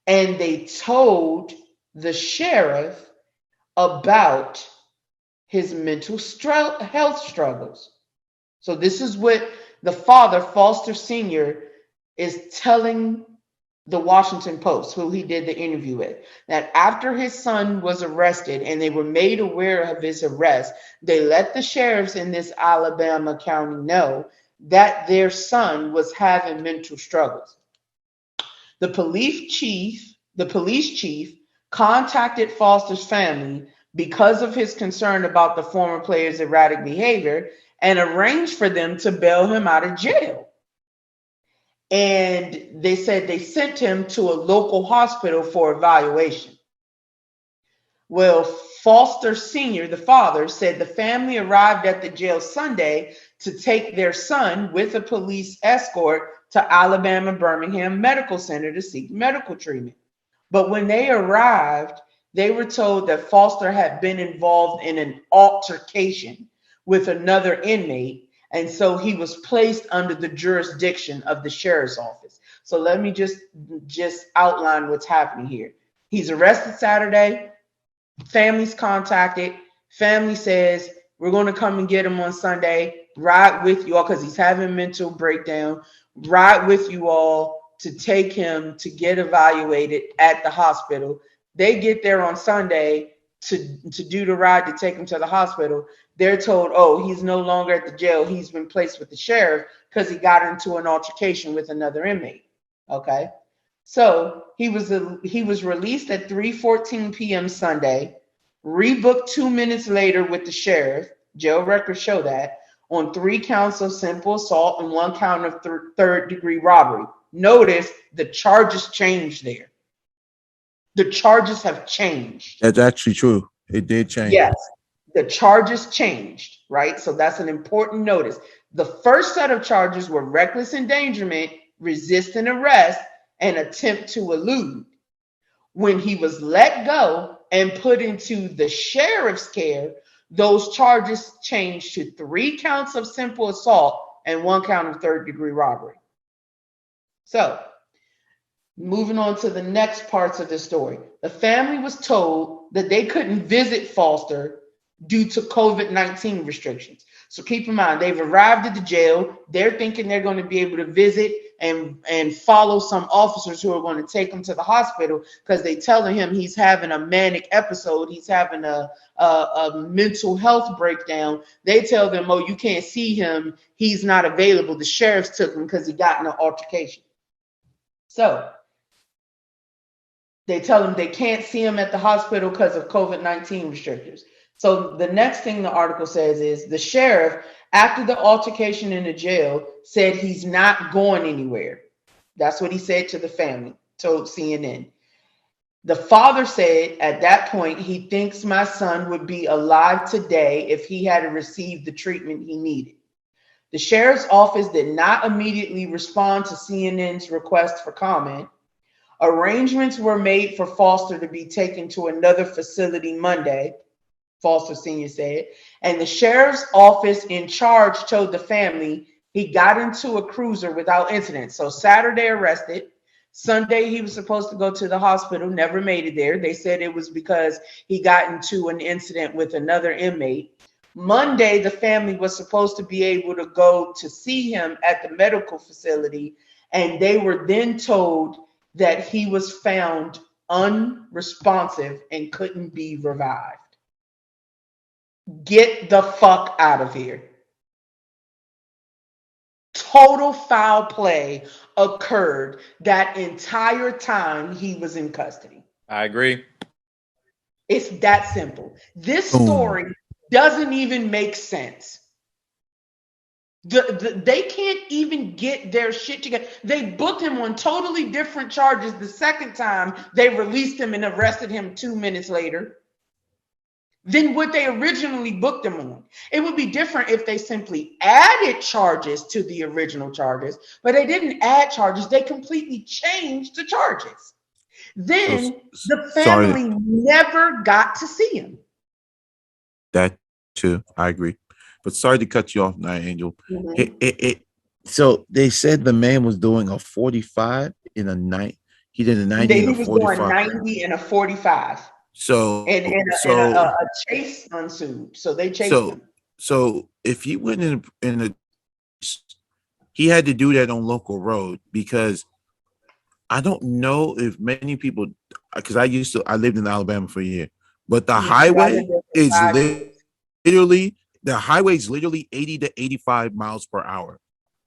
and they told the sheriff about his mental health struggles. So this is what the father, Foster Sr., is telling the Washington Post, who he did the interview with, that after his son was arrested and they were made aware of his arrest, they let the sheriffs in this Alabama county know that their son was having mental struggles. The police chief contacted Foster's family because of his concern about the former player's erratic behavior and arranged for them to bail him out of jail. And they said they sent him to a local hospital for evaluation. Well, Foster Sr., the father, said the family arrived at the jail Sunday to take their son with a police escort to Alabama Birmingham Medical Center to seek medical treatment. But when they arrived, they were told that Foster had been involved in an altercation with another inmate, and so he was placed under the jurisdiction of the sheriff's office. So let me just outline what's happening here. He's arrested Saturday. Family's contacted. Family says, we're going to come and get him on Sunday. Ride with you all because he's having mental breakdown. Ride with you all to take him to get evaluated at the hospital. They get there on Sunday. to do the ride to take him to the hospital, they're told, oh, he's no longer at the jail. He's been placed with the sheriff because he got into an altercation with another inmate. Okay. So he was released at 3:14 p.m. Sunday, rebooked 2 minutes later with the sheriff. Jail records show that, on 3 counts of simple assault and 1 count of third-degree robbery. Notice the charges changed there. The charges have changed. That's actually true. It did change. Yes, the charges changed, right? So that's an important notice. The first set of charges were reckless endangerment, resisting arrest, and attempt to elude. When he was let go and put into the sheriff's care, those charges changed to 3 counts of simple assault and 1 count of third-degree robbery. So, moving on to the next parts of the story. The family was told that they couldn't visit Foster due to COVID-19 restrictions. So keep in mind, they've arrived at the jail. They're thinking they're going to be able to visit and follow some officers who are going to take him to the hospital because they telling him he's having a manic episode. He's having a mental health breakdown. They tell them, oh, you can't see him. He's not available. The sheriffs took him because he got in an altercation. So they tell him they can't see him at the hospital because of COVID-19 restrictions. So the next thing the article says is the sheriff, after the altercation in the jail, said he's not going anywhere. That's what he said to the family, told CNN. The father said at that point, he thinks my son would be alive today if he had received the treatment he needed. The sheriff's office did not immediately respond to CNN's request for comment. Arrangements were made for Foster to be taken to another facility Monday, Foster Sr. said, and the sheriff's office in charge told the family he got into a cruiser without incident. So Saturday arrested. Sunday he was supposed to go to the hospital, never made it there. They said it was because he got into an incident with another inmate. Monday, the family was supposed to be able to go to see him at the medical facility, and they were then told that he was found unresponsive and couldn't be revived. Get the fuck out of here. Total foul play occurred that entire time he was in custody. I agree. It's that simple. This story doesn't even make sense. They can't even get their shit together. They booked him on totally different charges the second time they released him and arrested him 2 minutes later than what they originally booked him on. It would be different if they simply added charges to the original charges, but they didn't add charges. They completely changed the charges. Then the family never got to see him. That too, I agree. But sorry to cut you off, Night Angel. Mm-hmm. So they said the man was doing a 45 in a night. He did a 90 and a 45. He was doing 90 and a 45. So and a chase ensued. So they chased him. So if he went in a, he had to do that on local road because I don't know if many people, because I lived in Alabama for a year, but the highway is literally. The highway is literally 80 to 85 miles per hour.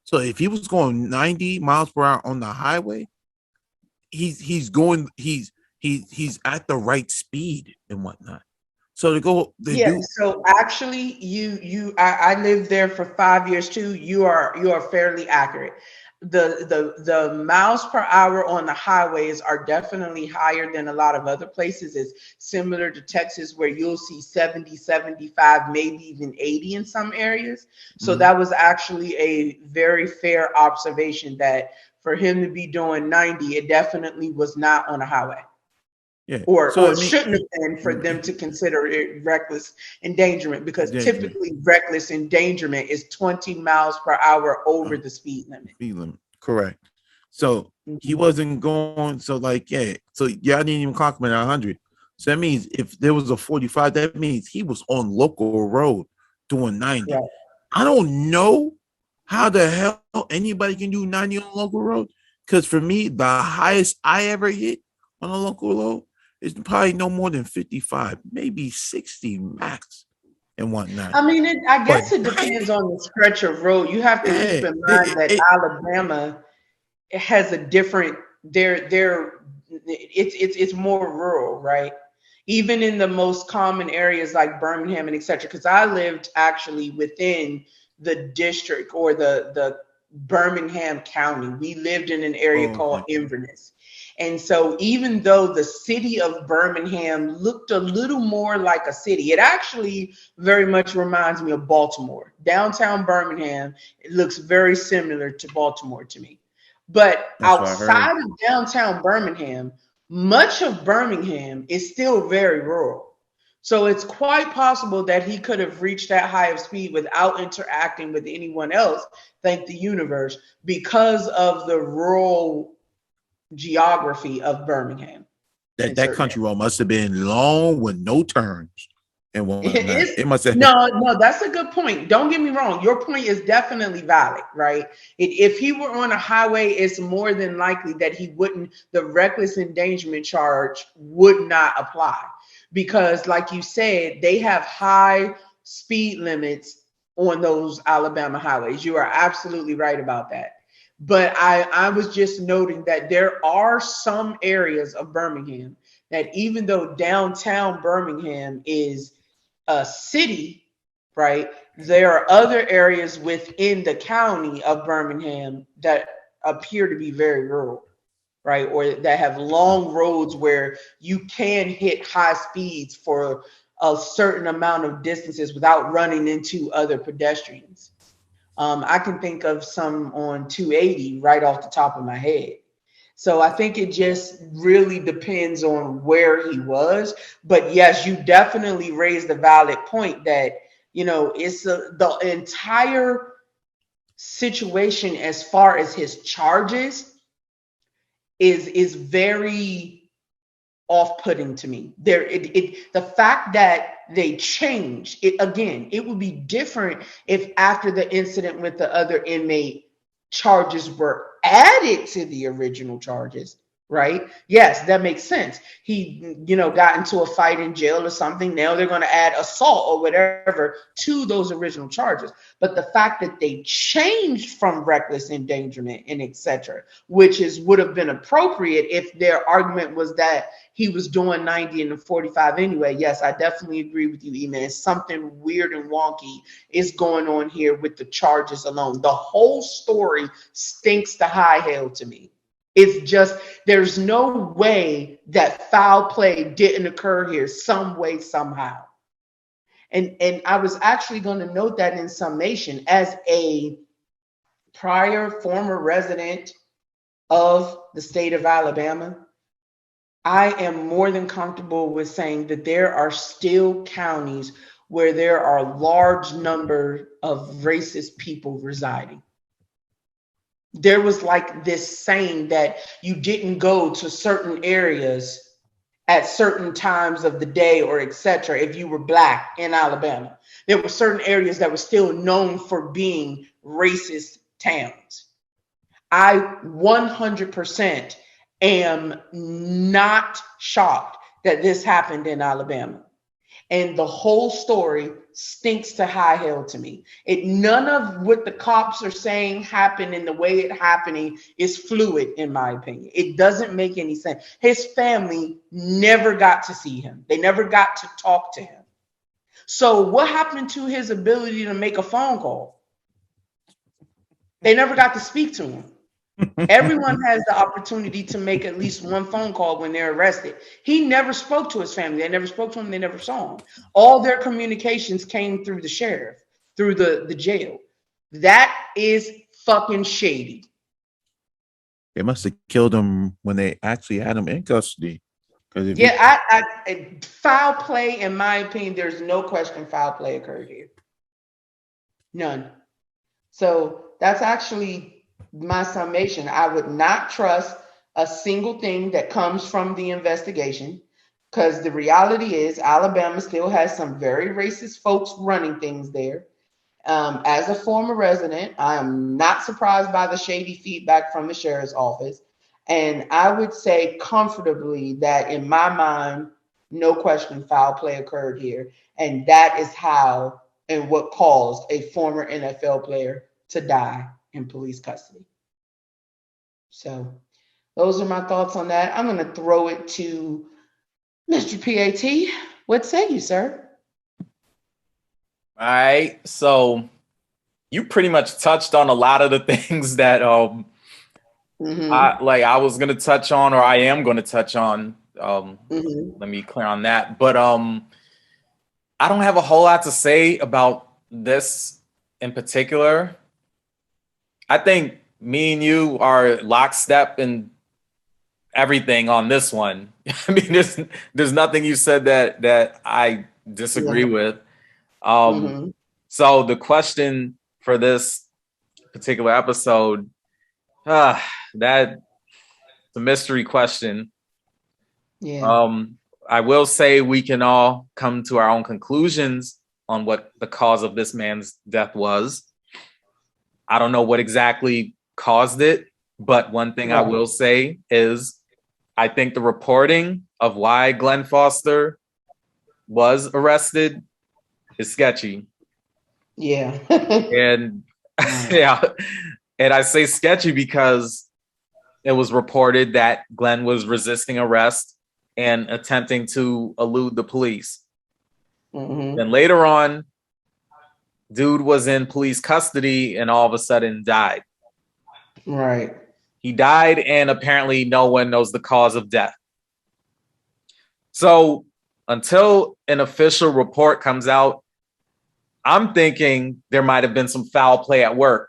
So if he was going 90 miles per hour on the highway, he's at the right speed and whatnot. So to go, So actually, I lived there for 5 years too. You are fairly accurate. The miles per hour on the highways are definitely higher than a lot of other places. It's similar to Texas where you'll see 70, 75, maybe even 80 in some areas. So that was actually a very fair observation that for him to be doing 90, it definitely was not on a highway. Yeah. Or shouldn't have been for them to consider it reckless endangerment because typically reckless endangerment is 20 miles per hour over the speed limit. Correct. So he wasn't going. So I didn't even clock him at 100. So that means if there was a 45, that means he was on local road doing 90. Right. I don't know how the hell anybody can do 90 on local road because for me, the highest I ever hit on a local road It's probably no more than 55, maybe 60 max and whatnot. I mean, I guess it depends on the stretch of road. You have to keep in mind that Alabama has a different. It's more rural, right? Even in the most common areas like Birmingham and etc. Because I lived actually within the district or the Birmingham County. We lived in an area called Inverness. And so even though the city of Birmingham looked a little more like a city, it actually very much reminds me of Baltimore. Downtown Birmingham, it looks very similar to Baltimore to me. But outside of downtown Birmingham, much of Birmingham is still very rural. So it's quite possible that he could have reached that high of speed without interacting with anyone else, thank the universe, because of the rural geography of Birmingham. That country road must have been long with no turns and whatnot. It must have. No, that's a good point. Don't get me wrong. Your point is definitely valid, right? If he were on a highway, it's more than likely that the reckless endangerment charge would not apply. Because like you said, they have high speed limits on those Alabama highways. You are absolutely right about that. But I was just noting that there are some areas of Birmingham that even though downtown Birmingham is a city, right, there are other areas within the county of Birmingham that appear to be very rural, right, or that have long roads where you can hit high speeds for a certain amount of distances without running into other pedestrians. I can think of some on 280 right off the top of my head. So I think it just really depends on where he was. But yes, you definitely raised a valid point that, it's the entire situation as far as his charges is very off-putting to me. The fact that they changed it again, it would be different if after the incident with the other inmate, charges were added to the original charges, right? Yes, that makes sense. He, got into a fight in jail or something. Now they're going to add assault or whatever to those original charges. But the fact that they changed from reckless endangerment and etc., which would have been appropriate if their argument was that he was doing 90 and 45 anyway. Yes, I definitely agree with you, E-Man. Something weird and wonky is going on here with the charges alone. The whole story stinks to high hell to me. It's just, there's no way that foul play didn't occur here some way, somehow. And I was actually going to note that in summation, as a former resident of the state of Alabama, I am more than comfortable with saying that there are still counties where there are large number of racist people residing. There was like this saying that you didn't go to certain areas at certain times of the day or etc. if you were Black in Alabama. There were certain areas that were still known for being racist towns. I 100% am not shocked that this happened in Alabama. And the whole story stinks to high hell to me. None of what the cops are saying happened and the way it happening is fluid, in my opinion. It doesn't make any sense. His family never got to see him. They never got to talk to him. So what happened to his ability to make a phone call? They never got to speak to him. Everyone has the opportunity to make at least one phone call when they're arrested. He never spoke to his family. They never spoke to him. They never saw him. All their communications came through the sheriff, through the jail. That is fucking shady. They must have killed him when they actually had him in custody. Foul play, in my opinion, there's no question foul play occurred here. None. So that's actually my summation. I would not trust a single thing that comes from the investigation, because the reality is Alabama still has some very racist folks running things there. As a former resident, I am not surprised by the shady feedback from the sheriff's office. And I would say comfortably that in my mind, no question, foul play occurred here. And that is how and what caused a former NFL player to die in police custody. So those are my thoughts on that. I'm going to throw it to Mr. PAT. What say you, sir? All right. So you pretty much touched on a lot of the things that I was gonna touch on, or I am gonna touch on. Let me clear on that. But I don't have a whole lot to say about this in particular. I think me and you are lockstep in everything on this one. I mean, there's nothing you said that I disagree with. So the question for this particular episode, that's a mystery question. Yeah. I will say we can all come to our own conclusions on what the cause of this man's death was. I don't know what exactly caused it, but one thing I will say is I think the reporting of why Glenn Foster was arrested is sketchy. Yeah. And yeah, and I say sketchy because it was reported that Glenn was resisting arrest and attempting to elude the police. Then later on, dude was in police custody and all of a sudden died. Right. He died, and apparently no one knows the cause of death. So until an official report comes out, I'm thinking there might have been some foul play at work.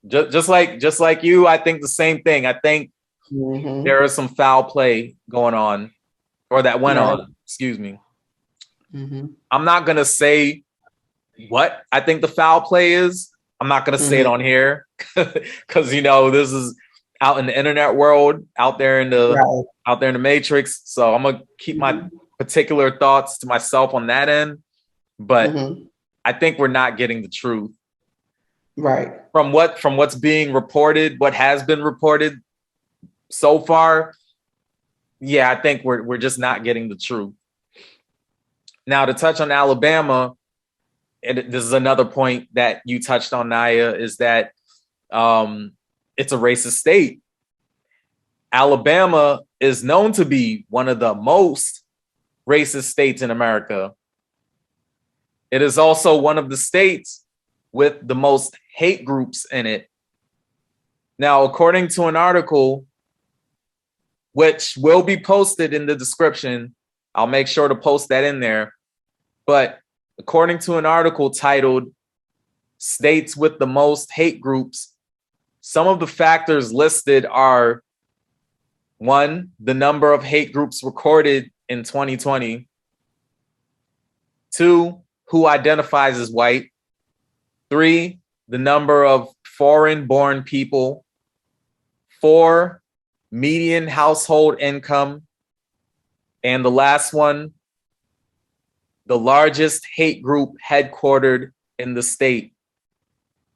Just like you, I think the same thing. I think there is some foul play going on, or that went on. Excuse me. I'm not gonna say what I think the foul play is. I'm not gonna say it on here because this is out in the internet world, out there in the matrix. So I'm gonna keep my particular thoughts to myself on that end. But I think we're not getting the truth. Right. From what's being reported, what has been reported so far, yeah, I think we're just not getting the truth. Now, to touch on Alabama, and this is another point that you touched on, Naya, is that it's a racist state. Alabama is known to be one of the most racist states in America. It is also one of the states with the most hate groups in it. Now, according to an article, which will be posted in the description, I'll make sure to post that in there. But according to an article titled States with the Most Hate Groups, some of the factors listed are: 1, the number of hate groups recorded in 2020. 2, who identifies as white. 3, the number of foreign-born people. 4, median household income. And the last one, the largest hate group headquartered in the state.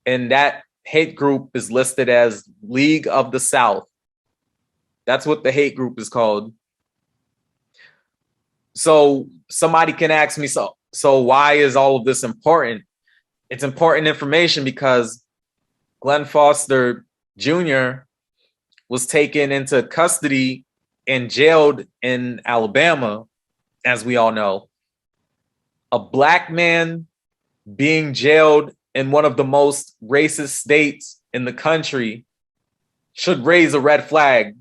And that hate group is listed as League of the South. That's what the hate group is called. So somebody can ask me, so why is all of this important? It's important information because Glenn Foster Jr. was taken into custody and jailed in Alabama, as we all know. A black man being jailed in one of the most racist states in the country should raise a red flag.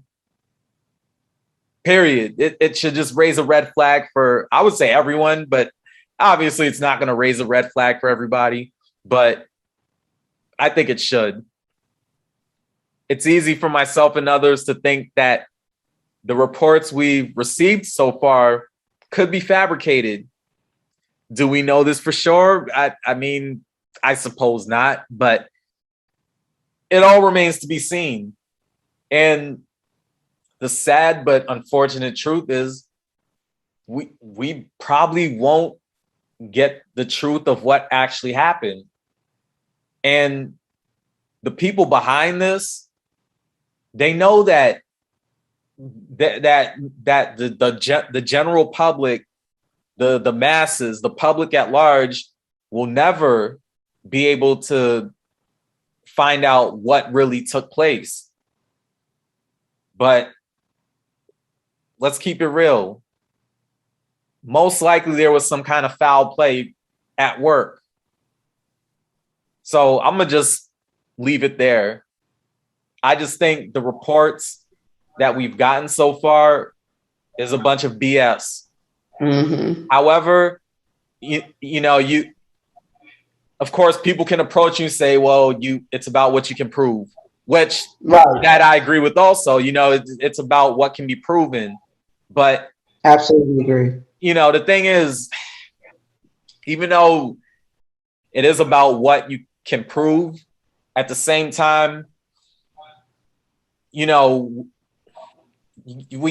Period. It should just raise a red flag for, I would say, everyone, but obviously it's not going to raise a red flag for everybody, but I think it should. It's easy for myself and others to think that the reports we've received so far could be fabricated. Do we know this for sure? I mean, I suppose not, but it all remains to be seen. And the sad but unfortunate truth is we probably won't get the truth of what actually happened. And the people behind this, they know that the general public, the masses, the public at large will never be able to find out what really took place. But let's keep it real. Most likely there was some kind of foul play at work. So I'm going to just leave it there. I just think the reports that we've gotten so far is a bunch of BS. Mm-hmm. However, of course, people can approach you and say, well, it's about what you can prove, which that I agree with also. It's about what can be proven. But absolutely agree. The thing is, even though it is about what you can prove, at the same time, we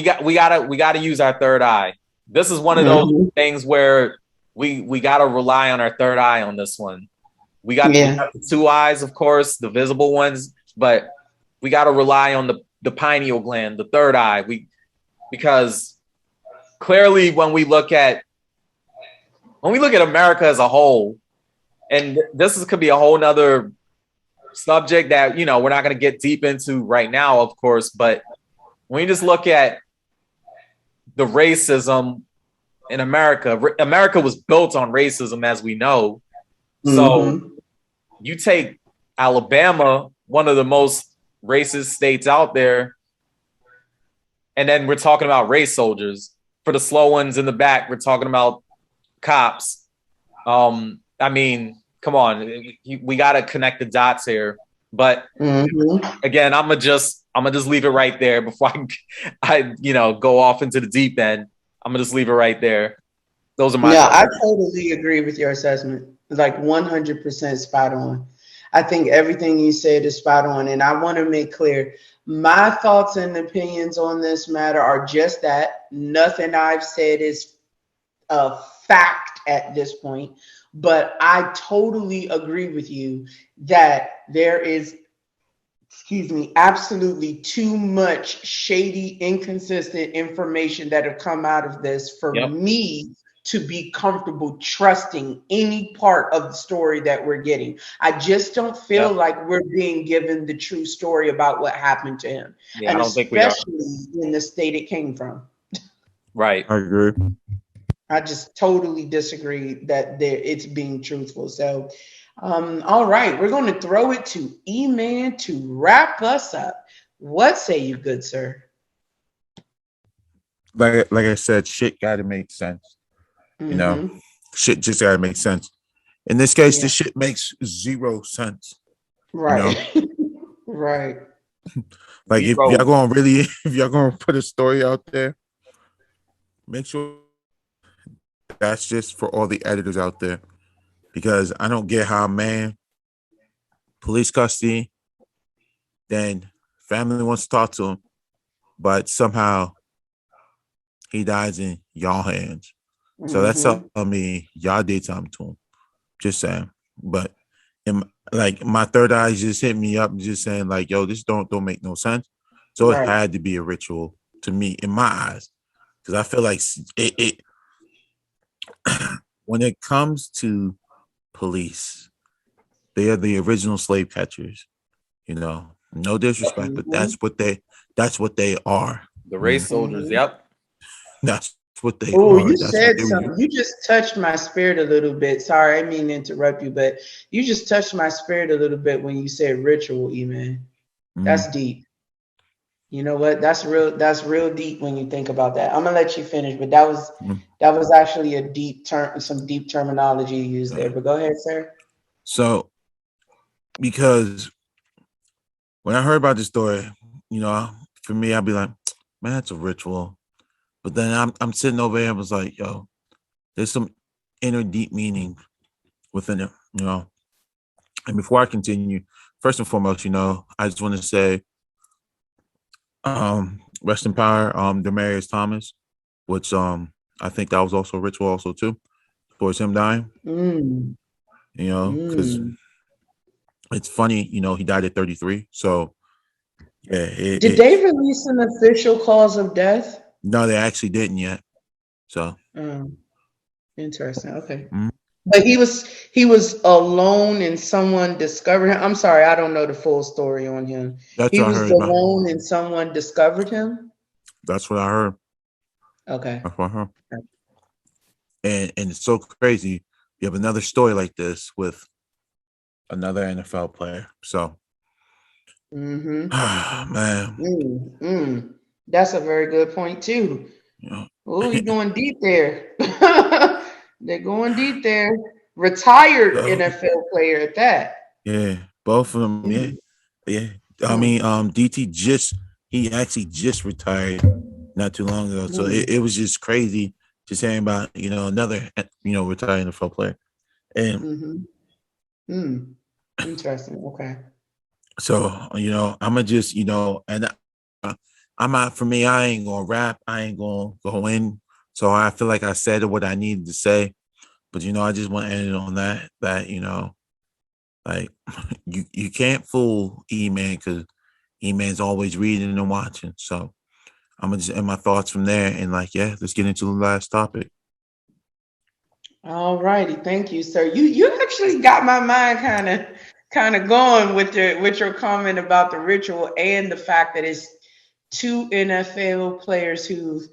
gotta use our third eye. This is one of those things where we gotta rely on our third eye on this one. We got the two eyes, of course, the visible ones, but we gotta rely on the pineal gland, the third eye. Because clearly when we look at America as a whole, and could be a whole nother subject that, we're not going to get deep into right now, of course, but when you just look at the racism in America, America was built on racism, as we know. So you take Alabama, one of the most racist states out there, and then we're talking about race soldiers. For the slow ones in the back, we're talking about cops. I mean, come on, we got to connect the dots here. But again, I'm gonna just leave it right there before I go off into the deep end. I'm gonna just leave it right there. Those are my thoughts. I totally agree with your assessment. Like 100% spot on. I think everything you said is spot on, and I want to make clear my thoughts and opinions on this matter are just that. Nothing I've said is a fact at this point. But I totally agree with you that there is, absolutely too much shady, inconsistent information that have come out of this for me to be comfortable trusting any part of the story that we're getting. I just don't feel like we're being given the true story about what happened to him. Yeah, and I don't think we are. Especially in the state it came from. Right. I agree. I just totally disagree that it's being truthful. So, all right, we're going to throw it to E-Man to wrap us up. What say you, good sir? Like I said, shit got to make sense. Shit just got to make sense. In this case, the shit makes zero sense. Right. Right. Like if y'all going to put a story out there, make sure that's just for all the editors out there, because I don't get how, man, police custody, then family wants to talk to him, but somehow he dies in y'all hands. So that's telling me y'all did something to him. Just saying. But my third eye just hit me up, just saying like, yo, this don't make no sense. So it had to be a ritual to me in my eyes, because I feel like it when it comes to police, they are the original slave catchers. No disrespect, but that's what they are. The race soldiers. Yep. That's what they are. Oh, you said something. You just touched my spirit a little bit. Sorry, I didn't mean to interrupt you, but you just touched my spirit a little bit when you said ritual, E-Man. That's deep. You know what? That's real deep when you think about that. I'm gonna let you finish, but that was actually a deep some deep terminology you used there. But go ahead, sir. So, because when I heard about this story, for me, I'd be like, man, that's a ritual. But then I'm sitting over here and was like, yo, there's some inner deep meaning within it, And before I continue, first and foremost, I just want to say, rest in power, Demaryius Thomas, which I think that was also a ritual also too, towards him dying. Because it's funny, he died at 33. So Yeah. Did they release an official cause of death? No, they actually didn't yet. So Interesting. Okay. mm-hmm. But he was alone and someone discovered him. I'm sorry, I don't know the full story on him. That's He what I was heard about. alone and someone discovered him. That's what I heard. Okay. That's what I heard. And it's so crazy. You have another story like this with another NFL player. So, man, that's a very good point too. you know, Oh, you're going deep there. They're going deep there. Retired NFL player at that. Yeah, both of them. Yeah. I mean, DT he actually just retired not too long ago. So it was just crazy just hearing about another retired NFL player. And interesting. Okay. So I'm gonna just and I'm out. For me, I ain't gonna rap. I ain't gonna go in. So I feel like I said what I needed to say. But I just want to end it on that like you can't fool E-Man because E-Man's always reading and watching. So I'm gonna just end my thoughts from there and let's get into the last topic. All righty, thank you, sir. You actually got my mind kind of going with your comment about the ritual and the fact that it's two NFL players who've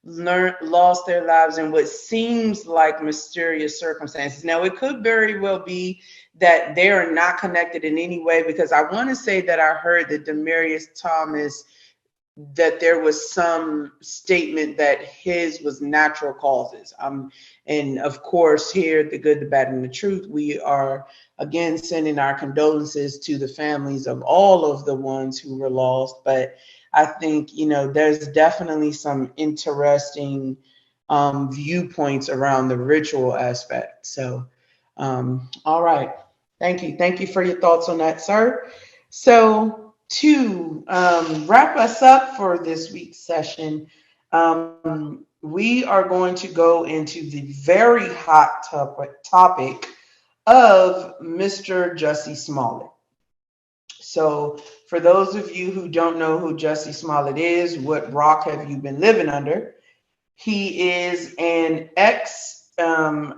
lost their lives in what seems like mysterious circumstances. Now, it could very well be that they are not connected in any way, because I want to say that I heard that Demaryius Thomas, that there was some statement that his was natural causes. And of course, here at The Good, the Bad, and the Truth, we are again sending our condolences to the families of all of the ones who were lost. But I think, there's definitely some interesting viewpoints around the ritual aspect. So, all right. Thank you. Thank you for your thoughts on that, sir. So to wrap us up for this week's session, we are going to go into the very hot topic of Mr. Jussie Smollett. So for those of you who don't know who Jussie Smollett is, what rock have you been living under? He is an ex-TV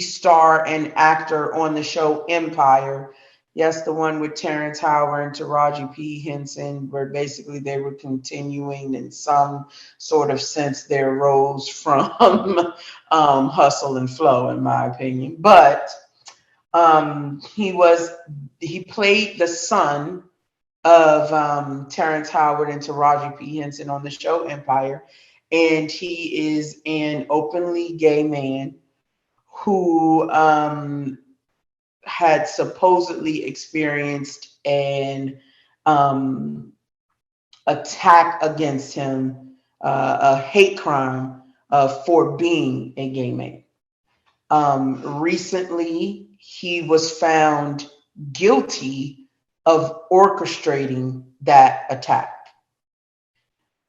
star and actor on the show Empire. Yes, the one with Terrence Howard and Taraji P. Henson, where basically they were continuing in some sort of sense their roles from Hustle and Flow, in my opinion. But he played the son of Terrence Howard and Taraji P. Henson on the show Empire, and he is an openly gay man who had supposedly experienced an attack against him, a hate crime for being a gay man. Recently, he was found guilty of orchestrating that attack.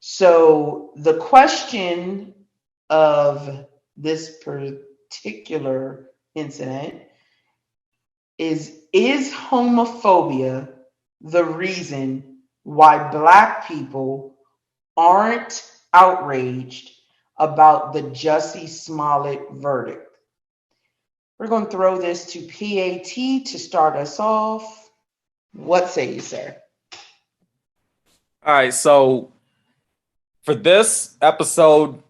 So the question of this particular incident is homophobia the reason why Black people aren't outraged about the Jussie Smollett verdict? We're going to throw this to PAT to start us off. What say you, sir? All right, so for this episode,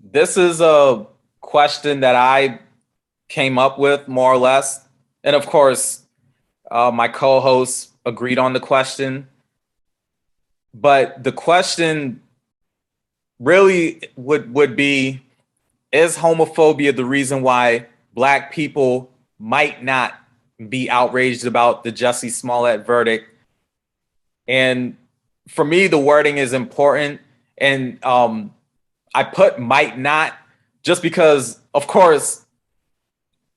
this is a question that I came up with, more or less. And of course, my co-hosts agreed on the question. But the question really would be, is homophobia the reason why Black people might not be outraged about the Jussie Smollett verdict? And for me, the wording is important. And I put might not just because, of course,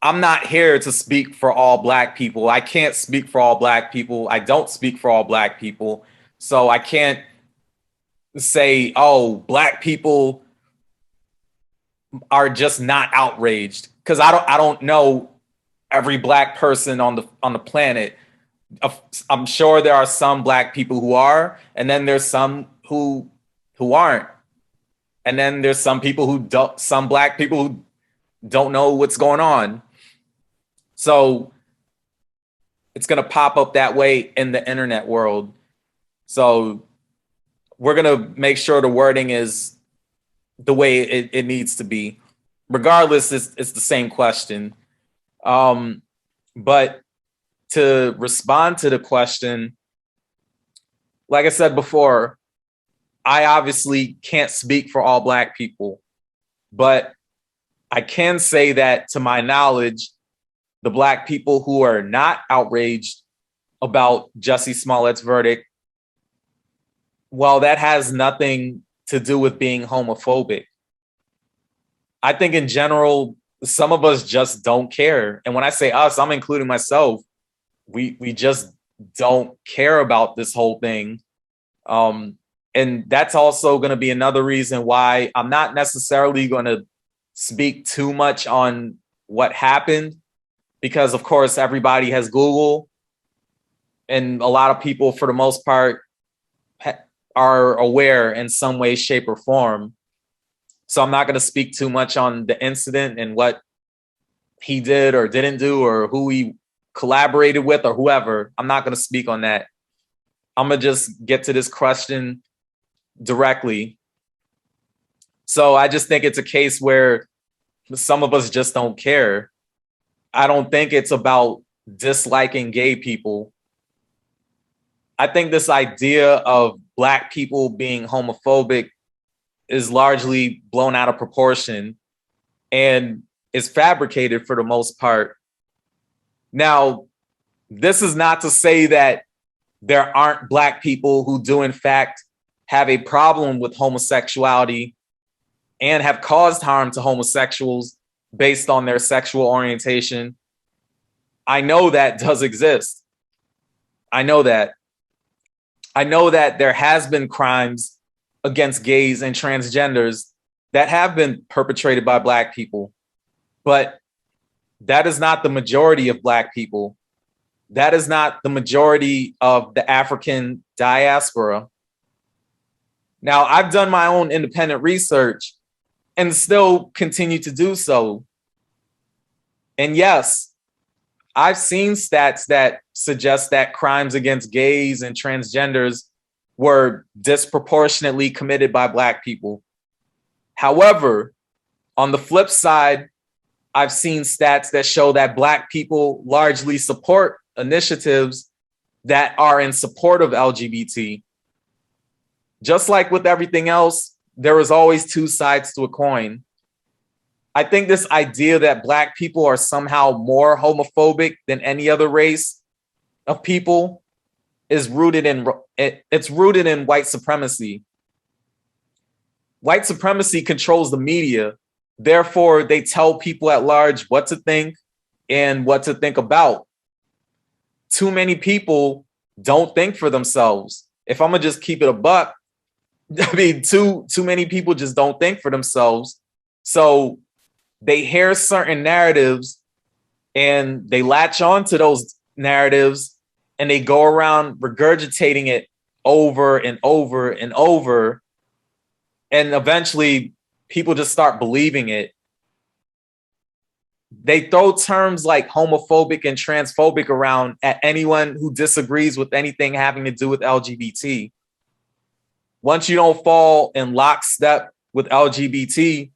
I'm not here to speak for all Black people. I can't speak for all Black people. I don't speak for all Black people. So I can't say, oh, Black people are just not outraged, because I don't know every Black person on the planet. I'm sure there are some Black people who are, and then there's some who aren't. And then there's some people who don't, some Black people who don't know what's going on. So it's going to pop up that way in the internet world. So we're going to make sure the wording is the way it needs to be. Regardless, it's the same question. But to respond to the question, like I said before, I obviously can't speak for all Black people, but I can say that to my knowledge, the Black people who are not outraged about Jussie Smollett's verdict, well, that has nothing to do with being homophobic. I think in general, some of us just don't care. And when I say us, I'm including myself. We just don't care about this whole thing. And that's also going to be another reason why I'm not necessarily going to speak too much on what happened, because of course everybody has Google, and a lot of people for the most part are aware in some way, shape, or form. So I'm not going to speak too much on the incident and what he did or didn't do or who he collaborated with or whoever. I'm not going to speak on that. I'm going to just get to this question directly. So I just think it's a case where some of us just don't care. I don't think it's about disliking gay people. I think this idea of Black people being homophobic is largely blown out of proportion and is fabricated for the most part. Now, this is not to say that there aren't Black people who do in fact have a problem with homosexuality and have caused harm to homosexuals based on their sexual orientation. I know that does exist. I know that. I know that there has been crimes against gays and transgenders that have been perpetrated by Black people, but that is not the majority of Black people. That is not the majority of the African diaspora. Now, I've done my own independent research and still continue to do so. And yes, I've seen stats that suggest that crimes against gays and transgenders were disproportionately committed by Black people. However, on the flip side, I've seen stats that show that Black people largely support initiatives that are in support of LGBT. Just like with everything else, there is always two sides to a coin. I think this idea that Black people are somehow more homophobic than any other race of people is rooted in white supremacy. White supremacy controls the media. Therefore, they tell people at large what to think and what to think about. Too many people don't think for themselves. If I'm gonna just keep it a buck, I mean, too many people just don't think for themselves. So they hear certain narratives and they latch on to those narratives and they go around regurgitating it over and over and over. And eventually people just start believing it. They throw terms like homophobic and transphobic around at anyone who disagrees with anything having to do with LGBT. Once you don't fall in lockstep with LGBT,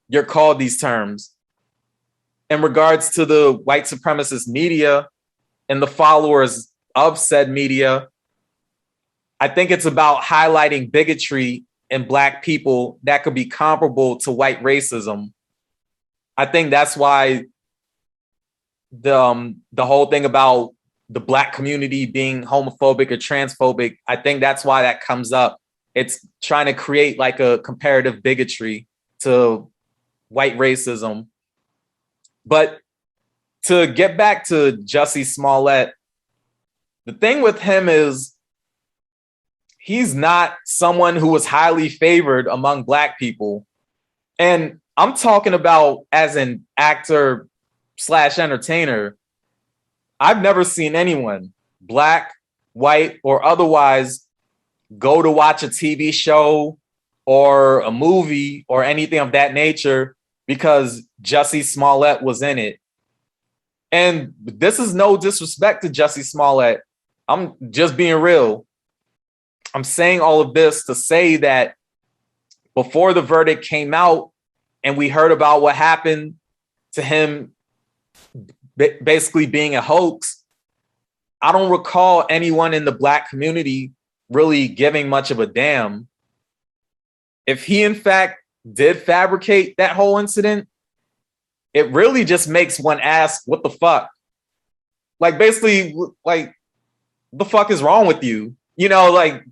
you're called these terms. In regards to the white supremacist media and the followers of said media, I think it's about highlighting bigotry in Black people that could be comparable to white racism. I think that's why the whole thing about the Black community being homophobic or transphobic, I think that's why that comes up. It's trying to create like a comparative bigotry to white racism. But to get back to Jussie Smollett, the thing with him is he's not someone who was highly favored among Black people. And I'm talking about as an actor / entertainer. I've never seen anyone, black, white, or otherwise, go to watch a TV show or a movie or anything of that nature because Jussie Smollett was in it. And this is no disrespect to Jussie Smollett. I'm just being real. I'm saying all of this to say that before the verdict came out and we heard about what happened to him basically being a hoax, I don't recall anyone in the black community really giving much of a damn. If he in fact did fabricate that whole incident, it really just makes one ask, what the fuck? Like basically, like, the fuck is wrong with you? You know, like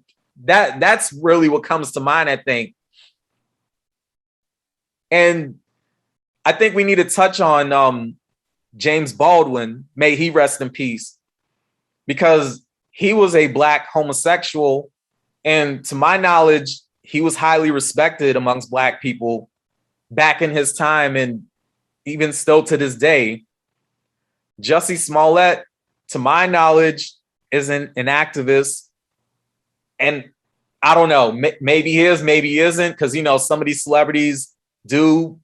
that's really what comes to mind, I think. And I think we need to touch on James Baldwin, may he rest in peace, because he was a black homosexual. And to my knowledge, he was highly respected amongst black people back in his time and even still to this day. Jussie Smollett, to my knowledge, isn't an activist. And I don't know, maybe he is, maybe he isn't, because, you know, some of these celebrities do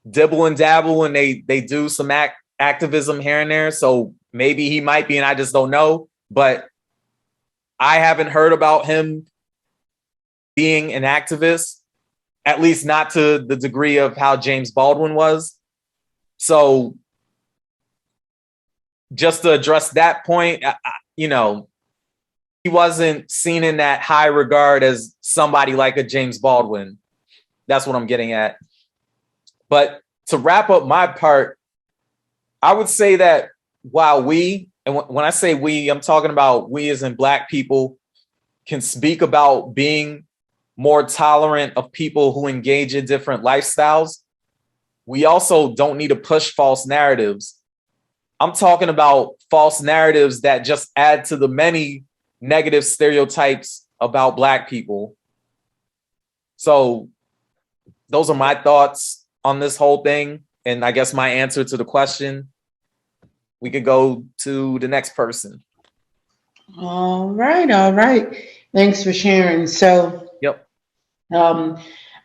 dibble and dabble and they do some activism here and there. So maybe he might be, and I just don't know. But I haven't heard about him being an activist, at least not to the degree of how James Baldwin was. So just to address that point, you know, he wasn't seen in that high regard as somebody like a James Baldwin. That's what I'm getting at. But to wrap up my part, I would say that while we, and when I say we, I'm talking about we as in black people, can speak about being more tolerant of people who engage in different lifestyles, we also don't need to push false narratives. I'm talking about false narratives that just add to the many negative stereotypes about black people. So those are my thoughts on this whole thing. And I guess my answer to the question. We could go to the next person. All right. Thanks for sharing. So, yep. I'm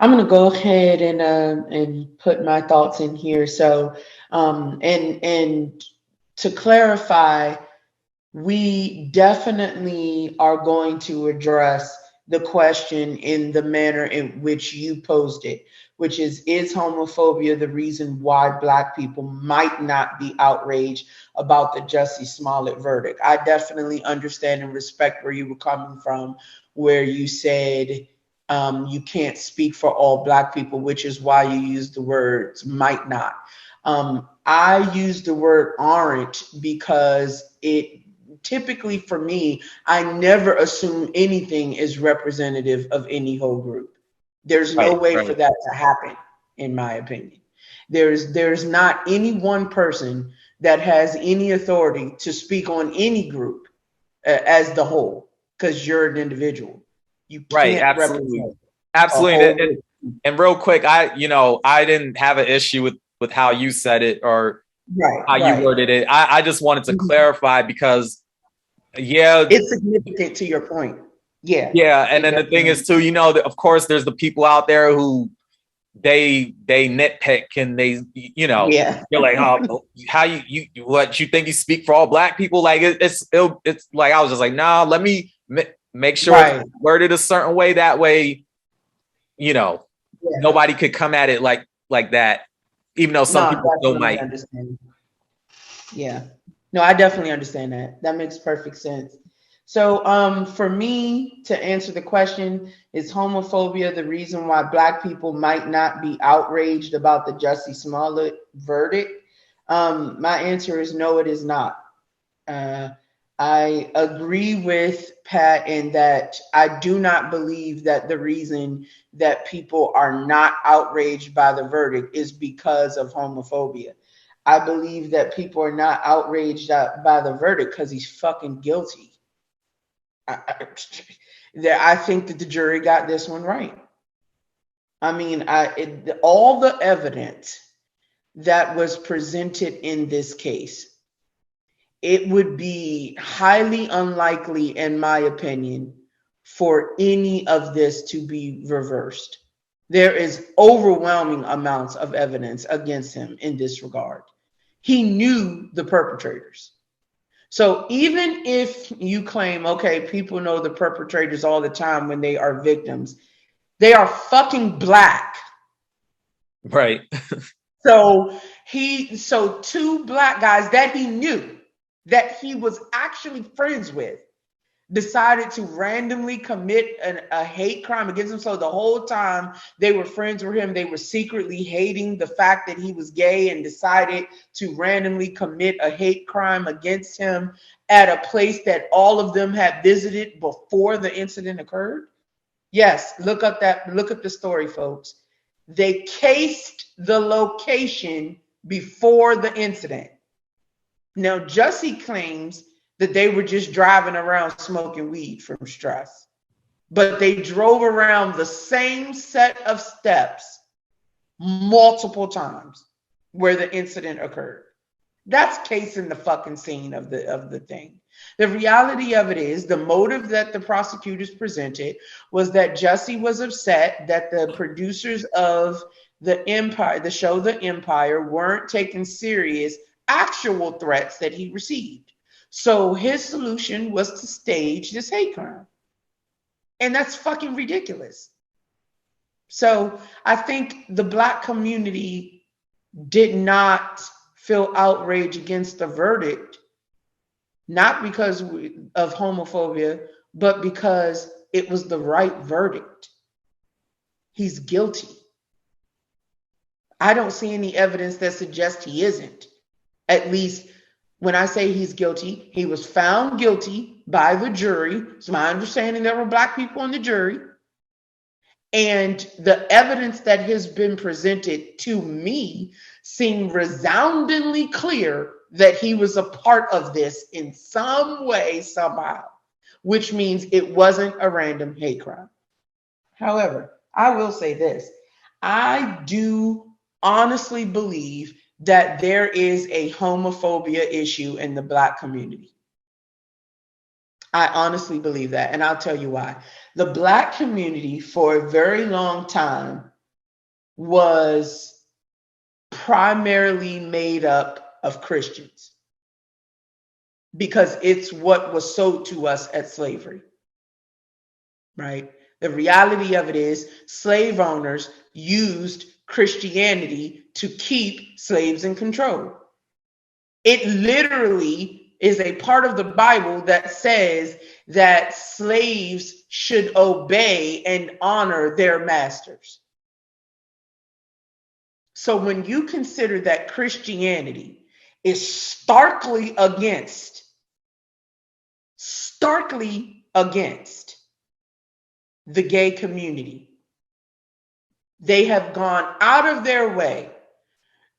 going to go ahead and put my thoughts in here. So, and to clarify, we definitely are going to address the question in the manner in which you posed it, which is homophobia the reason why black people might not be outraged about the Jussie Smollett verdict? I definitely understand and respect where you were coming from, where you said you can't speak for all black people, which is why you use the words might not. I use the word aren't because it typically, for me, I never assume anything is representative of any whole group. There's no way for that to happen, in my opinion. There's not any one person that has any authority to speak on any group as the whole, because you're an individual. You can't absolutely. And real quick, I didn't have an issue with how you said it or how you worded it. I just wanted to clarify because it's significant to your point. Yeah. And then the thing is too, of course there's the people out there who they nitpick and they, you're like, oh, how you what you think you speak for all black people? Like it's like, I was just like, nah, let me make sure it's worded a certain way. That way, nobody could come at it like that, even though some people still might. Understand. Yeah. No, I definitely understand that. That makes perfect sense. So for me to answer the question, is homophobia the reason why black people might not be outraged about the Jussie Smollett verdict? My answer is no, it is not. I agree with Pat in that I do not believe that the reason that people are not outraged by the verdict is because of homophobia. I believe that people are not outraged by the verdict because he's fucking guilty. I think that the jury got this one right. I mean, all the evidence that was presented in this case it would be highly unlikely, in my opinion, for any of this to be reversed. There is overwhelming amounts of evidence against him in this regard. He knew the perpetrators. So even if you claim, okay, people know the perpetrators all the time when they are victims, they are fucking black. Right. So two black guys that he knew, that he was actually friends with, decided to randomly commit a hate crime against him. So the whole time they were friends with him, they were secretly hating the fact that he was gay, and decided to randomly commit a hate crime against him at a place that all of them had visited before the incident occurred. Yes, look up the story, folks. They cased the location before the incident. Now, Jussie claims that they were just driving around smoking weed from stress, but they drove around the same set of steps multiple times where the incident occurred. That's casing the fucking scene of the thing. The reality of it is, the motive that the prosecutors presented was that Jussie was upset that the producers of the Empire, the show The Empire, weren't taking serious actual threats that he received. So his solution was to stage this hate crime. And that's fucking ridiculous. So I think the Black community did not feel outrage against the verdict, not because of homophobia, but because it was the right verdict. He's guilty. I don't see any evidence that suggests he isn't. At least when I say he's guilty, he was found guilty by the jury. It's my understanding there were Black people in the jury. And the evidence that has been presented to me seemed resoundingly clear that he was a part of this in some way, somehow, which means it wasn't a random hate crime. However, I will say this. I do honestly believe that there is a homophobia issue in the Black community. I honestly believe that, and I'll tell you why. The Black community for a very long time was primarily made up of Christians because it's what was sold to us at slavery, right? The reality of it is slave owners used Christianity to keep slaves in control. It literally is a part of the Bible that says that slaves should obey and honor their masters. So when you consider that Christianity is starkly against the gay community, they have gone out of their way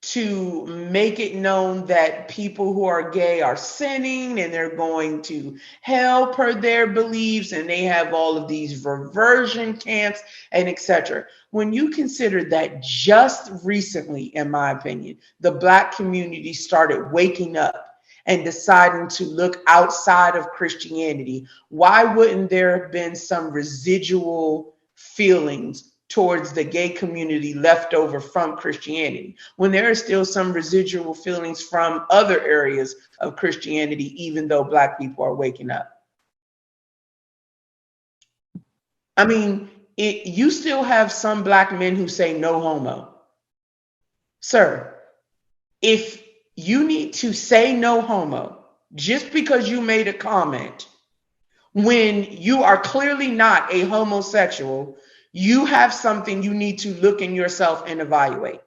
to make it known that people who are gay are sinning and they're going to hell per their beliefs, and they have all of these reversion camps and etc. When you consider that just recently, in my opinion, the Black community started waking up and deciding to look outside of Christianity, why wouldn't there have been some residual feelings towards the gay community left over from Christianity, when there are still some residual feelings from other areas of Christianity, even though Black people are waking up? I mean, you still have some Black men who say no homo. Sir, if you need to say no homo just because you made a comment when you are clearly not a homosexual, you have something you need to look in yourself and evaluate.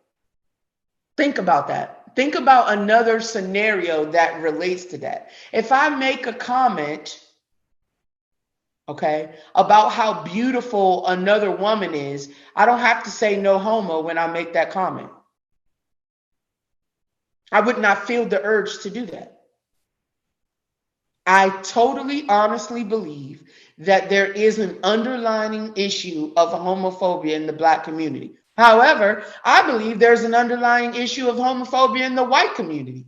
Think about that. Think about another scenario that relates to that. If I make a comment, okay, about how beautiful another woman is, I don't have to say no homo when I make that comment. I would not feel the urge to do that. I totally honestly believe that there is an underlying issue of homophobia in the Black community. However, I believe there's an underlying issue of homophobia in the white community.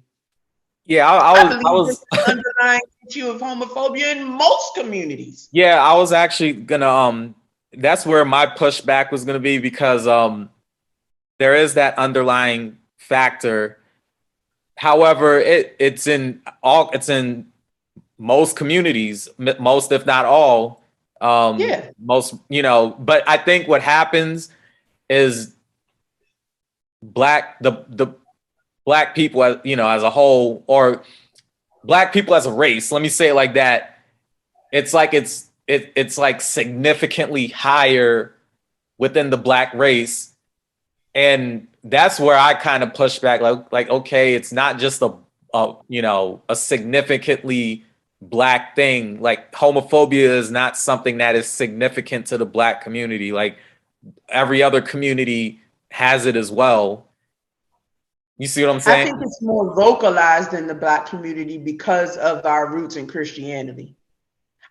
Yeah, I believe there's an underlying issue of homophobia in most communities. Yeah, I was actually gonna that's where my pushback was gonna be, because there is that underlying factor. However, it's in most communities, most if not all. Most, but I think what happens is the black people, as as a whole, or black people as a race, let me say it like that. It's like it's like significantly higher within the black race, and that's where I kind of push back. Like okay, it's not just a significantly black thing. Like homophobia is not something that is significant to the black community. Like every other community has it as well. You see what I'm saying? I think it's more vocalized in the black community because of our roots in Christianity.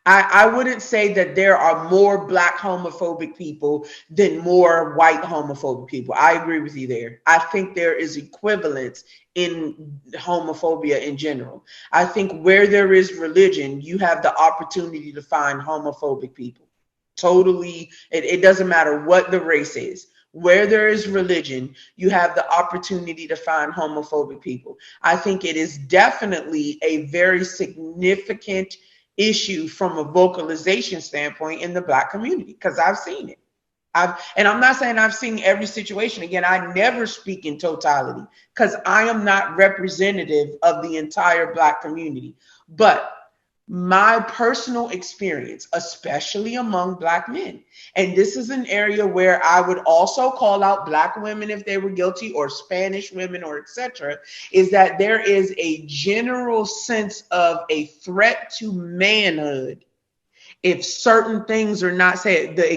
I wouldn't say that there are more black homophobic people than more white homophobic people. I agree with you there. I think there is equivalence in homophobia in general. I think where there is religion, you have the opportunity to find homophobic people. Totally, it doesn't matter what the race is. Where there is religion, you have the opportunity to find homophobic people. I think it is definitely a very significant issue from a vocalization standpoint in the black community, because I've seen it. And I'm not saying I've seen every situation. Again, I never speak in totality because I am not representative of the entire black community. But my personal experience, especially among black men, and this is an area where I would also call out black women if they were guilty, or Spanish women, or etc., is that there is a general sense of a threat to manhood if certain things are not said. The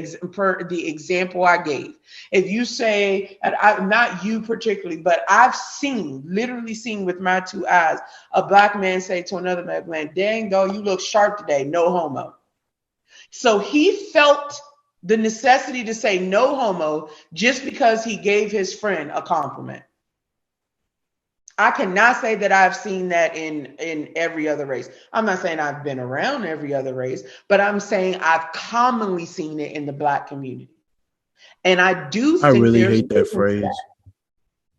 example I gave, if you say, and not you particularly, but I've literally seen with my two eyes, a black man say to another black man, "Dang, though, you look sharp today, no homo." So he felt the necessity to say no homo just because he gave his friend a compliment. I cannot say that I've seen that in every other race. I'm not saying I've been around every other race, but I'm saying I've commonly seen it in the black community. And I do think I really hate that phrase.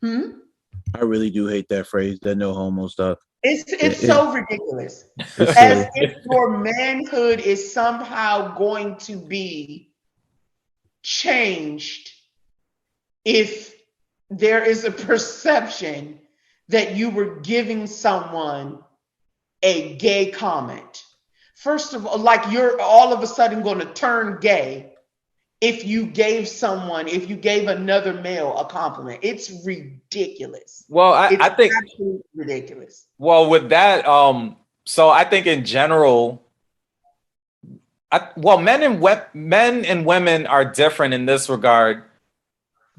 That. I really do hate that phrase, that no homo stuff. It's so ridiculous. It's As if your manhood is somehow going to be changed if there is a perception that you were giving someone a gay comment. First of all, like you're all of a sudden going to turn gay if you gave another male a compliment. It's ridiculous. Well, I think absolutely ridiculous. Well, with that, so I think in general, men and women are different in this regard.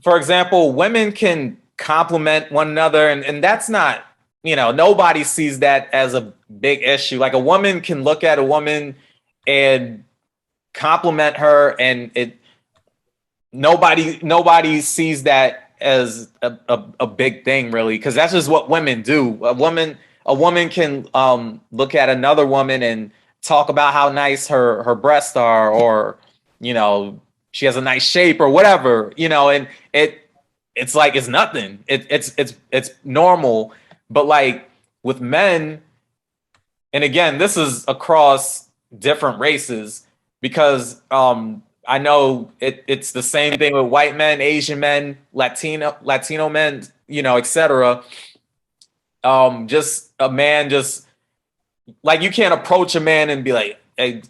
For example, women can compliment one another, and that's not, nobody sees that as a big issue. Like a woman can look at a woman and compliment her, and nobody sees that as a big thing, really, because that's just what women do. A woman can look at another woman and talk about how nice her breasts are, or she has a nice shape or whatever, and it's like it's nothing. It's normal. But like with men, and again, this is across different races, because I know it's the same thing with white men, Asian men, Latino men, etc. Just a man, just like, you can't approach a man and be like, hey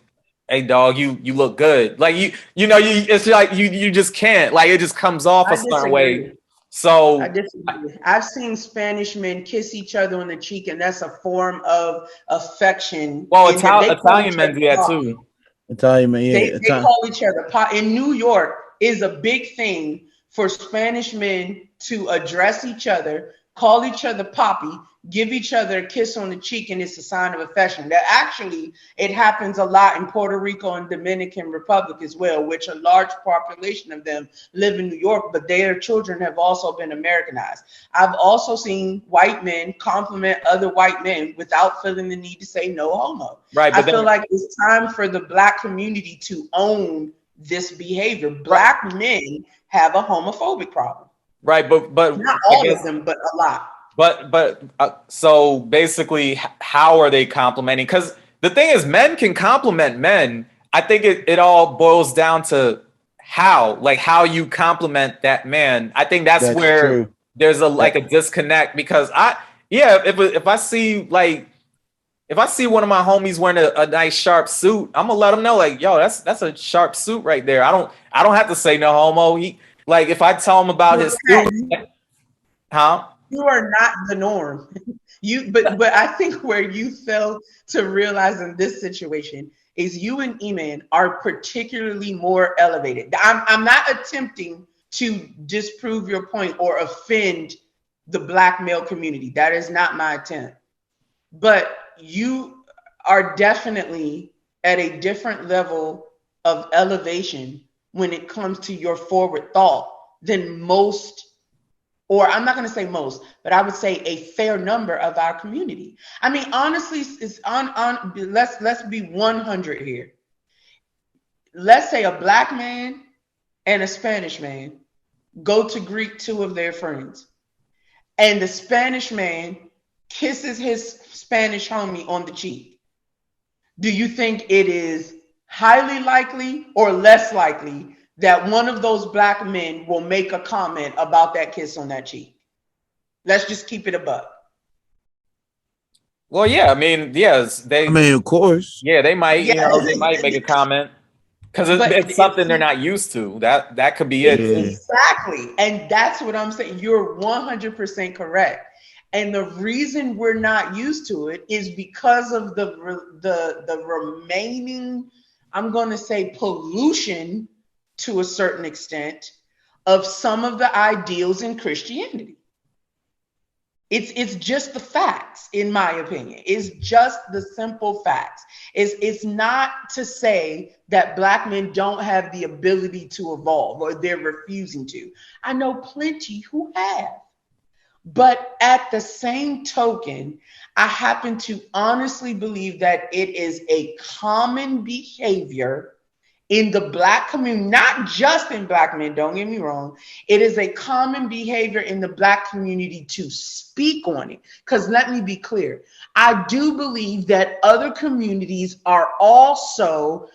dog, you look good. Like it's like you just can't. Like it just comes off a certain way. So I disagree. I've seen Spanish men kiss each other on the cheek, and that's a form of affection. Well, Italian men do that too. Italian men, yeah. They call each other pa. In New York is a big thing for Spanish men to address each other call each other Poppy, give each other a kiss on the cheek, and it's a sign of affection. That actually, it happens a lot in Puerto Rico and Dominican Republic as well, which a large population of them live in New York, but their children have also been Americanized. I've also seen white men compliment other white men without feeling the need to say no homo. Right, I feel like it's time for the Black community to own this behavior. Black men have a homophobic problem. Right, but not all of them, but a lot. But so basically, how are they complimenting? Because the thing is, men can compliment men. I think it all boils down to how you compliment that man. I think that's where true. There's a disconnect, because if I see one of my homies wearing a nice sharp suit, I'm gonna let him know, like, yo, that's a sharp suit right there. I don't have to say no homo. If I tell him about his suit, huh? You are not the norm. But I think where you fail to realize in this situation is you and Eman are particularly more elevated. I'm not attempting to disprove your point or offend the Black male community. That is not my attempt. But you are definitely at a different level of elevation when it comes to your forward thought than most, or I'm not going to say most, but I would say a fair number of our community. I mean, honestly, let's be 100 here. Let's say a Black man and a Spanish man go to greet two of their friends, and the Spanish man kisses his Spanish homie on the cheek. Do you think it is highly likely or less likely that one of those Black men will make a comment about that kiss on that cheek? Let's just keep it a buck. Well, yeah, I mean, yes, of course. Yeah, they might, they might make a comment because it's something they're not used to. That could be it. Exactly. And that's what I'm saying. You're 100% correct. And the reason we're not used to it is because of the remaining, I'm going to say, pollution to a certain extent of some of the ideals in Christianity. It's just the facts, in my opinion. It's just the simple facts. It's not to say that Black men don't have the ability to evolve or they're refusing to. I know plenty who have. But at the same token, I happen to honestly believe that it is a common behavior in the Black community, not just in Black men, don't get me wrong. It is a common behavior in the Black community to speak on it. Because let me be clear, I do believe that other communities are also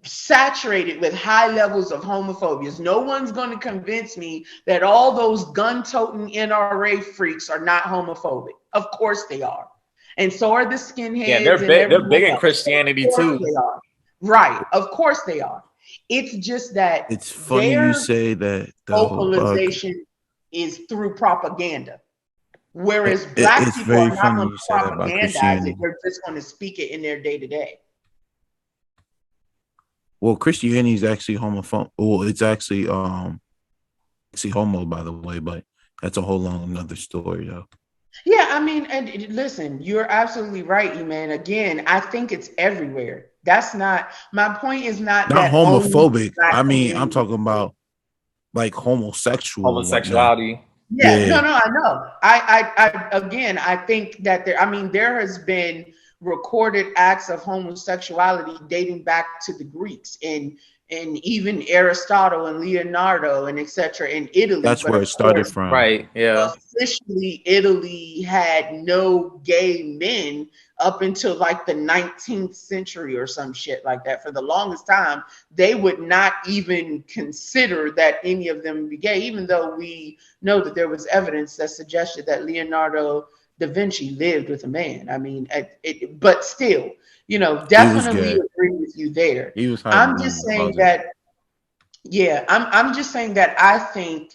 saturated with high levels of homophobia. No one's going to convince me that all those gun-toting NRA freaks are not homophobic. Of course they are. And so are the skinheads. Yeah, they're big in Christianity too. They are. Right. Of course they are. It's just that it's funny you say that vocalization is through propaganda. Whereas Black people are not going to propagandize it. They're just going to speak it in their day-to-day. Well, Christianity is actually homophobic. Well, it's actually homo, by the way, but that's a whole long another story, though. Yeah, I mean, and listen, you're absolutely right, man. Again, I think it's everywhere. That's not my point. Is not that homophobic. I mean, I'm talking about like homosexuality. Yeah, no, I know. I think that there has been recorded acts of homosexuality dating back to the Greeks and even Aristotle and Leonardo and etc. in Italy. That's where it started from. Right. Yeah. Officially, Italy had no gay men up until like the 19th century or some shit like that. For the longest time, they would not even consider that any of them be gay, even though we know that there was evidence that suggested that Leonardo da Vinci lived with a man. I mean, but still, definitely agree with you there. I'm just saying that, I'm just saying that I think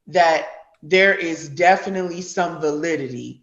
that there is definitely some validity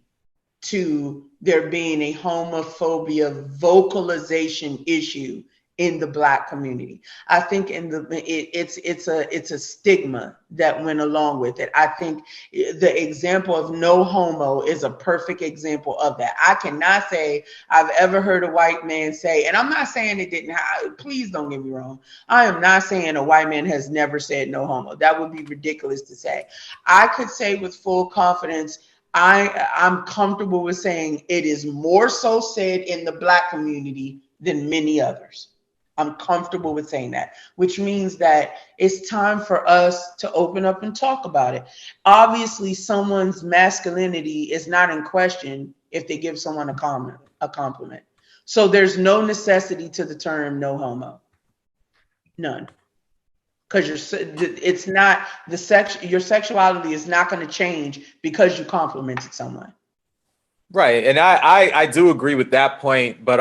to there being a homophobia vocalization issue in the Black community. I think it's a stigma that went along with it. I think the example of no homo is a perfect example of that. I cannot say I've ever heard a white man say, and I'm not saying it didn't, please don't get me wrong. I am not saying a white man has never said no homo. That would be ridiculous to say. I could say with full confidence, I'm comfortable with saying it is more so said in the Black community than many others. I'm comfortable with saying that, which means that it's time for us to open up and talk about it. Obviously, someone's masculinity is not in question if they give someone a compliment. So there's no necessity to the term no homo. None. Because it's not your sexuality is not going to change because you complimented someone. Right. And I do agree with that point. But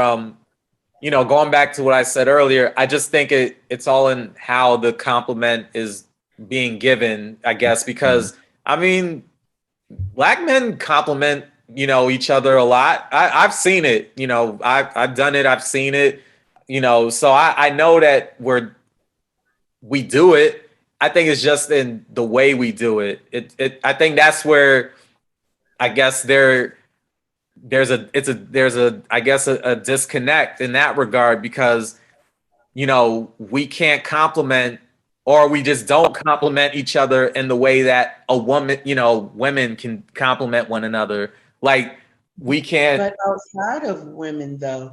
going back to what I said earlier, I just think it's all in how the compliment is being given, I guess, because I mean, Black men compliment, each other a lot. I've seen it, I've done it. I've seen it, so I know that we do it. I think it's just in the way we do it. I think that's where I guess there's a disconnect in that regard, because we can't compliment, or we just don't compliment each other in the way that a woman, women can compliment one another. Like we can't. But outside of women, though,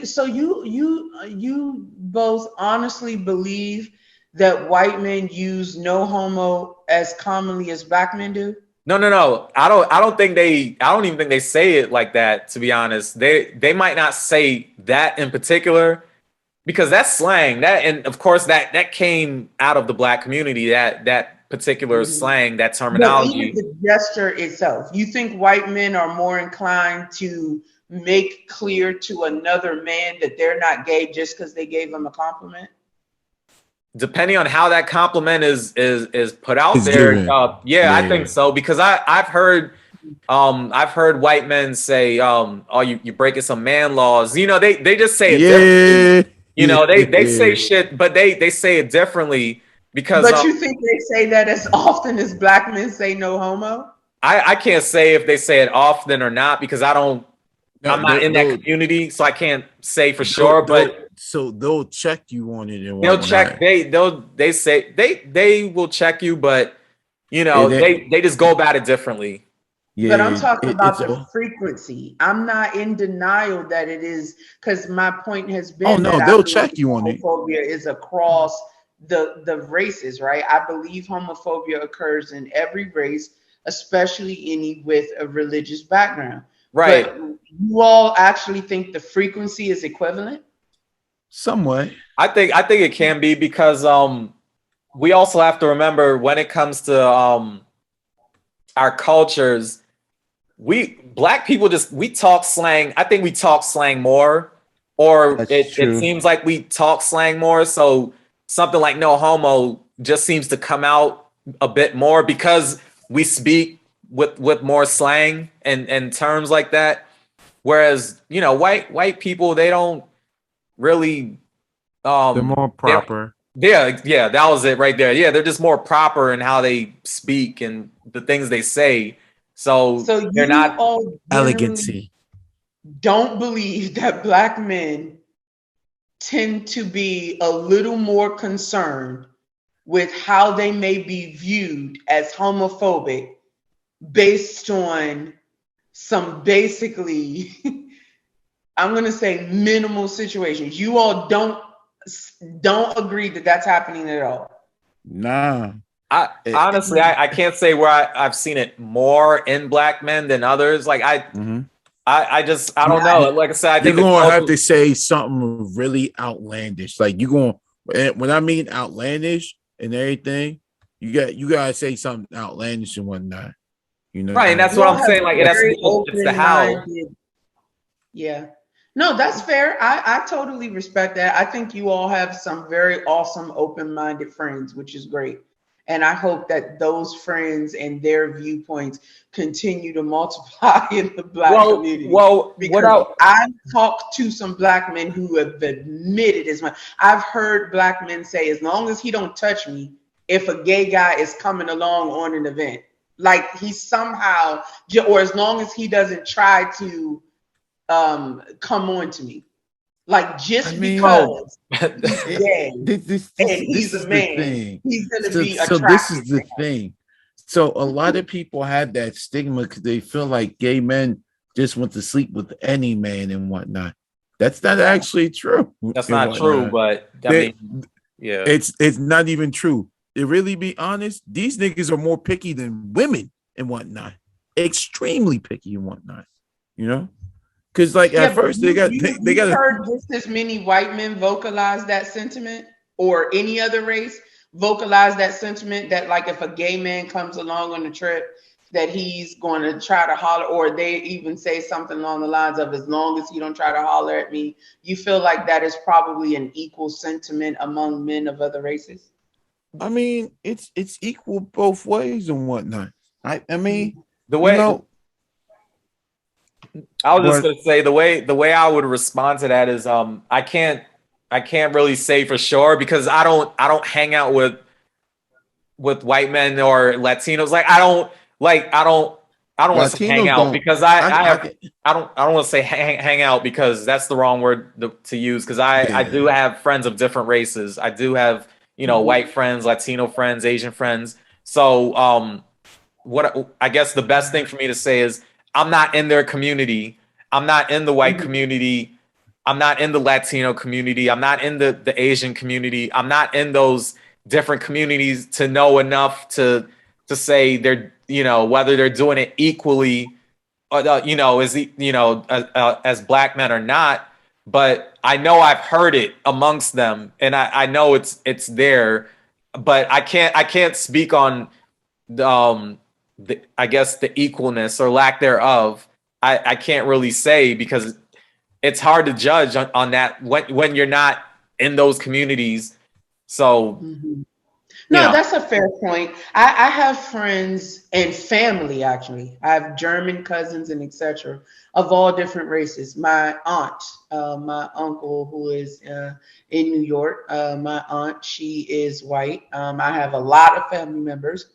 so you both honestly believe that white men use no homo as commonly as Black men do? No. I don't even think they say it like that, to be honest. They might not say that in particular, because that's slang. And of course that came out of the Black community, that particular slang, that terminology. But even the gesture itself, you think white men are more inclined to make clear to another man that they're not gay just because they gave them a compliment? Depending on how that compliment is put out there, I think so, because I've heard white men say, "Oh, you're breaking some man laws." They just say it differently. They say shit, but they say it differently because. But you think they say that as often as Black men say no homo? I can't say if they say it often or not, because I'm not in that community, so I can't say for sure. But so they'll check you on it. And they'll check. They say they will check you, but they just go about it differently. Yeah, but I'm talking about the frequency. I'm not in denial that it is, because my point has been that they'll check you on it. Homophobia is across the races, right? I believe homophobia occurs in every race, especially any with a religious background. Right. But you all actually think the frequency is equivalent? Somewhat. I think it can be, because we also have to remember, when it comes to our cultures, Black people we talk slang. I think we talk slang more, or it seems like we talk slang more. So something like no homo just seems to come out a bit more because we speak with more slang and terms like that. Whereas, white people, they don't really they're more proper. Yeah, that was it right there. Yeah, they're just more proper in how they speak and the things they say. So they're not elegancy. Don't believe that Black men tend to be a little more concerned with how they may be viewed as homophobic based on some basically I'm going to say minimal situations. You all don't agree that that's happening at all? Nah. Honestly, I can't say where I've seen it more in Black men than others. Like I don't know. Like I said, I think you're gonna have to say something really outlandish. Like when I mean outlandish and everything, you gotta say something outlandish and whatnot. Right, and that's what I'm saying. Like it's the how. Yeah. No, that's fair. I totally respect that. I think you all have some very awesome, open-minded friends, which is great. And I hope that those friends and their viewpoints continue to multiply in the Black community. Because I've talked to some Black men who have admitted as much. I've heard Black men say, as long as he don't touch me, if a gay guy is coming along on an event, like he somehow, or as long as he doesn't try to come on to me. Like just because he's gay and he's a man, he's going to be attracted. So this is the thing. So a lot of people have that stigma because they feel like gay men just want to sleep with any man and whatnot. That's not actually true. That's not true, but I mean, yeah, it's not even true. To really be honest, these niggas are more picky than women and whatnot. Extremely picky and whatnot. You know? Because like at first they got heard just as many white men vocalize that sentiment, or any other race vocalize that sentiment, that like if a gay man comes along on the trip that he's going to try to holler, or they even say something along the lines of, as long as he don't try to holler at me. You feel like that is probably an equal sentiment among men of other races? I mean, it's equal both ways and whatnot. I mean, the way I was just gonna say the way I would respond to that is I can't really say for sure because I don't hang out with white men or Latinos. Like I don't want to say hang out because I don't want to say hang out because that's the wrong word to use, because I do have friends of different races. I do have, you know, white friends, Latino friends, Asian friends. So what I guess the best thing for me to say is I'm not in their community. I'm not in the white community. I'm not in the Latino community. I'm not in the Asian community. I'm not in those different communities to know enough to say they're, you know, whether they're doing it equally, you know, as Black men or not. But I know I've heard it amongst them, and I know it's there. But I can't speak on I guess the equalness or lack thereof. I can't really say because it's hard to judge on that when you're not in those communities. So no, that's a fair point. I have friends and family, actually. I have German cousins and etc. of all different races. My aunt, my uncle who is in New York, my aunt, she is white. I have a lot of family members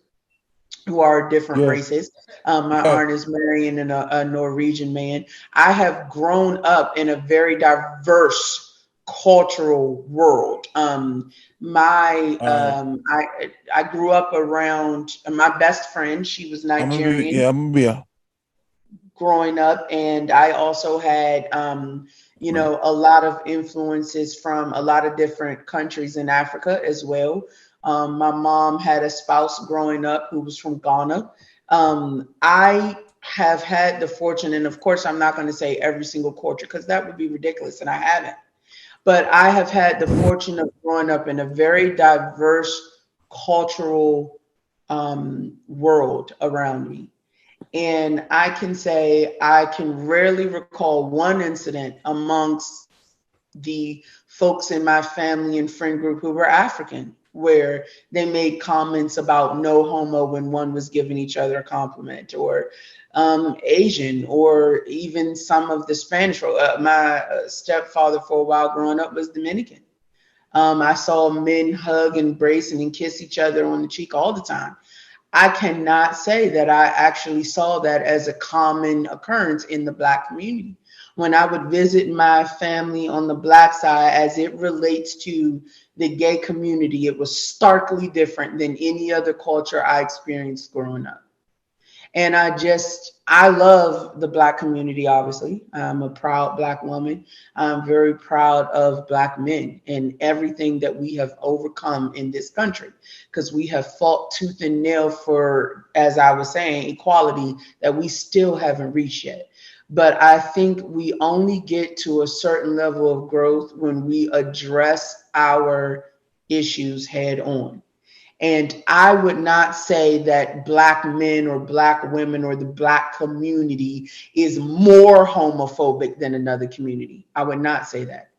who are different races. My aunt is marrying a Norwegian man. I have grown up in a very diverse cultural world. I grew up around my best friend. She was Nigerian. Growing up, and I also had you know, a lot of influences from a lot of different countries in Africa as well. My mom had a spouse growing up who was from Ghana. I have had the fortune, and of course, I'm not going to say every single culture because that would be ridiculous, and I haven't. But I have had the fortune of growing up in a very diverse cultural world around me. And I can say I can rarely recall one incident amongst the folks in my family and friend group who were African where they made comments about no homo when one was giving each other a compliment, or Asian, or even some of the Spanish. My stepfather for a while growing up was Dominican. I saw men hug, embrace, and kiss each other on the cheek all the time. I cannot say that I actually saw that as a common occurrence in the Black community. When I would visit my family on the Black side, as it relates to the gay community, it was starkly different than any other culture I experienced growing up. And I love the Black community, obviously. I'm a proud Black woman. I'm very proud of Black men and everything that we have overcome in this country, because we have fought tooth and nail for, as I was saying, equality that we still haven't reached yet. But I think we only get to a certain level of growth when we address our issues head on. And I would not say that Black men or Black women or the Black community is more homophobic than another community. I would not say that.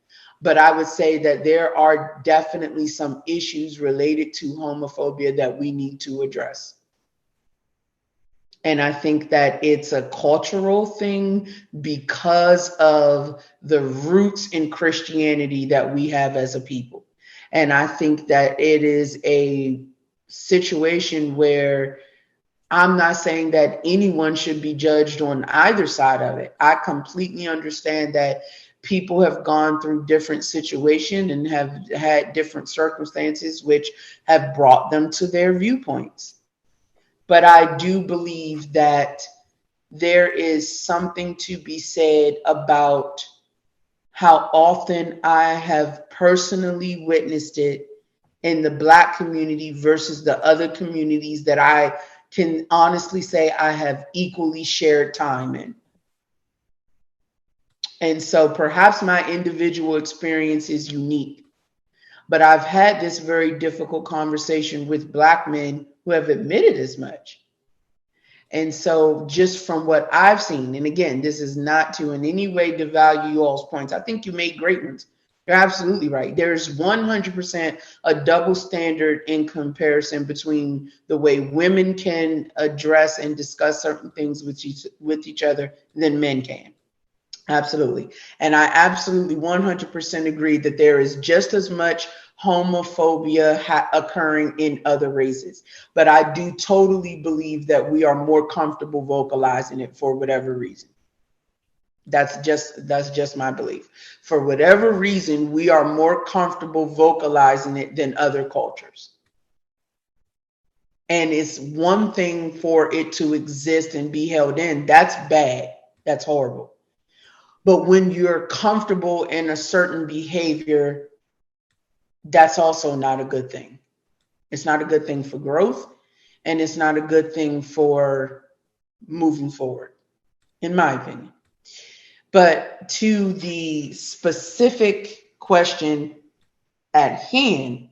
But I would say that there are definitely some issues related to homophobia that we need to address. And I think that it's a cultural thing because of the roots in Christianity that we have as a people. And I think that it is a situation where I'm not saying that anyone should be judged on either side of it. I completely understand that people have gone through different situations and have had different circumstances which have brought them to their viewpoints. But I do believe that there is something to be said about how often I have personally witnessed it in the Black community versus the other communities that I can honestly say I have equally shared time in. And so perhaps my individual experience is unique, but I've had this very difficult conversation with Black men who have admitted as much. And so just from what I've seen, and again, this is not to in any way devalue you all's points. I think you made great ones. You're absolutely right. There's 100% a double standard in comparison between the way women can address and discuss certain things with each other than men can. Absolutely. And I absolutely 100% agree that there is just as much homophobia occurring in other races. But I do totally believe that we are more comfortable vocalizing it for whatever reason. That's just my belief. For whatever reason, we are more comfortable vocalizing it than other cultures. And it's one thing for it to exist and be held in. That's bad. That's horrible. But when you're comfortable in a certain behavior, that's also not a good thing. It's not a good thing for growth, and it's not a good thing for moving forward, in my opinion. But to the specific question at hand,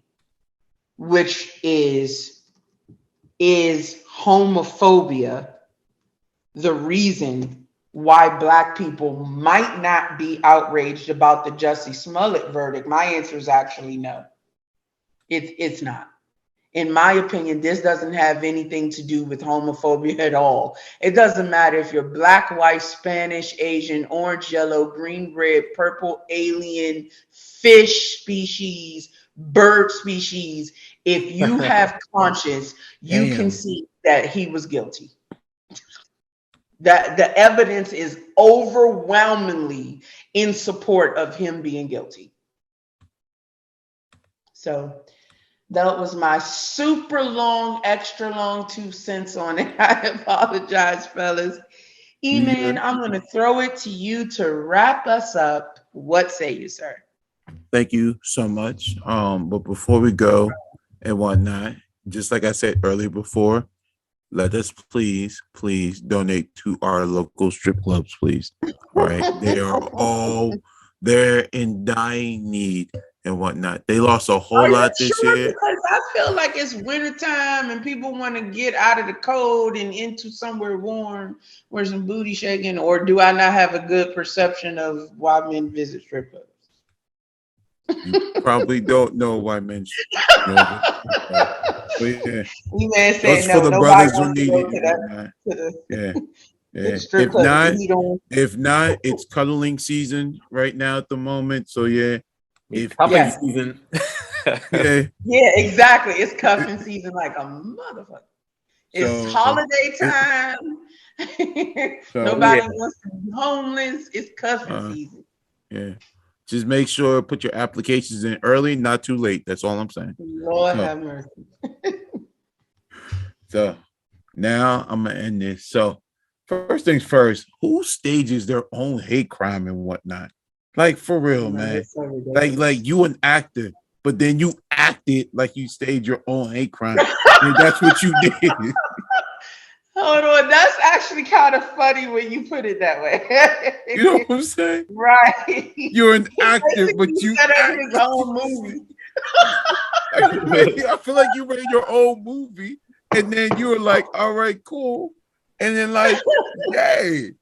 which is homophobia the reason why Black people might not be outraged about the Jussie Smollett verdict? My answer is actually no. It's not. In my opinion, this doesn't have anything to do with homophobia at all. It doesn't matter if you're Black, white, Spanish, Asian, orange, yellow, green, red, purple, alien, fish species, bird species. If you have conscience, you can see that he was guilty. That the evidence is overwhelmingly in support of him being guilty. So that was my super long, extra long 2 cents on it. I apologize, fellas. E-Man, I'm going to throw it to you to wrap us up. What say you, sir? Thank you so much. But before we go and whatnot, just like I said earlier before, let us please donate to our local strip clubs, please. All right. They're in dying need and whatnot. They lost a whole lot this year. Because I feel like it's wintertime and people want to get out of the cold and into somewhere warm where some booty shaking, or do I not have a good perception of why men visit strip clubs? You probably don't know why men know. Yeah. You man said Those no, for the brothers who need it. If not, it's cuddling season right now at the moment. So yeah. Season. Yeah, exactly. It's cuffing season like a motherfucker. It's holiday time. Nobody wants to be homeless. It's cuffing season. Yeah. Just make sure put your applications in early, not too late. That's all I'm saying. Lord have mercy. So now I'm gonna end this. So first things first, who stages their own hate crime and whatnot? Like for real, man. Like you an actor, but then you acted like you staged your own hate crime. And that's what you did. Hold on, that's actually kind of funny when you put it that way. You know what I'm saying? Right. You're an actor, but you set up his own movie. I feel like you made your own movie, and then you were like, "All right, cool," and then like, "Yay!"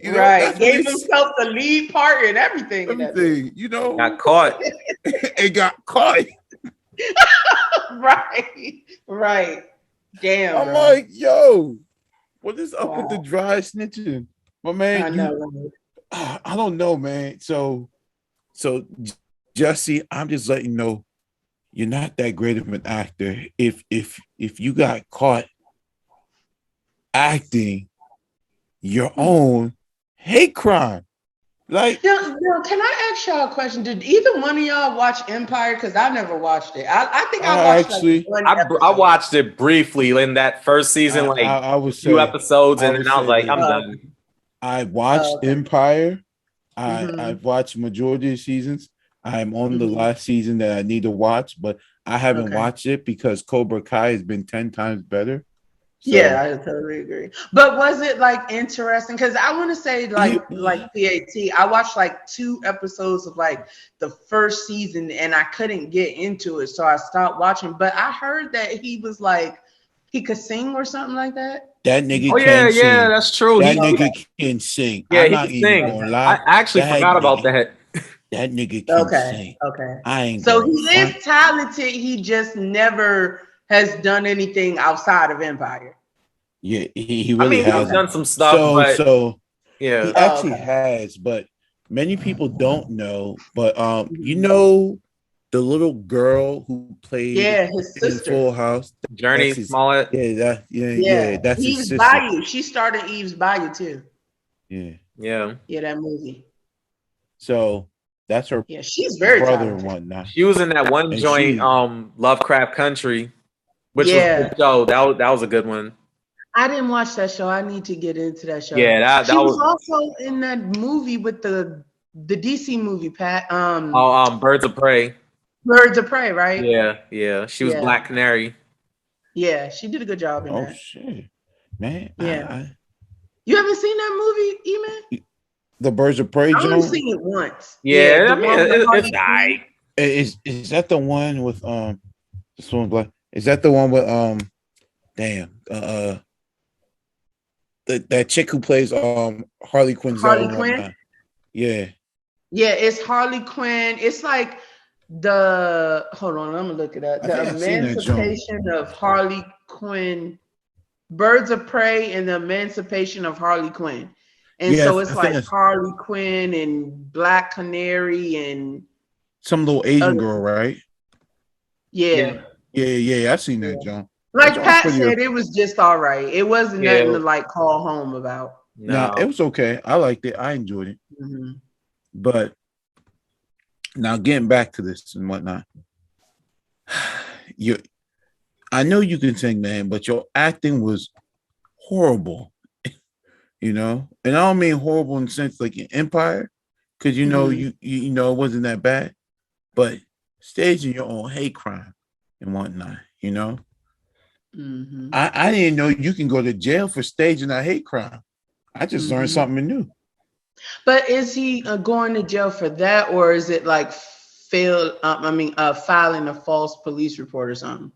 You know, right. Gave himself the lead part and everything. Everything, you know. Got caught. It got caught. Right. Damn. I'm bro. like, yo, what is up with the Wow. dry snitching? But man, I know. I don't know, man. So Jussie, I'm just letting you know you're not that great of an actor. If you got caught acting your own hate crime, like Now, can I ask y'all a question? Did either one of y'all watch Empire? Because I never watched it. I think I watched actually, like one I episode. watched it briefly in that first season, like I would say 2 episodes, and I then would I was say like, that- I'm done. I watched okay. Empire. Mhm. I've watched majority of seasons. I'm on the Mhm. last season that I need to watch, but I haven't Okay. watched it because Cobra Kai has been 10 times better. So, Yeah, I totally agree. But was it like interesting? Because I want to say like PAT. I watched like 2 episodes of like the first season and I couldn't get into it, so I stopped watching. But I heard that he was like he could sing or something like that. that nigga Oh yeah, can sing. that's true. That He, nigga can sing. yeah, I'm he not can even sing. gonna I lie. actually That forgot about nigga- that. That nigga can sing. Okay. I ain't So gonna he front. is talented. He just never has done anything outside of Empire. Yeah, he I really mean, has. he's done some stuff, but So yeah. he actually okay. has, but many people don't know. But you Mhm. know the little girl who played Yeah, his in sister. Full House. Journey That's his- Smollett. Yeah, that's his Eve's sister. Bayou. She started Eve's Bayou too. Yeah. Yeah. Yeah, that movie. So that's her Yeah, she's very brother talented. and whatnot. She was in that one And joint, she- Lovecraft Country, which Yeah. was a good show. That was a good one. I didn't watch that show. I need to get into that show. Yeah, that she was was also in that movie with the DC movie, Pat. Birds of Prey. Birds of Prey, right? Yeah. She was Yeah. Black Canary. Yeah, she did a good job in Oh that. shit, man! Yeah. You haven't seen that movie, E-Man? The Birds of Prey, I've only Joan. seen it once. Yeah, the I mean, one with Harley it's Quinn. alright. Is that the one with this one's black? Is that the one with that chick who plays Harley Quinn? Harley Quinn? Yeah. Yeah, it's Harley Quinn. It's like hold on, I'm gonna look it up. I The think I've seen that joint. Emancipation of Harley Quinn, Birds of Prey, and the Emancipation of Harley Quinn. And Yeah, so I it's think like it's- Harley Quinn and Black Canary and Some little Asian Other- girl, right? yeah. Yeah. I seen that, John. Like That Pat joint's pretty- said, it was just all right. It wasn't Yeah. nothing to like call home about. Nah, it was okay. I liked it. I enjoyed it. Mhm. But now getting back to this and whatnot, I know you can sing, man, but your acting was horrible. You know, and I don't mean horrible in the sense like in Empire, because you know you know it wasn't that bad, but staging your own hate crime and whatnot. You know, Mhm. I didn't know you can go to jail for staging a hate crime. I just learned something new. But is he going to jail for that, or is it like filing a false police report or something?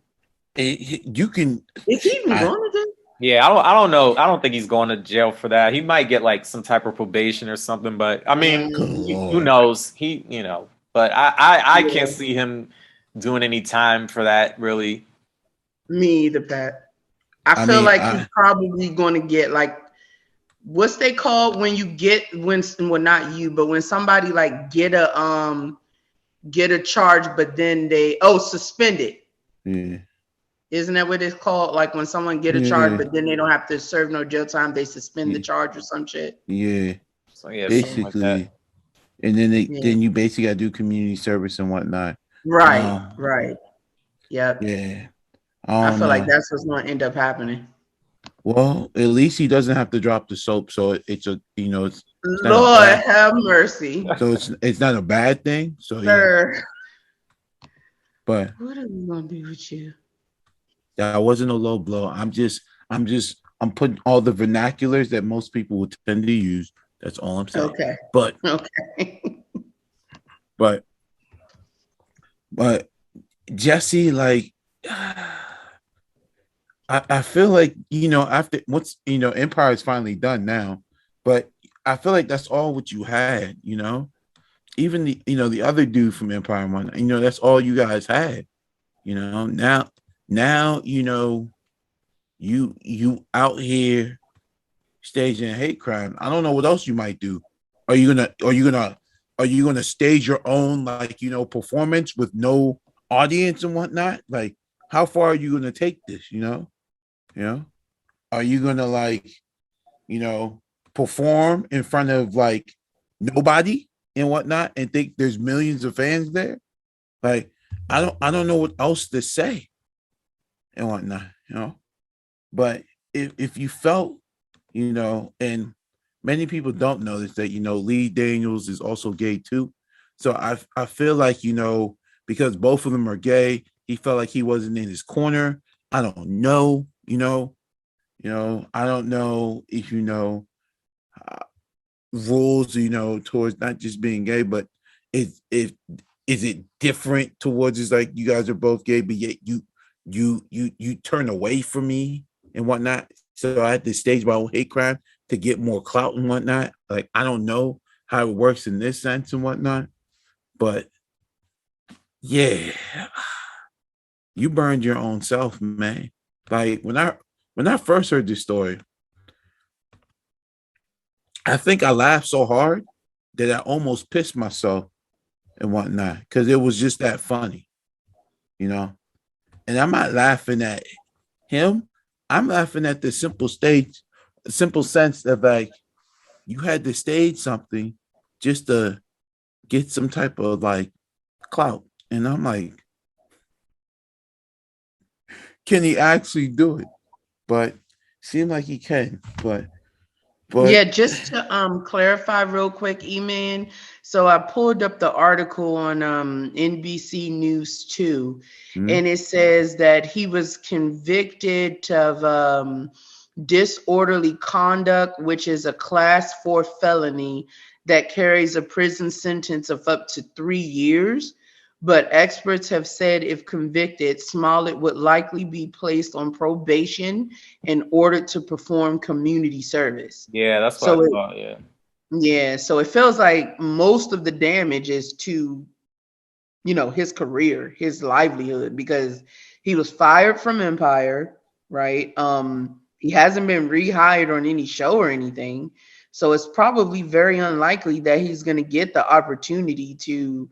You can. Is he even going to jail? Yeah, I don't know. I don't think he's going to jail for that. He might get like some type of probation or something, but I mean, who knows? But I can't see him doing any time for that, really. Me either, Pat. I feel like he's probably going to get like, what's they called when you get not you, but when somebody like get a charge, but then they suspended. Yeah. Isn't that what it's called? Like when someone get a charge, but then they don't have to serve no jail time, they suspend the charge or some shit. Yeah. So yeah, basically, like that. And then then you basically gotta do community service and whatnot. Right. Yep. Yeah. I feel like that's what's going to end up happening. Well, at least he doesn't have to drop the soap, so it's a it's Lord have mercy. So it's not a bad thing. So Sir. Yeah. But what are we gonna do with you? That wasn't a low blow. I'm putting all the vernaculars that most people would tend to use. That's all I'm saying. Okay. But but Jussie, like I feel like after Empire is finally done now, but I feel like that's all what you had, you know. Even the other dude from Empire One, that's all you guys had, you know. Now you out here staging a hate crime. I don't know what else you might do. Are you gonna stage your own performance with no audience and whatnot? Like, how far are you gonna take this? Are you gonna perform in front of nobody and whatnot and think there's millions of fans there? Like, I don't know what else to say and whatnot. But if you felt, and many people don't know this, that Lee Daniels is also gay too. So I feel like, because both of them are gay, he felt like he wasn't in his corner. I don't know, I don't know if rules, towards not just being gay, but is it different towards just like you guys are both gay, but yet you turn away from me and whatnot. So I had to stage my own hate crime to get more clout and whatnot. Like, I don't know how it works in this sense and whatnot, but yeah, you burned your own self, man. Like, when I first heard this story, I think I laughed so hard that I almost pissed myself and whatnot, because it was just that funny, And I'm not laughing at him. I'm laughing at the simple sense that you had to stage something just to get some type of clout. And I'm like, can he actually do it? But seemed like he can. But yeah, just to clarify real quick, E-Man. So I pulled up the article on NBC News 2, and it says that he was convicted of disorderly conduct, which is a class 4 felony that carries a prison sentence of up to 3 years. But experts have said if convicted, Smallett would likely be placed on probation in order to perform community service. Yeah, that's what I thought. Yeah. Yeah, so it feels like most of the damage is to, his career, his livelihood, because he was fired from Empire, right? He hasn't been rehired on any show or anything. So it's probably very unlikely that he's going to get the opportunity to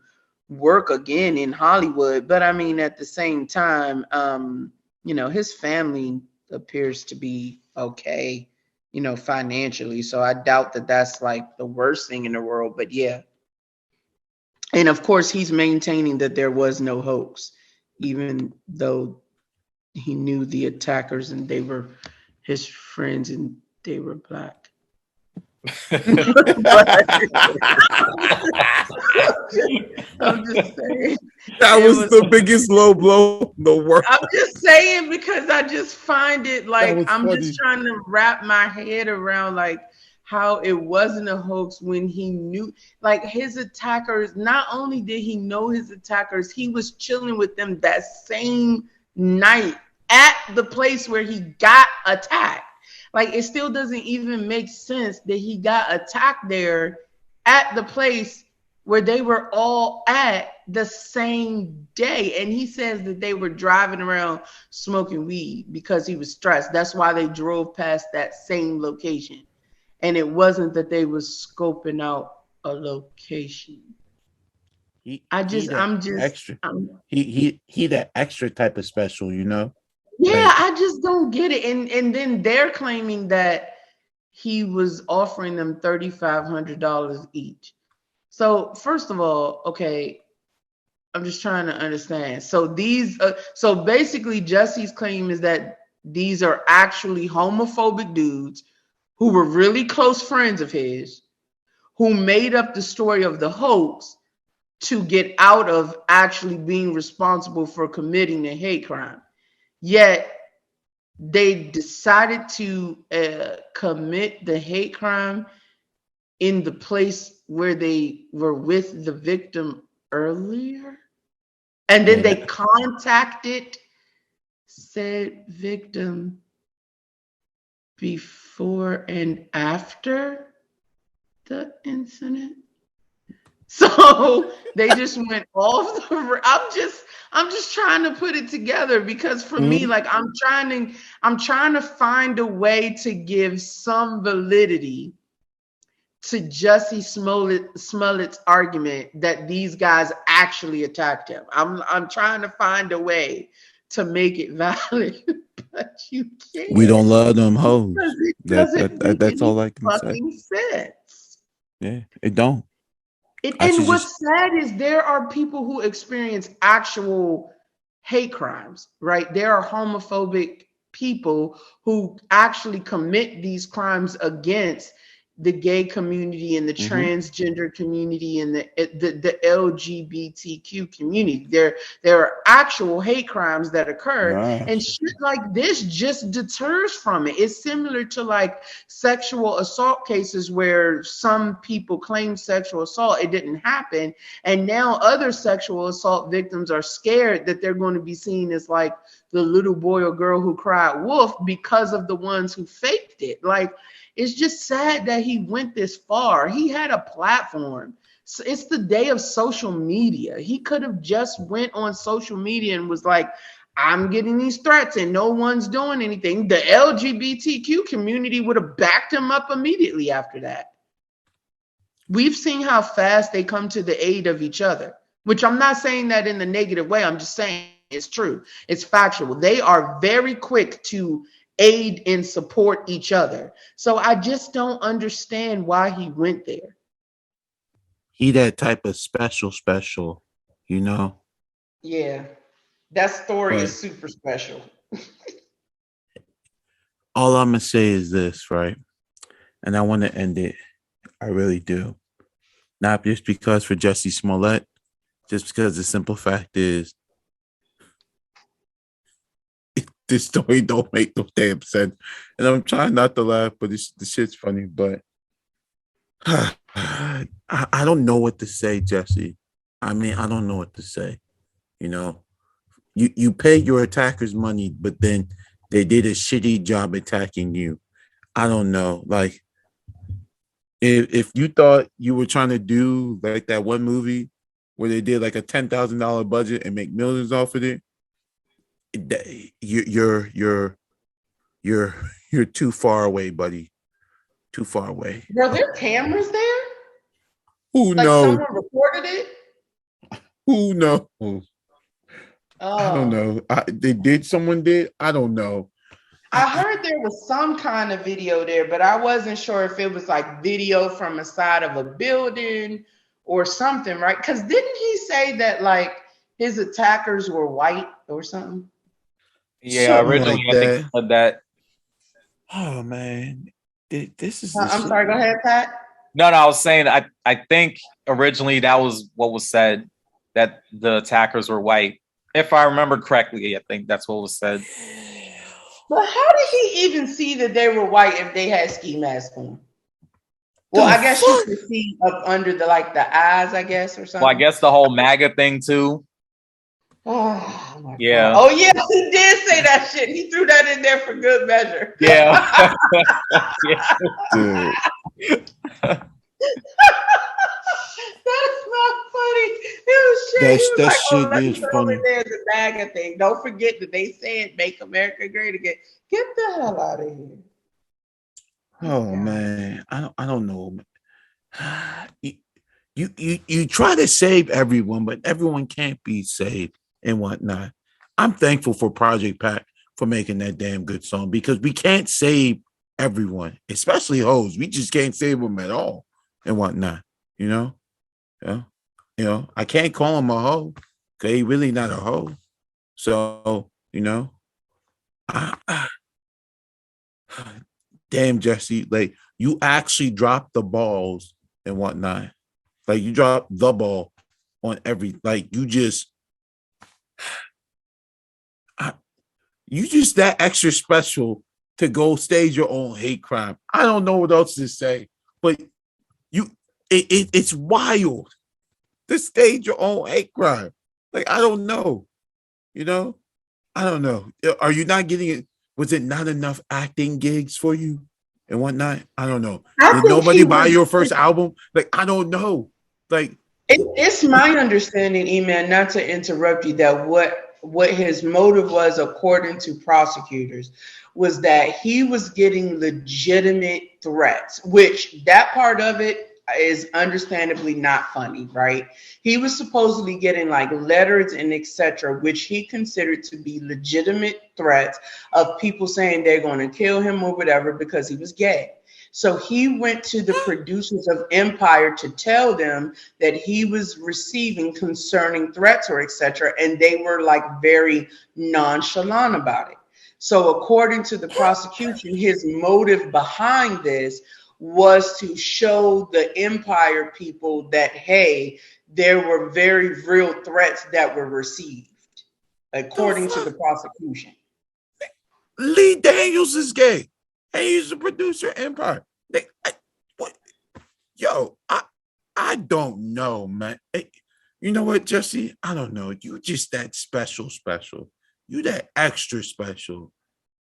work again in Hollywood. But I mean, at the same time, his family appears to be okay, financially. So I doubt that that's like the worst thing in the world. But yeah. And of course, he's maintaining that there was no hoax, even though he knew the attackers and they were his friends and they were Black. I'm just saying. That was the biggest low blow in the world. I'm just saying, because I just find it like, I'm funny. just trying to wrap my head around how it wasn't a hoax when he knew, his attackers. Not only did he know his attackers, he was chilling with them that same night at the place where he got attacked. It still doesn't even make sense that he got attacked there at the place where they were all at the same day. And he says that they were driving around smoking weed because he was stressed. That's why they drove past that same location. And it wasn't that they was scoping out a location. He that extra type of special, Yeah, I just don't get it. And then they're claiming that he was offering them $3,500 each. So first of all, okay, I'm just trying to understand. So so basically Jussie's claim is that these are actually homophobic dudes who were really close friends of his, who made up the story of the hoax to get out of actually being responsible for committing the hate crime. Yet they decided to commit the hate crime in the place where they were with the victim earlier. And then they contacted said victim before and after. the incident. So they just went off the. I'm just trying to put it together because for me, like I'm trying to find a way to give some validity to Jussie Smollett's argument that these guys actually attacked him. I'm trying to find a way to make it valid, but you can't. We don't love them hoes. It doesn't make That's any all I can say. fucking sense. Yeah, it don't. And what's sad is there are people who experience actual hate crimes, right? There are homophobic people who actually commit these crimes against the gay community and the transgender community and the LGBTQ community. There are actual hate crimes that occur, and shit like this just deters from it. It's similar to like sexual assault cases where some people claim sexual assault, it didn't happen, and now other sexual assault victims are scared that they're going to be seen as like the little boy or girl who cried wolf because of the ones who faked it. Like, it's just sad that he went this far. He had a platform. So it's the day of social media. He could have just went on social media and was like, I'm getting these threats and no one's doing anything. The LGBTQ community would have backed him up immediately after that. We've seen how fast they come to the aid of each other, which I'm not saying that in the negative way. I'm just saying it's true. It's factual. They are very quick to aid and support each other. So I just don't understand why he went there. He that type of special, you know? Yeah. That story is super special. All I'm going to say is this, right? And I want to end it. I really do. Not just because for Jussie Smollett, just because the simple fact is this story don't make no damn sense. And I'm trying not to laugh, but the shit's funny. But I don't know what to say, Jussie. I mean, I don't know what to say. You know, you pay your attackers money, but then they did a shitty job attacking you. I don't know. Like, if you thought you were trying to do like that one movie where they did like a $10,000 budget and make millions off of it, you're too far away, buddy. Too far away. Were there cameras there? Who like knows? Someone recorded it? Who knows? Oh. I don't know. Someone did? I don't know. I heard there was some kind of video there, but I wasn't sure if it was like video from a side of a building or something, right? Because didn't he say that like his attackers were white or something? Yeah, Something originally like I think he said that. Oh man, this is. I'm sorry. Go ahead, Pat. No, I was saying I think originally that was what was said, that the attackers were white. If I remember correctly, I think that's what was said. But how did he even see that they were white if they had ski masks on? Well, I guess you could see up under the eyes, I guess, or something. Well, I guess the whole MAGA thing too. Oh my yeah. God. Oh yeah, he did say that shit. He threw that in there for good measure. Yeah. Dude. That's not funny. That shit is funny. There's a MAGA thing. Don't forget that they said "Make America Great Again." Get the hell out of here. Oh man, I don't know. You try to save everyone, but everyone can't be saved and whatnot. I'm thankful for Project Pat for making that damn good song, because we can't save everyone, especially hoes. We just can't save them at all and whatnot. You know, I can't call him a hoe because he really not a hoe. So damn, Jussie, like you actually dropped the balls and whatnot. Like you dropped the ball on every, like you just that extra special to go stage your own hate crime. I don't know what else to say, but it's wild to stage your own hate crime. Like, I don't know, I don't know. Are you not getting it? Was it not enough acting gigs for you? and whatnot. I don't know. I Did think nobody buy your first album? Like, I don't know. Like, it's my understanding, E-Man, not to interrupt you, that what his motive was, according to prosecutors, was that he was getting legitimate threats, which that part of it is understandably not funny, right? He was supposedly getting like letters and etc., which he considered to be legitimate threats of people saying they're going to kill him or whatever because he was gay. So he went to the producers of Empire to tell them that he was receiving concerning threats or etc., and they were like very nonchalant about it. So according to the prosecution, his motive behind this was to show the Empire people that, hey, there were very real threats that were received, according to the prosecution. Lee Daniels is gay. And he's the producer of Empire. I don't know, man. You know what, Jussie? I don't know. You just that special. You that extra special.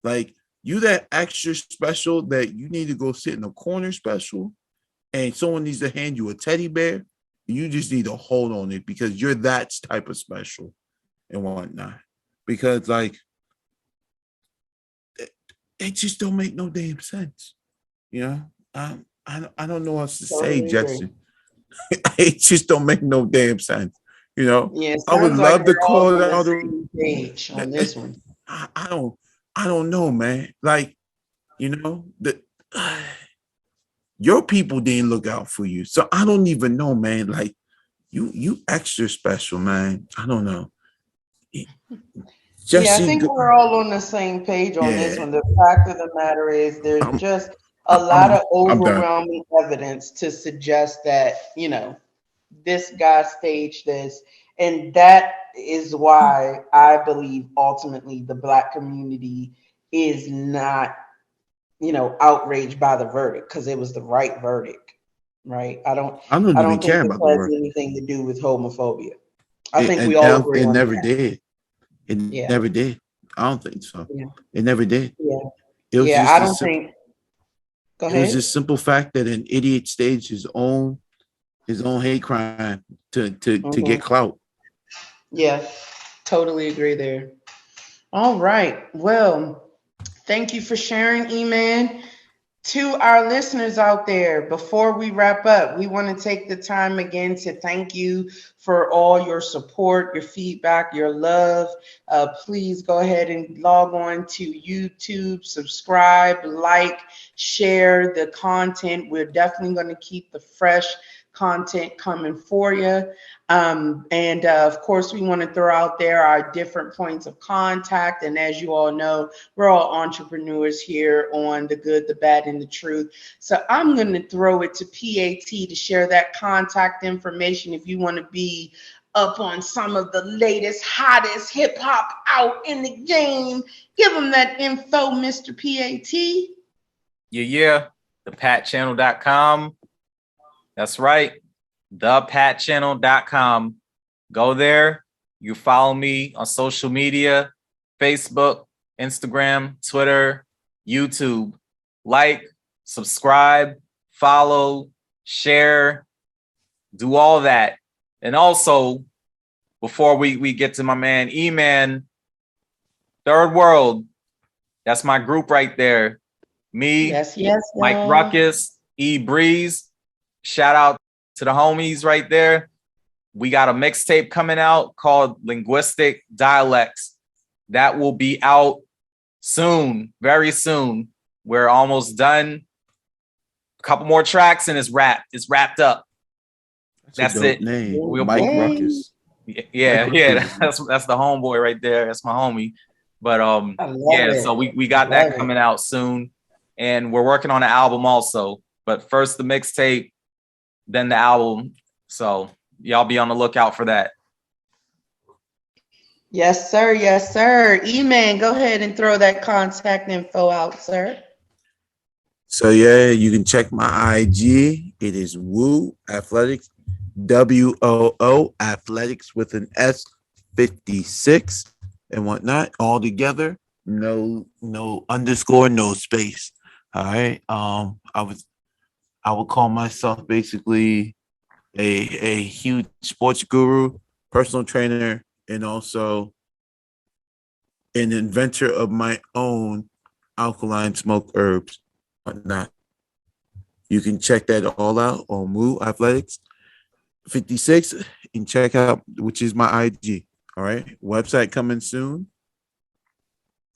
Like, you that extra special that you need to go sit in a corner special, and someone needs to hand you a teddy bear. You just need to hold on it because you're that type of special and whatnot. Because, like, it just don't make no damn sense. You know, I don't know what else to say, Justin. It just don't make no damn sense. You know, yeah, I would love like to call it out page on this one. I don't know, man. Like, you know, your people didn't look out for you, so I don't even know, man. Like, you extra special, man. I don't know. I think we're all on the same page on this one. The fact of the matter is, there's just a lot of overwhelming evidence to suggest that, you know, this guy staged this. And that is why I believe ultimately the Black community is not, you know, outraged by the verdict, because it was the right verdict, right? I don't even care about it has anything to do with homophobia. I think we all agree on never that. did. It never did. I don't think so. Yeah. It never did. Yeah. It was just I don't think. Go ahead. It was just simple fact that an idiot staged his own hate crime to get clout. Yeah, totally agree there. All right. Well, thank you for sharing, E-Man. To our listeners out there, before we wrap up, we want to take the time again to thank you for all your support, your feedback, your love. Please go ahead and log on to YouTube, subscribe, like, share the content. We're definitely going to keep the fresh content coming for you. And of course, we want to throw out there our different points of contact. And as you all know, we're all entrepreneurs here on The Good, the Bad, and the Truth. So I'm going to throw it to PAT to share that contact information if you want to be up on some of the latest, hottest hip hop out in the game. Give them that info, Mr. PAT. Yeah. thepatchannel.com. That's right. thepatchannel.com. Go there. You follow me on social media, Facebook, Instagram, Twitter, YouTube. Like, subscribe, follow, share, do all that. And also, before we get to my man E-Man, Third World, that's my group right there. Me, yes, Mike Ruckus, E Breeze. Shout out to the homies right there. We got a mixtape coming out called Linguistic Dialects. That will be out soon, very soon. We're almost done. A couple more tracks and it's wrapped. It's wrapped up. That's it. Name. Mike Ruckus. Yeah. That's the homeboy right there. That's my homie. But so we got that coming out soon. And we're working on an album also. But first the mixtape, then the album. So y'all be on the lookout for that. Yes, sir. Yes, sir. E-Man, go ahead and throw that contact info out, sir. So yeah, you can check my IG. It is Woo Athletics, WOO Athletics with an S 56 and whatnot, all together. No underscore, no space. All right. I would call myself basically a huge sports guru, personal trainer, and also an inventor of my own alkaline smoke herbs, whatnot. You can check that all out on Moo Athletics 56 and check out, which is my IG. All right. Website coming soon.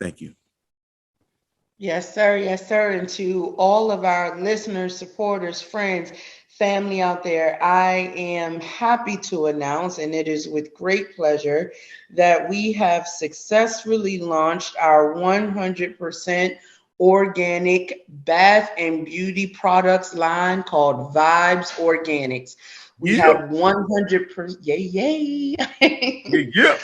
Thank you. Yes, sir. Yes, sir. And to all of our listeners, supporters, friends, family out there, I am happy to announce, and it is with great pleasure, that we have successfully launched our 100% organic bath and beauty products line called Vibes Organics. We have 100%, yay. Yeah.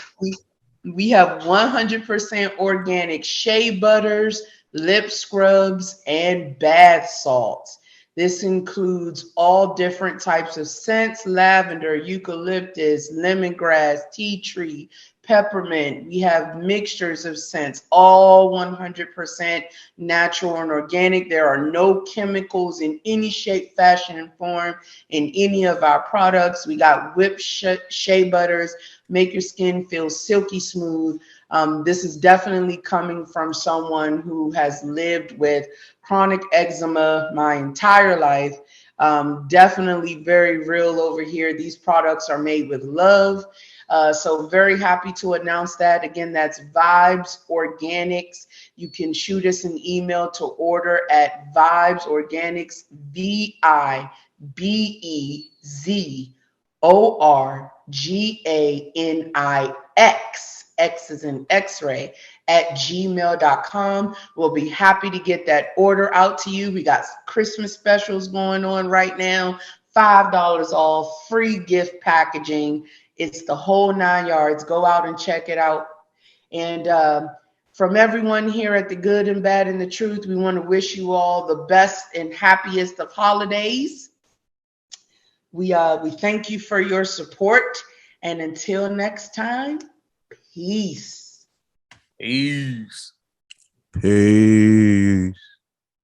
We have 100% organic shea butters, lip scrubs, and bath salts. This includes all different types of scents: lavender, eucalyptus, lemongrass, tea tree, peppermint. We have mixtures of scents, all 100% natural and organic. There are no chemicals in any shape, fashion, and form in any of our products. We got whipped shea butters, make your skin feel silky smooth. This is definitely coming from someone who has lived with chronic eczema my entire life. Definitely very real over here. These products are made with love. So very happy to announce that. Again, that's Vibes Organics. You can shoot us an email to order at Vibes Organics, VIBEZORGANIX. X is in X-ray at gmail.com. We'll be happy to get that order out to you. We got Christmas specials going on right now. $5 off, free gift packaging. It's the whole 9 yards. Go out and check it out. And from everyone here at The Good and Bad and the Truth, we want to wish you all the best and happiest of holidays. We thank you for your support. And until next time, peace. Peace. Peace.